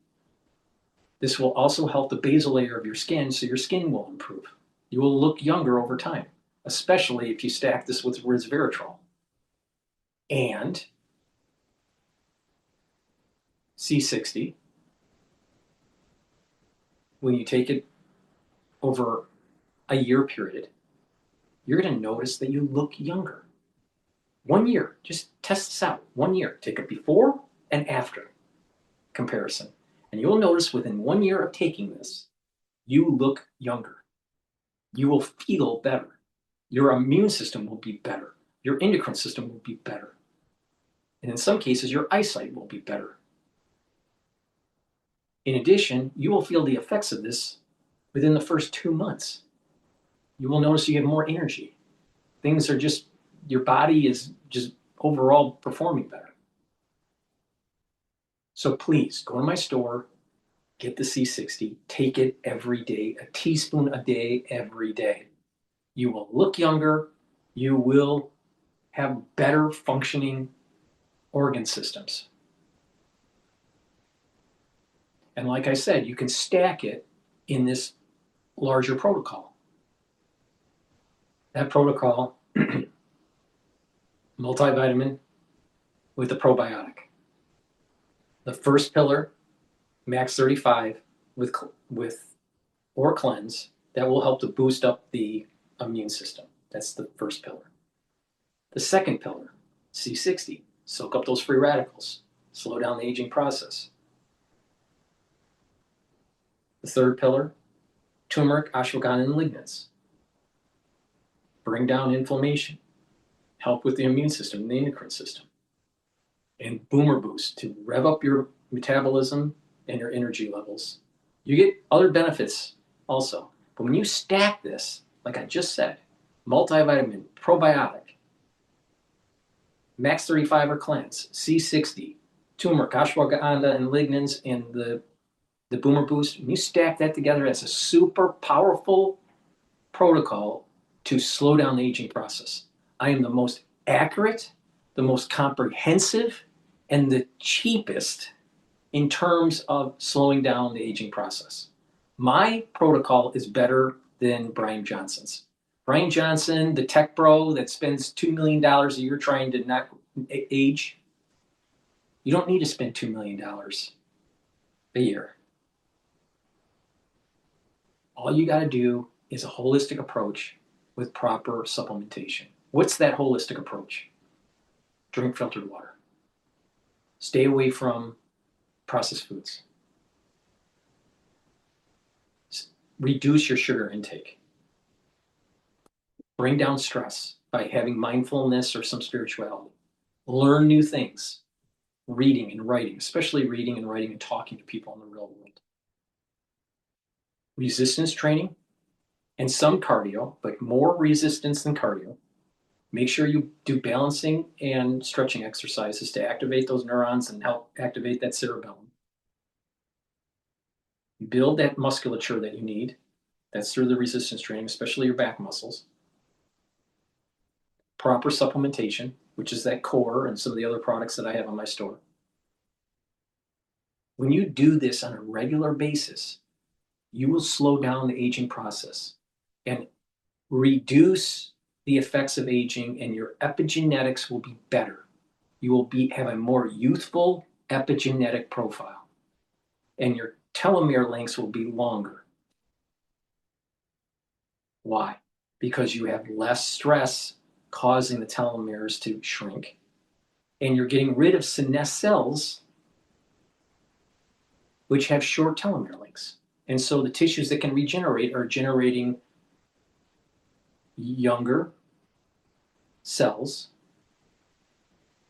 This will also help the basal layer of your skin, so your skin will improve. You will look younger over time, especially if you stack this with resveratrol. And C60, when you take it over a year period, you're going to notice that you look younger. 1 year, just test this out. 1 year, take a before and after comparison. And you'll notice within 1 year of taking this, you look younger. You will feel better. Your immune system will be better. Your endocrine system will be better. And in some cases, your eyesight will be better. In addition, you will feel the effects of this within the first 2 months. You will notice you have more energy. Things are just, your body is just overall performing better. So please go to my store, get the C60, take it every day, a teaspoon a day, every day. You will look younger. You will have better functioning organ systems. And like I said, you can stack it in this larger protocol. That protocol, multivitamin with a probiotic. The first pillar, max 35 with or cleanse, that will help to boost up the immune system. That's the first pillar. The second pillar, C60, soak up those free radicals, slow down the aging process. The third pillar, turmeric, ashwagandha, and lignans. Bring down inflammation, help with the immune system and the endocrine system. And boomer boost to rev up your metabolism and your energy levels. You get other benefits also. But when you stack this, like I just said, multivitamin, probiotic, max 30 fiber cleanse, C60, turmeric, ashwagandha, and lignans, and the boomer boost, when you stack that together as a super powerful protocol to slow down the aging process. I am the most accurate, the most comprehensive, and the cheapest in terms of slowing down the aging process. My protocol is better than Brian Johnson's. Brian Johnson, the tech bro that spends $2 million a year trying to not age, you don't need to spend $2 million a year. All you got to do is a holistic approach with proper supplementation. What's that holistic approach? Drink filtered water. Stay away from processed foods. Reduce your sugar intake. Bring down stress by having mindfulness or some spirituality. Learn new things. Reading and writing, especially reading and writing and talking to people in the real world. Resistance training and some cardio, but more resistance than cardio. Make sure you do balancing and stretching exercises to activate those neurons and help activate that cerebellum. Build that musculature that you need. That's through the resistance training, especially your back muscles. Proper supplementation, which is that core and some of the other products that I have on my store. When you do this on a regular basis, you will slow down the aging process and reduce the effects of aging, and your epigenetics will be better. You will have a more youthful epigenetic profile, and your telomere lengths will be longer. Why? Because you have less stress causing the telomeres to shrink, and you're getting rid of senescent cells, which have short telomere lengths. And so the tissues that can regenerate are generating younger cells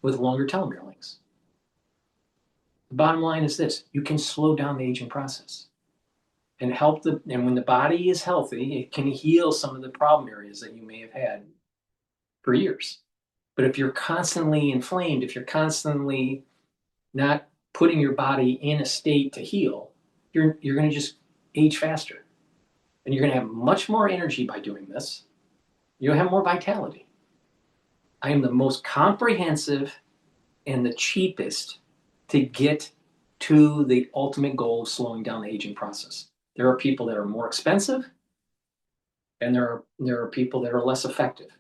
with longer telomere lengths. The bottom line is this: you can slow down the aging process and and when the body is healthy, it can heal some of the problem areas that you may have had for years. But if you're constantly inflamed, if you're constantly not putting your body in a state to heal, you're going to just age faster. And you're going to have much more energy by doing this. You'll have more vitality. I am the most comprehensive and the cheapest to get to the ultimate goal of slowing down the aging process. There are people that are more expensive, and there are people that are less effective.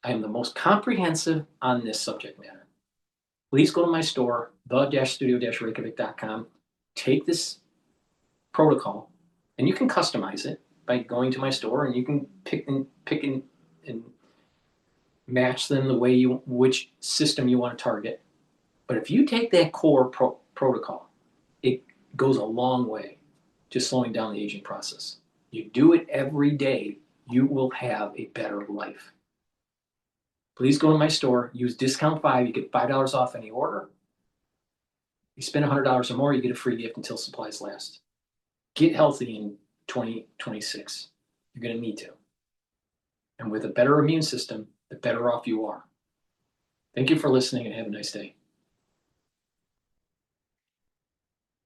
I am the most comprehensive on this subject matter. Please go to my store, the-studio-reykjavik.com. Take this protocol, and you can customize it by going to my store, and you can pick and match them the way which system you want to target. But if you take that core protocol, it goes a long way to slowing down the aging process. You do it every day, you will have a better life. Please go to my store, use discount 5, you get $5 off any order. You spend $100 or more, you get a free gift until supplies last. Get healthy in 2026. You're going to need to. And with a better immune system, the better off you are. Thank you for listening, and have a nice day.